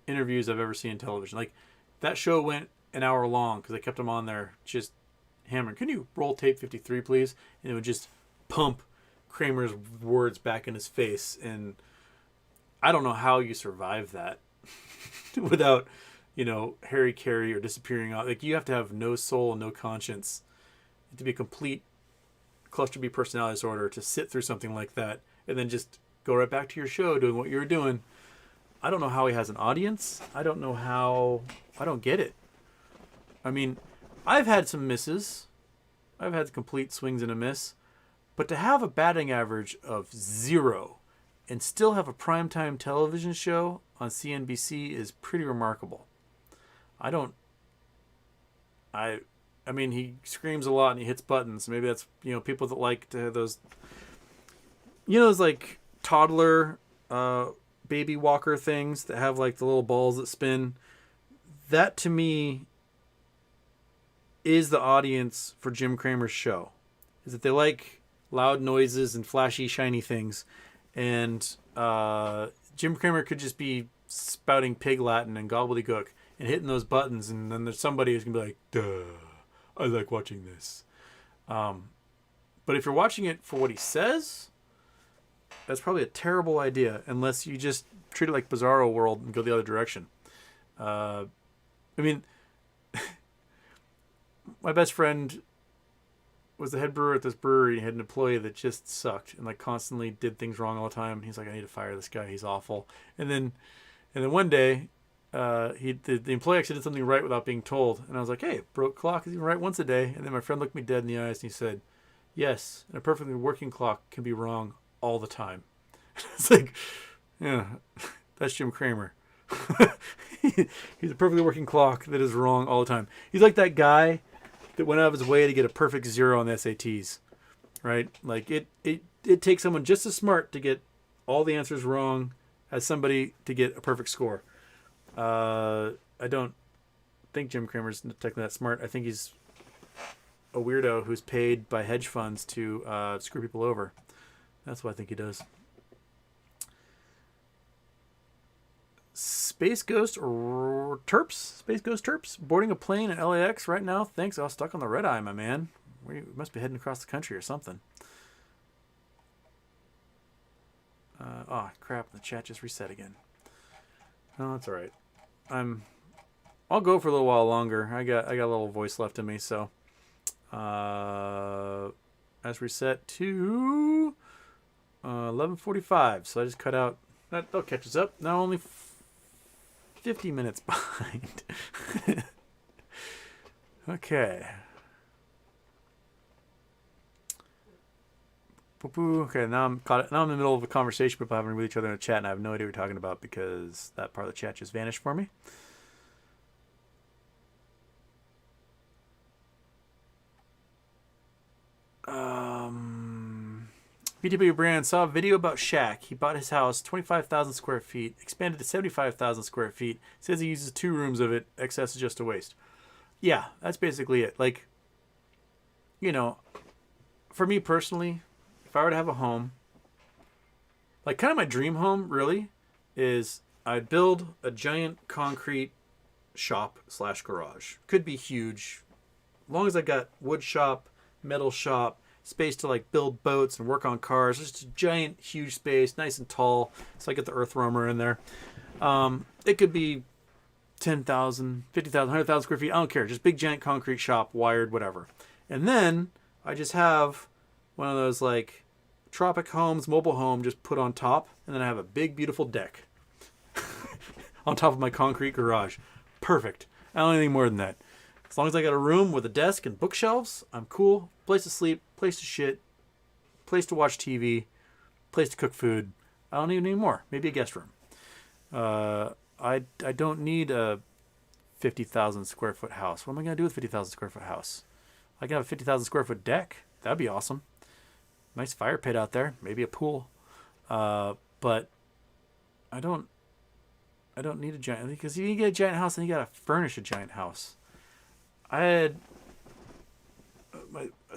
S1: interviews I've ever seen on television. Like, that show went an hour long because they kept him on there just hammering. Can you roll tape 53, please? And it would just pump Kramer's words back in his face. And I don't know how you survive that without, Harry Carey or disappearing out. Like, you have to have no soul and no conscience. You have to be a complete cluster B personality disorder to sit through something like that and then just go right back to your show doing what you're doing. I don't know how he has an audience. I don't know how. I don't get it. I mean, I've had some misses. I've had complete swings and a miss. But to have a batting average of 0 and still have a primetime television show on CNBC is pretty remarkable. I mean, he screams a lot and he hits buttons. Maybe that's, people that like to have those, those like toddler baby walker things that have like the little balls that spin. That to me is the audience for Jim Cramer's show. Is that they like loud noises and flashy, shiny things. And Jim Cramer could just be spouting pig Latin and gobbledygook and hitting those buttons, and then there's somebody who's going to be like, duh, I like watching this. But if you're watching it for what he says, that's probably a terrible idea, unless you just treat it like Bizarro World and go the other direction. I mean, my best friend was the head brewer at this brewery. He had an employee that just sucked and like constantly did things wrong all the time. And he's like, I need to fire this guy. He's awful. And then one day, the employee actually did something right without being told. And I was like, hey, broke clock is even right once a day. And then my friend looked me dead in the eyes and he said, yes, and a perfectly working clock can be wrong all the time. It's like, yeah, that's Jim Cramer. He's a perfectly working clock that is wrong all the time. He's like that guy that went out of his way to get a perfect 0 on the SATs, right? Like it takes someone just as smart to get all the answers wrong as somebody to get a perfect score. I don't think Jim Cramer's technically that smart. I think he's a weirdo who's paid by hedge funds to screw people over. That's what I think he does. Space Ghost Terps, boarding a plane at LAX right now. Thanks. I was stuck on the red eye, my man. We must be heading across the country or something. Oh crap! The chat just reset again. No, that's all right. I'll go for a little while longer. I got a little voice left in me, so let's reset to 11:45. So I just cut out. That'll catch us up. Now only 50 minutes behind. Okay. Okay, now I'm caught. Now I'm in the middle of a conversation. People having with each other in a chat, and I have no idea what we're talking about because that part of the chat just vanished for me. BTW Brand saw a video about Shaq. He bought his house 25,000 square feet, expanded to 75,000 square feet. Says he uses 2 rooms of it. Excess is just a waste. Yeah, that's basically it. Like, you know, for me personally, if I were to have a home, like kind of my dream home really is I'd build a giant concrete shop / garage. Could be huge. As long as I got wood shop, metal shop, space to like build boats and work on cars. Just a giant, huge space, nice and tall. So I get the earth roamer in there. It could be 10,000, 50,000, 100,000 square feet. I don't care. Just big, giant concrete shop, wired, whatever. And then I just have one of those like tropic homes, mobile home, just put on top. And then I have a big, beautiful deck on top of my concrete garage. Perfect. I don't need anything more than that. As long as I got a room with a desk and bookshelves, I'm cool. Place to sleep, place to shit, place to watch TV, place to cook food. I don't need any more. Maybe a guest room. I don't need a 50,000 square foot house. What am I going to do with a 50,000 square foot house? I can have a 50,000 square foot deck. That'd be awesome. Nice fire pit out there. Maybe a pool. But I don't need a giant, because if you get a giant house, then you got to furnish a giant house. I had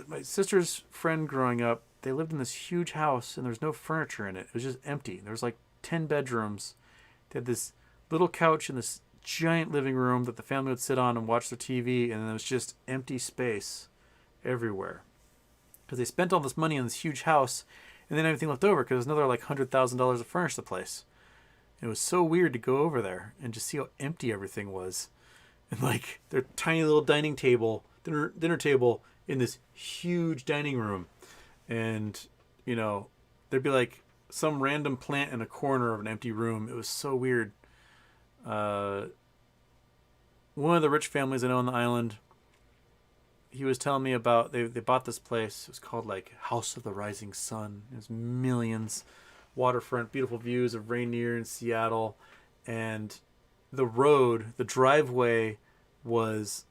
S1: my sister's friend growing up. They lived in this huge house, and there was no furniture in it. It was just empty. There was like 10 bedrooms. They had this little couch in this giant living room that the family would sit on and watch their TV, and then there was just empty space everywhere. Because they spent all this money on this huge house, and then everything left over because there's another like $100,000 to furnish the place. And it was so weird to go over there and just see how empty everything was. And like their tiny little dining table, dinner table in this huge dining room. And, you know, there'd be like some random plant in a corner of an empty room. It was so weird. One of the rich families I know on the island, he was telling me about, they bought this place. It was called like House of the Rising Sun. It was millions. Waterfront, beautiful views of Rainier and Seattle. And the driveway was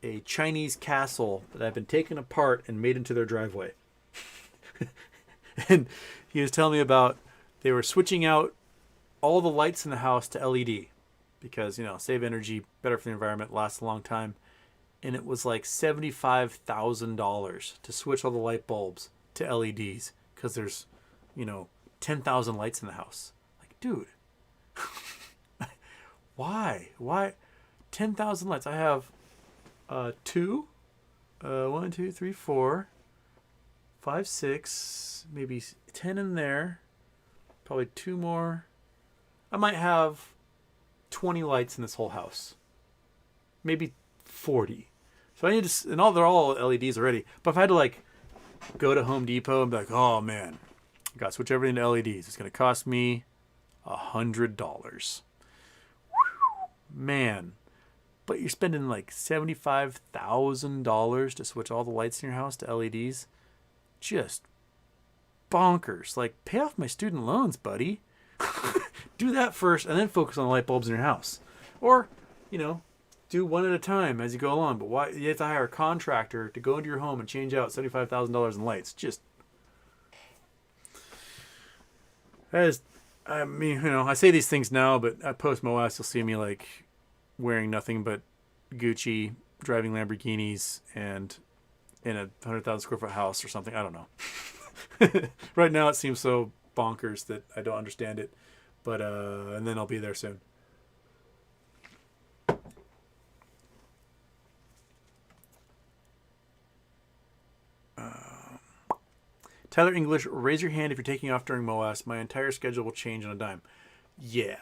S1: a Chinese castle that had been taken apart and made into their driveway. And he was telling me about they were switching out all the lights in the house to LED because, you know, save energy, better for the environment, lasts a long time. And it was like $75,000 to switch all the light bulbs to LEDs because there's, you know, 10,000 lights in the house. Like, dude. Why 10,000 lights? I have 2 1 2 3 4 5 6, maybe 10 in there, probably 2 more. I might have 20 lights in this whole house, maybe 40. So I need to, and they're all LEDs already. But if I had to like go to Home Depot and be like, oh man, I got to switch everything to LEDs. It's going to cost me $100. Man, but you're spending like $75,000 to switch all the lights in your house to LEDs. Just bonkers. Like, pay off my student loans, buddy. Do that first and then focus on the light bulbs in your house. Or, you know, do one at a time as you go along. But why you have to hire a contractor to go into your home and change out $75,000 in lights? Just, as I mean, you know, I say these things now, but at post Moass, you'll see me like wearing nothing but Gucci, driving Lamborghinis, and in a 100,000 square foot house or something. I don't know. Right now, it seems so bonkers that I don't understand it. But and then I'll be there soon. Tyler English, raise your hand if you're taking off during Moass. My entire schedule will change on a dime. Yeah.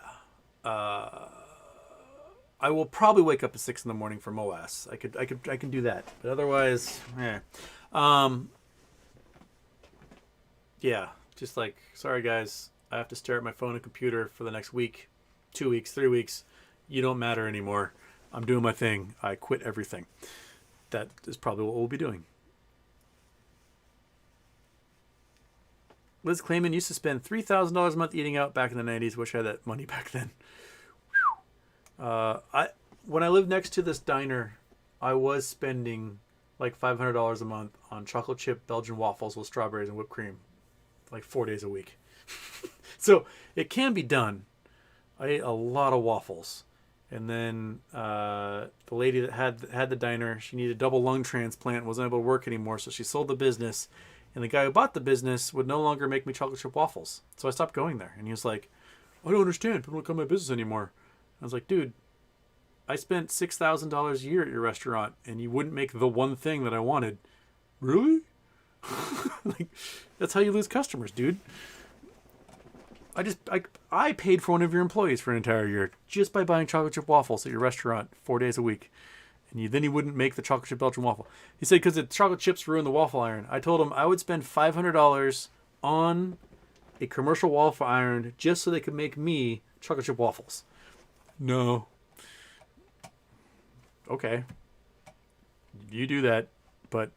S1: I will probably wake up at 6 in the morning for Moass. I can do that. But otherwise, yeah. Just like, sorry guys, I have to stare at my phone and computer for the next week, 2 weeks, 3 weeks. You don't matter anymore. I'm doing my thing. I quit everything. That is probably what we'll be doing. Liz Clayman used to spend $3,000 a month eating out back in the 90s. Wish I had that money back then. When I lived next to this diner, I was spending like $500 a month on chocolate chip Belgian waffles with strawberries and whipped cream, like 4 days a week. So it can be done. I ate a lot of waffles. And then the lady that had the diner, she needed a double lung transplant, wasn't able to work anymore, so she sold the business. And the guy who bought the business would no longer make me chocolate chip waffles. So I stopped going there. And he was like, I don't understand. People don't come to my business anymore. I was like, dude, I spent $6,000 a year at your restaurant, and you wouldn't make the one thing that I wanted. Really? Like, that's how you lose customers, dude. I paid for one of your employees for an entire year just by buying chocolate chip waffles at your restaurant 4 days a week. And then he wouldn't make the chocolate chip Belgian waffle. He said because the chocolate chips ruined the waffle iron. I told him I would spend $500 on a commercial waffle iron just so they could make me chocolate chip waffles. No. Okay. You do that. But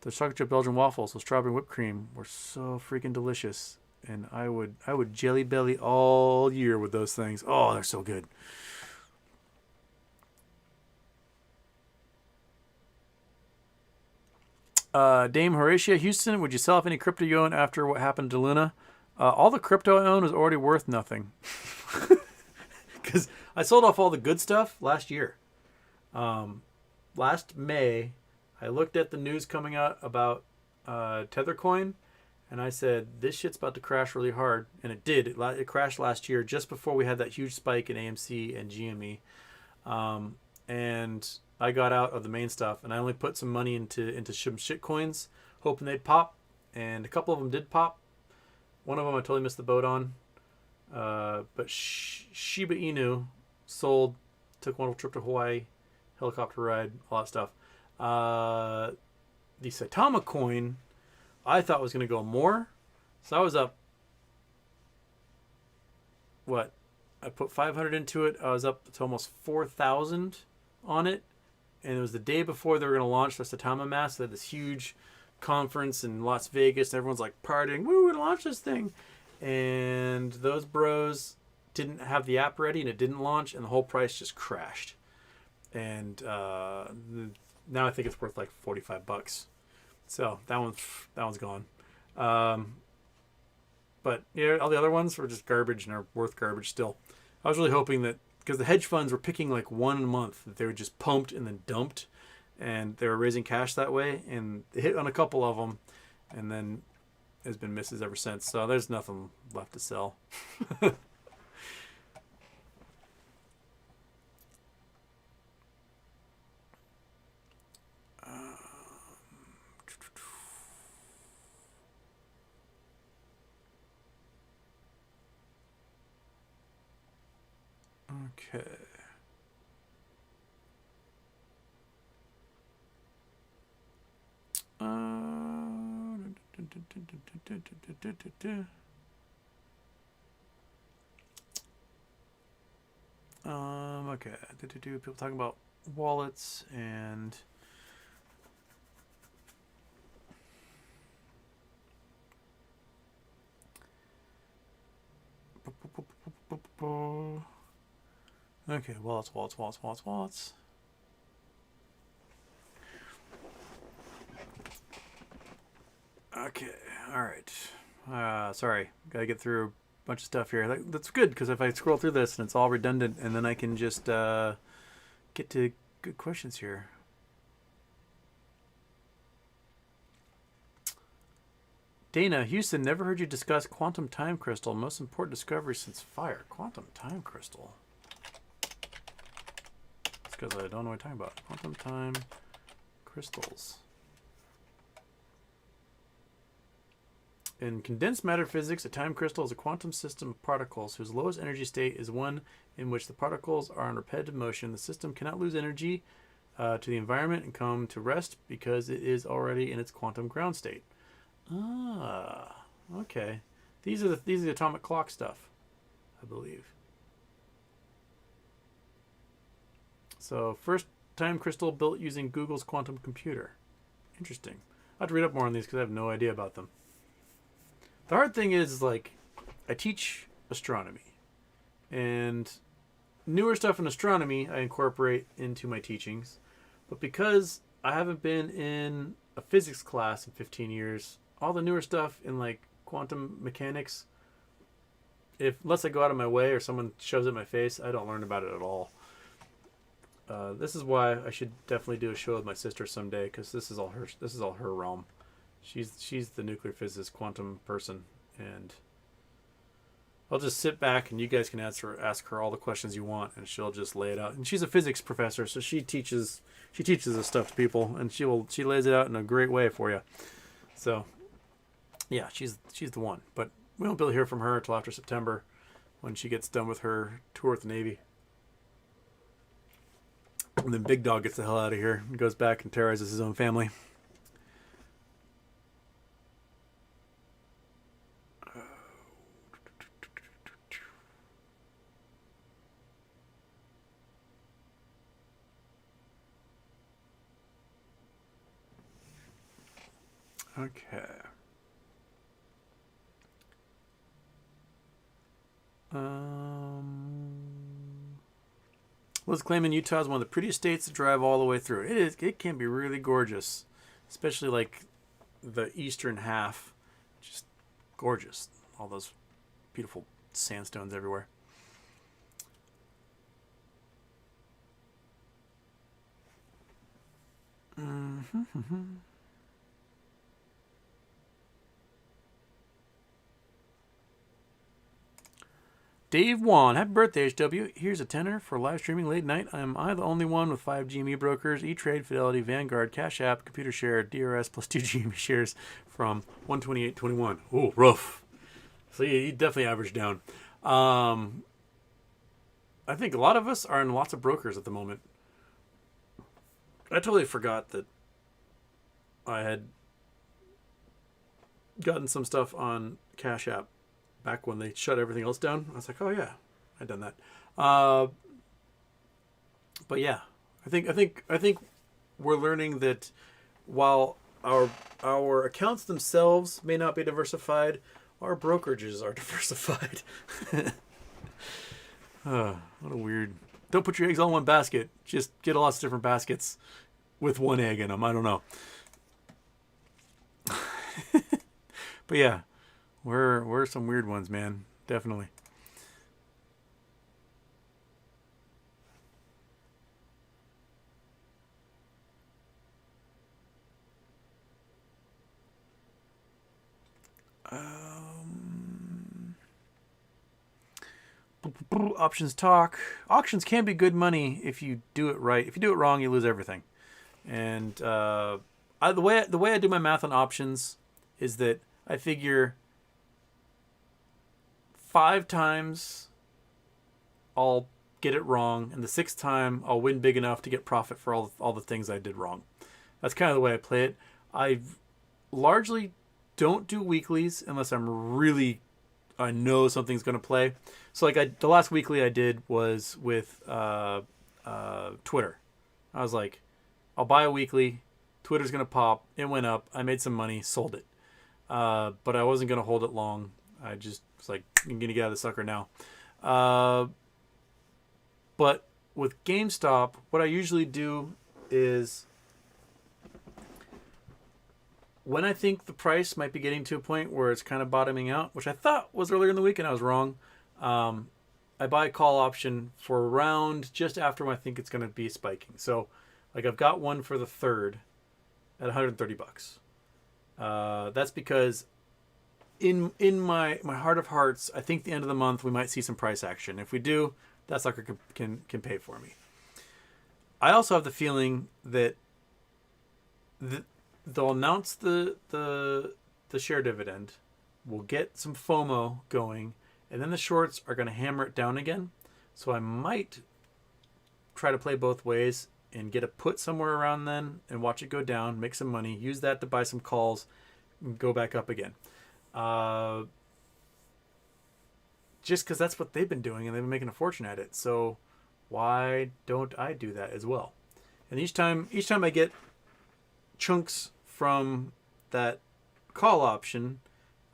S1: the chocolate chip Belgian waffles with strawberry whipped cream were so freaking delicious. And I would jelly belly all year with those things. Oh, they're so good. Dame Horatia Houston, would you sell off any crypto you own after what happened to Luna? All the crypto I own is already worth nothing. Because I sold off all the good stuff last year. Last May, I looked at the news coming out about Tether coin, and I said, this shit's about to crash really hard. And it did. It crashed last year just before we had that huge spike in AMC and GME. And I got out of the main stuff, and I only put some money into some shit coins, hoping they'd pop. And a couple of them did pop. One of them I totally missed the boat on. But Shiba Inu sold, took one trip to Hawaii, helicopter ride, all that stuff. The Saitama coin, I thought was going to go more. So I was up, what? I put 500 into it. I was up to almost 4,000 on it. And it was the day before they were going to launch the Saitama mask. They had this huge conference in Las Vegas. And everyone's like partying. Woo, we're going to launch this thing. And those bros didn't have the app ready, and it didn't launch, and the whole price just crashed. And now I think it's worth like $45. So that one's gone. But yeah, all the other ones were just garbage and are worth garbage still. I was really hoping that, because the hedge funds were picking like one a month, that they were just pumped and then dumped, and they were raising cash that way, and they hit on a couple of them, and then has been misses ever since. So there's nothing left to sell. Okay. Okay. People talking about wallets and okay, wallets. Okay, all right. Sorry, gotta get through a bunch of stuff here. That's good because if I scroll through this and it's all redundant, and then I can just get to good questions here. Dana, Houston, never heard you discuss quantum time crystal. Most important discovery since fire. Quantum time crystal. It's because I don't know what I'm talking about. Quantum time crystals. In condensed matter physics, a time crystal is a quantum system of particles whose lowest energy state is one in which the particles are in repetitive motion. The system cannot lose energy to the environment and come to rest because it is already in its quantum ground state. Ah, okay. These are the atomic clock stuff, I believe. So first time crystal built using Google's quantum computer. Interesting. I have to read up more on these because I have no idea about them. The hard thing is, like, I teach astronomy, and newer stuff in astronomy I incorporate into my teachings, but because I haven't been in a physics class in 15 years, all the newer stuff in, like, quantum mechanics, unless I go out of my way or someone shows it in my face, I don't learn about it at all. This is why I should definitely do a show with my sister someday, because this is all her realm. She's the nuclear physicist, quantum person, and I'll just sit back and you guys can ask her all the questions you want, and she'll just lay it out. And she's a physics professor, so she teaches this stuff to people, and she lays it out in a great way for you. So yeah, she's the one. But we won't be able to hear from her until after September, when she gets done with her tour with the Navy. And then Big Dog gets the hell out of here and goes back and terrorizes his own family. Okay. Liz claiming Utah is one of the prettiest states to drive all the way through. It is. It can be really gorgeous, especially like the eastern half. Just gorgeous. All those beautiful sandstones everywhere. Dave Wan, happy birthday, HW. Here's a tenner for live streaming late night. Am I the only one with 5 GME brokers, E-Trade, Fidelity, Vanguard, Cash App, Computer Share, DRS plus 2 GME shares from 128.21? Oh, rough. So you definitely averaged down. I think a lot of us are in lots of brokers at the moment. I totally forgot that I had gotten some stuff on Cash App back when they shut everything else down. I was like, oh yeah, I'd done that. But yeah, I think we're learning that while our accounts themselves may not be diversified, our brokerages are diversified. What a weird. Don't put your eggs all in one basket. Just get lots of different baskets with one egg in them. I don't know. But yeah, we're some weird ones, man. Definitely. Options talk. Auctions can be good money if you do it right. If you do it wrong, you lose everything. And the way I do my math on options is that I figure 5 times I'll get it wrong, and the 6th time I'll win big enough to get profit for all the things I did wrong. That's kind of the way I play it. I've largely don't do weeklies unless I know something's going to play. So like the last weekly I did was with Twitter. I was like, I'll buy a weekly. Twitter's going to pop. It went up. I made some money, sold it. But I wasn't going to hold it long. I just was like, I'm going to get out of the sucker now. But with GameStop, what I usually do is when I think the price might be getting to a point where it's kind of bottoming out, which I thought was earlier in the week and I was wrong, I buy a call option for around just after I think it's going to be spiking. So like I've got one for the 3rd at $130. That's because in my heart of hearts, I think the end of the month we might see some price action. If we do, that sucker can pay for me. I also have the feeling that they'll announce the share dividend. We'll get some FOMO going, and then the shorts are going to hammer it down again. So I might try to play both ways and get a put somewhere around then and watch it go down, make some money, use that to buy some calls, and go back up again. Just because that's what they've been doing and they've been making a fortune at it. So why don't I do that as well? And each time I get chunks from that call option,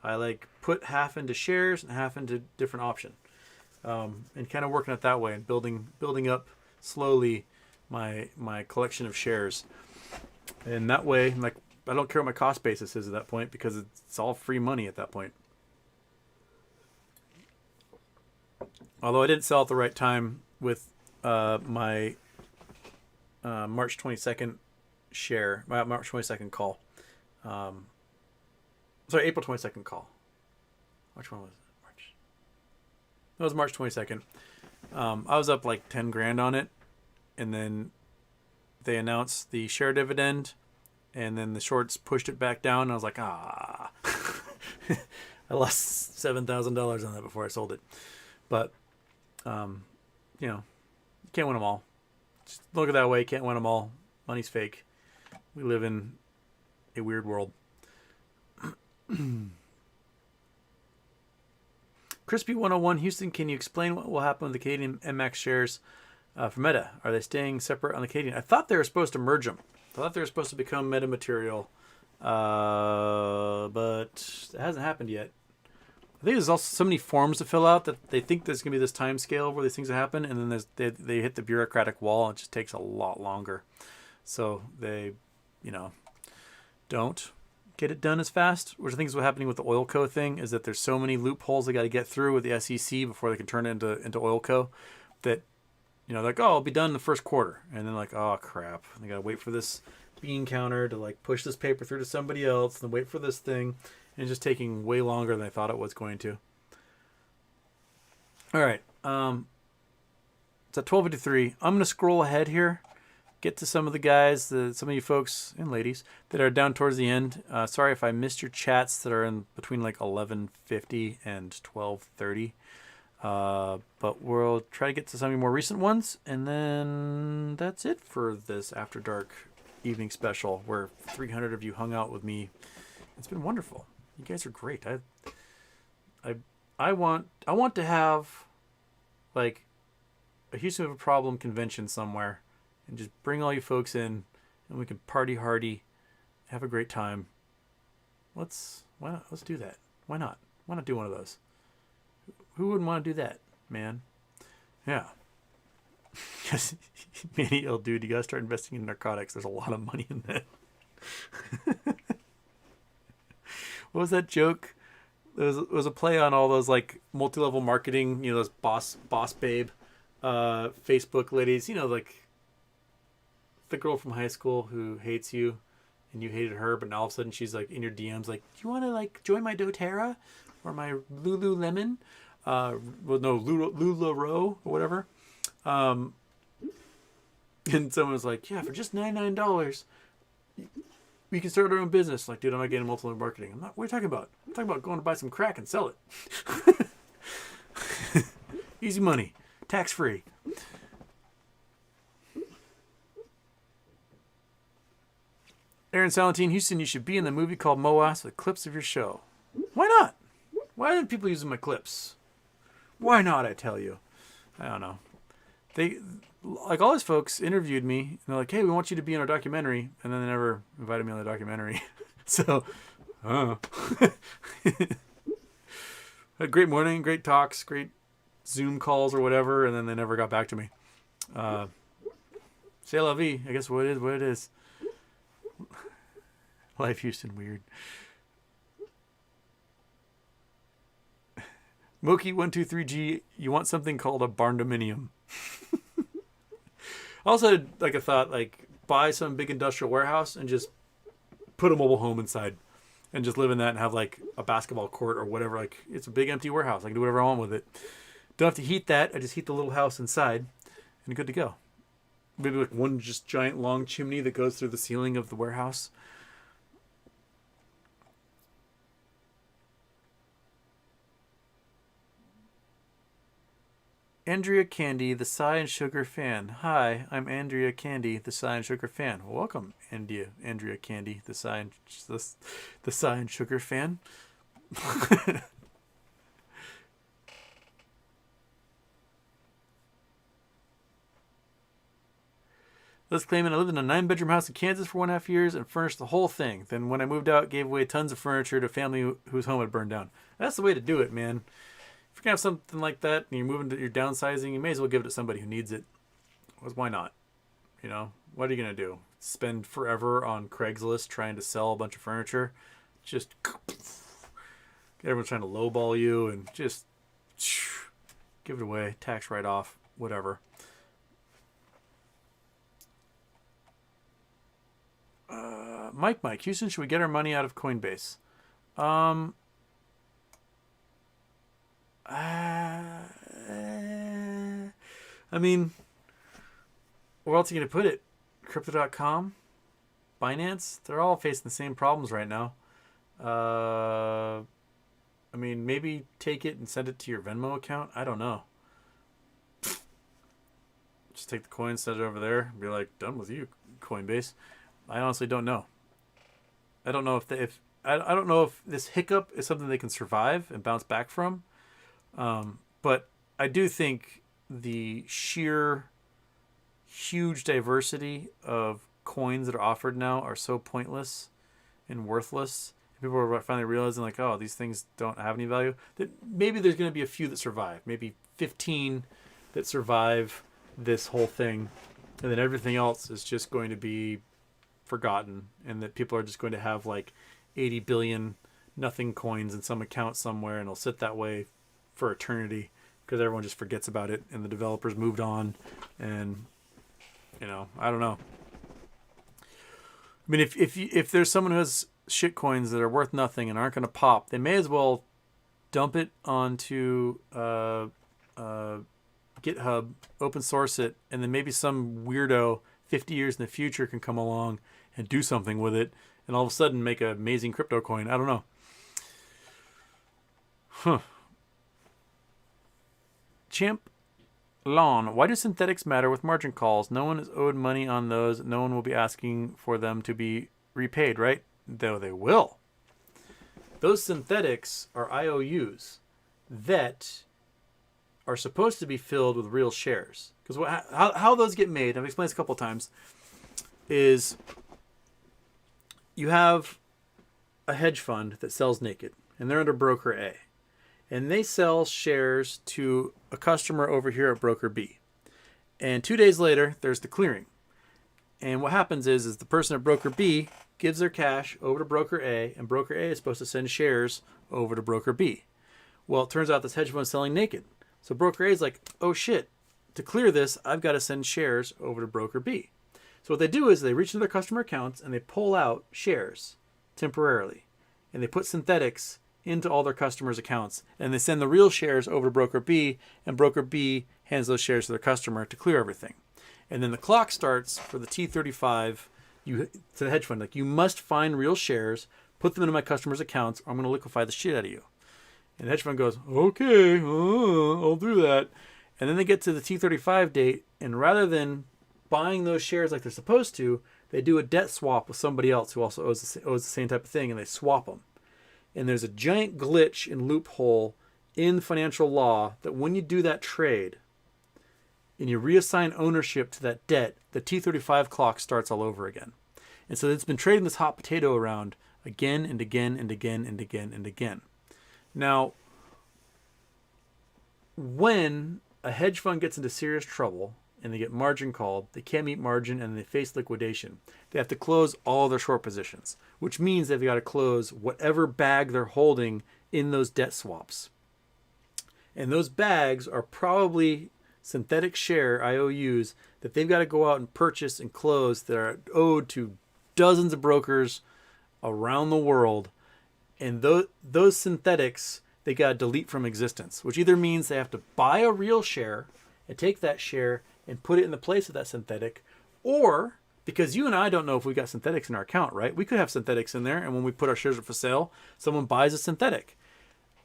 S1: I like put half into shares and half into different option, and kind of working it that way and building up slowly my collection of shares. And that way, like, I don't care what my cost basis is at that point because it's all free money at that point. Although I didn't sell at the right time with my March 22nd share, my March 22nd call. Sorry, April 22nd call. Which one was it? March. That was March 22nd. I was up like 10 grand on it, and then they announced the share dividend, and then the shorts pushed it back down. And I was like, I lost $7,000 on that before I sold it. But you can't win them all. Just look at it that way. Can't win them all. Money's fake. We live in a weird world. Crispy 101 Houston, can you explain what will happen with the Canadian MX shares for Meta? Are they staying separate on the Canadian? I thought they were supposed to merge them. I thought they were supposed to become Metamaterial, but it hasn't happened yet. I think there's also so many forms to fill out that they think there's going to be this time scale where these things happen, and then they hit the bureaucratic wall, and it just takes a lot longer. So they, don't get it done as fast. Which I think is what's happening with the oil co thing, is that there's so many loopholes they got to get through with the SEC before they can turn it into oil co, that like, oh, I'll be done in the first quarter, and then like, oh crap, they got to wait for this bean counter to like push this paper through to somebody else, and wait for this thing, and it's just taking way longer than I thought it was going to. All right, it's at 12:53. I'm gonna scroll ahead here. Get to some of the guys, some of you folks and ladies that are down towards the end. Sorry if I missed your chats that are in between like 11:50 and 12:30. But we'll try to get to some of your more recent ones, and then that's it for this After Dark evening special, where 300 of you hung out with me. It's been wonderful. You guys are great. I want to have like a Houston of a Problem convention somewhere, and just bring all you folks in, and we can party hardy, have a great time. Let's do that. Why not? Why not do one of those? Who wouldn't want to do that, man? Yeah. Yes, Manny, old dude, you gotta start investing in narcotics. There's a lot of money in that. What was that joke? It was a play on all those like multi-level marketing, those boss babe Facebook ladies, like the girl from high school who hates you and you hated her, but now all of a sudden she's like in your DMs like, do you want to like join my doTERRA or my Lululemon? LuLaRoe or whatever. And someone was like, yeah, for just $99 we can start our own business. Like, dude, I'm not getting multi-level marketing. What are you talking about? I'm talking about going to buy some crack and sell it. Easy money, tax free. Aaron Salentine, Houston, you should be in the movie called Moass with clips of your show. Why not? Why aren't people using my clips? Why not, I tell you? I don't know. They, like, all these folks interviewed me, and they're like, hey, we want you to be in our documentary, and then they never invited me on the documentary. So, great morning, great talks, great Zoom calls or whatever, and then they never got back to me. C'est la vie, I guess what it is. Life Houston weird. Moki123G, you want something called a barndominium. I also had like a thought, like buy some big industrial warehouse and just put a mobile home inside and just live in that and have like a basketball court or whatever. Like it's a big empty warehouse. I can do whatever I want with it. Don't have to heat that. I just heat the little house inside and good to go. Maybe like one just giant long chimney that goes through the ceiling of the warehouse. Andrea Candy, the Psy and Sugar fan. Hi, I'm Andrea Candy, the Psy and Sugar fan. Well, welcome, Andrea Candy, the Psy and Sugar fan. Let's claim it. I lived in a 9-bedroom house in Kansas for 1.5 years and furnished the whole thing. Then when I moved out, gave away tons of furniture to a family whose home had burned down. That's the way to do it, man. If you're going to have something like that and you're moving to, you're downsizing, you may as well give it to somebody who needs it. Why not? You know, what are you going to do? Spend forever on Craigslist trying to sell a bunch of furniture? Just everyone's trying to lowball you and just give it away, tax write-off, whatever. Mike, Houston, should we get our money out of Coinbase? I mean, where else are you going to put it? Crypto.com? Binance? They're all facing the same problems right now. I mean, maybe take it and send it to your Venmo account. I don't know. Just take the coin, send it over there, and be like, done with you, Coinbase. I honestly don't know. I don't know I don't know if this hiccup is something they can survive and bounce back from. But I do think the sheer huge diversity of coins that are offered now are so pointless and worthless. People are finally realizing like, oh, these things don't have any value. That maybe there's going to be a few that survive, maybe 15 that survive this whole thing. And then everything else is just going to be forgotten. And that people are just going to have like 80 billion nothing coins in some account somewhere. And it'll sit that way for eternity because everyone just forgets about it and the developers moved on. And, you know, I don't know. I mean, if there's someone who has shit coins that are worth nothing and aren't going to pop, they may as well dump it onto GitHub, open source it, and then maybe some weirdo 50 years in the future can come along and do something with it and all of a sudden make an amazing crypto coin. I don't know. Champ Lawn, why do synthetics matter with margin calls? No one is owed money on those. No one will be asking for them to be repaid, right? Though they will. Those synthetics are IOUs that are supposed to be filled with real shares. Because how those get made, I've explained this a couple of times, is you have a hedge fund that sells naked, and they're under broker A. And they sell shares to a customer over here at broker B. And 2 days later, there's the clearing. And what happens is the person at broker B gives their cash over to broker A, and broker A is supposed to send shares over to broker B. Well, it turns out this hedge fund is selling naked. So broker A is like, oh shit, to clear this, I've got to send shares over to broker B. So what they do is they reach into their customer accounts and they pull out shares temporarily. And they put synthetics into all their customers' accounts. And they send the real shares over to broker B, and broker B hands those shares to their customer to clear everything. And then the clock starts for the T35 to the hedge fund. Like, you must find real shares, put them into my customers' accounts, or I'm going to liquefy the shit out of you. And the hedge fund goes, okay, I'll do that. And then they get to the T35 date, and rather than buying those shares like they're supposed to, They do a debt swap with somebody else who also owes the same type of thing, and they swap them. And there's a giant glitch and loophole in financial law that when you do that trade and you reassign ownership to that debt, the T35 clock starts all over again. And so it's been trading this hot potato around again and again and again and again and again. Now, when a hedge fund gets into serious trouble and they get margin called, they can't meet margin and they face liquidation, they have to close all their short positions, which means they've got to close whatever bag they're holding in those debt swaps. And those bags are probably synthetic share IOUs that they've got to go out and purchase and close that are owed to dozens of brokers around the world. And those synthetics, they got to delete from existence, which either means they have to buy a real share and take that share and put it in the place of that synthetic, or because you and I don't know if we got synthetics in our account, right? We could have synthetics in there, and when we put our shares up for sale, someone buys a synthetic.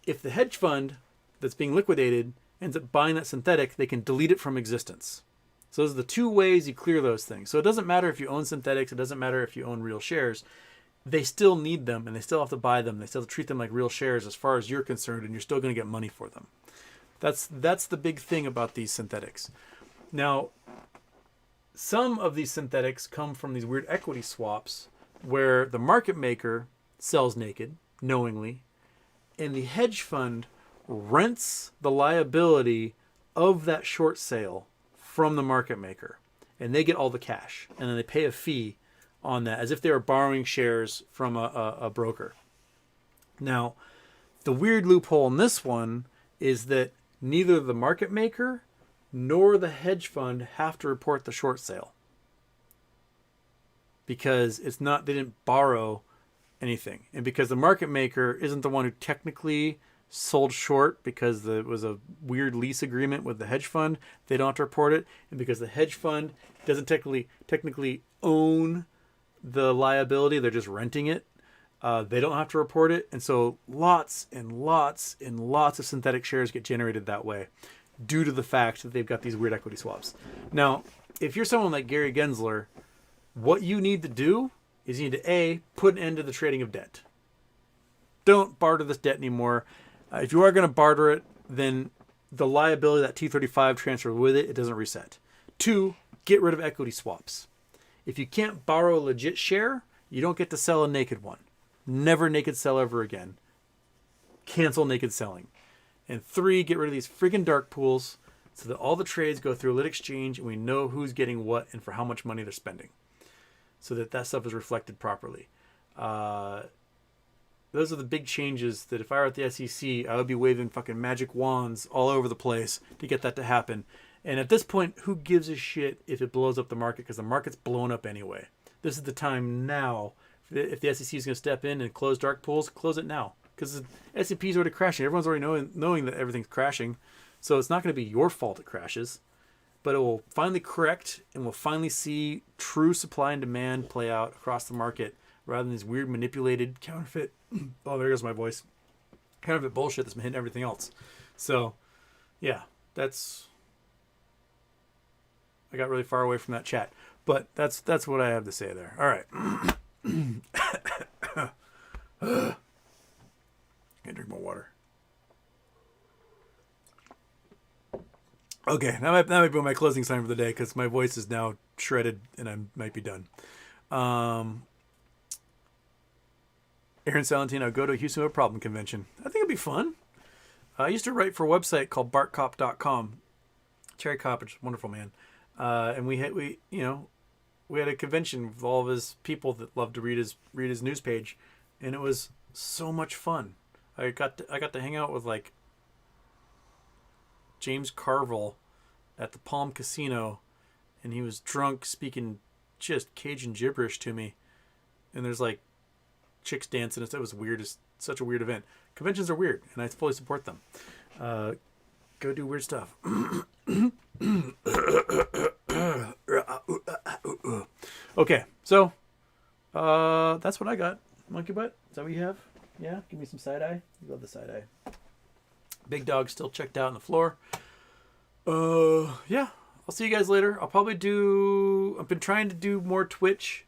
S1: If the hedge fund that's being liquidated ends up buying that synthetic, they can delete it from existence. So those are the two ways you clear those things. So it doesn't matter if you own synthetics, it doesn't matter if you own real shares. They still need them, and they still have to buy them. They still have to treat them like real shares as far as you're concerned, and you're still going to get money for them. That's the big thing about these synthetics. Now, some of these synthetics come from these weird equity swaps where the market maker sells naked, knowingly, and the hedge fund rents the liability of that short sale from the market maker, and they get all the cash, and then they pay a fee on that as if they were borrowing shares from a broker. Now, the weird loophole in this one is that neither the market maker nor the hedge fund have to report the short sale, because they didn't borrow anything, and because the market maker isn't the one who technically sold short because there was a weird lease agreement with the hedge fund, they don't have to report it, and because the hedge fund doesn't technically own the liability, they're just renting it, they don't have to report it. And so lots and lots and lots of synthetic shares get generated that way due to the fact that they've got these weird equity swaps. Now, if you're someone like Gary Gensler, what you need to do is you need to A, put an end to the trading of debt. Don't barter this debt anymore. If you are going to barter it, then the liability, that T35 transfer with it, it doesn't reset. 2, get rid of equity swaps. If you can't borrow a legit share, you don't get to sell a naked one. Never naked sell ever again. Cancel naked selling. And 3, get rid of these friggin' dark pools so that all the trades go through a lit exchange and we know who's getting what and for how much money they're spending, so that that stuff is reflected properly. Those are the big changes that if I were at the SEC, I would be waving fucking magic wands all over the place to get that to happen. And at this point, who gives a shit if it blows up the market? Because the market's blown up anyway. This is the time now. If the SEC is going to step in and close dark pools, close it now. Because the S&P is already crashing. Everyone's already knowing that everything's crashing. So it's not going to be your fault it crashes. But it will finally correct, and we'll finally see true supply and demand play out across the market, rather than these weird manipulated counterfeit, oh, there goes my voice, counterfeit bullshit that's been hitting everything else. So, yeah, I got really far away from that chat. But that's what I have to say there. All right. Can't drink more water. Okay, that might be my closing sign for the day, because my voice is now shredded and I might be done. Aaron Salentino, go to a Houston Web Problem Convention. I think it'd be fun. I used to write for a website called bartcop.com. Terry Coppage, wonderful man. And we had a convention with all of his people that loved to read his news page, and it was so much fun. I got to hang out with like James Carville at the Palm Casino, and he was drunk speaking just Cajun gibberish to me, and there's like chicks dancing. It was weird. It's such a weird event. Conventions are weird, and I fully support them. Go do weird stuff. Okay, so that's what I got. Monkey butt, is that what you have? Yeah, give me some side eye. You love the side eye. Big dog still checked out on the floor. Yeah, I'll see you guys later. I've been trying to do more Twitch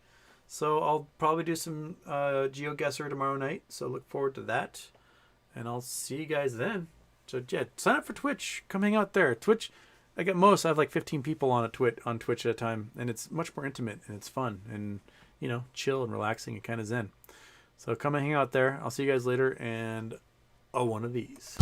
S1: So I'll probably do some GeoGuessr tomorrow night. So look forward to that. And I'll see you guys then. So yeah, sign up for Twitch. Come hang out there. Twitch, I got most. I have like 15 people on Twitch at a time, and it's much more intimate and it's fun and chill and relaxing and kind of zen. So come and hang out there. I'll see you guys later, and one of these.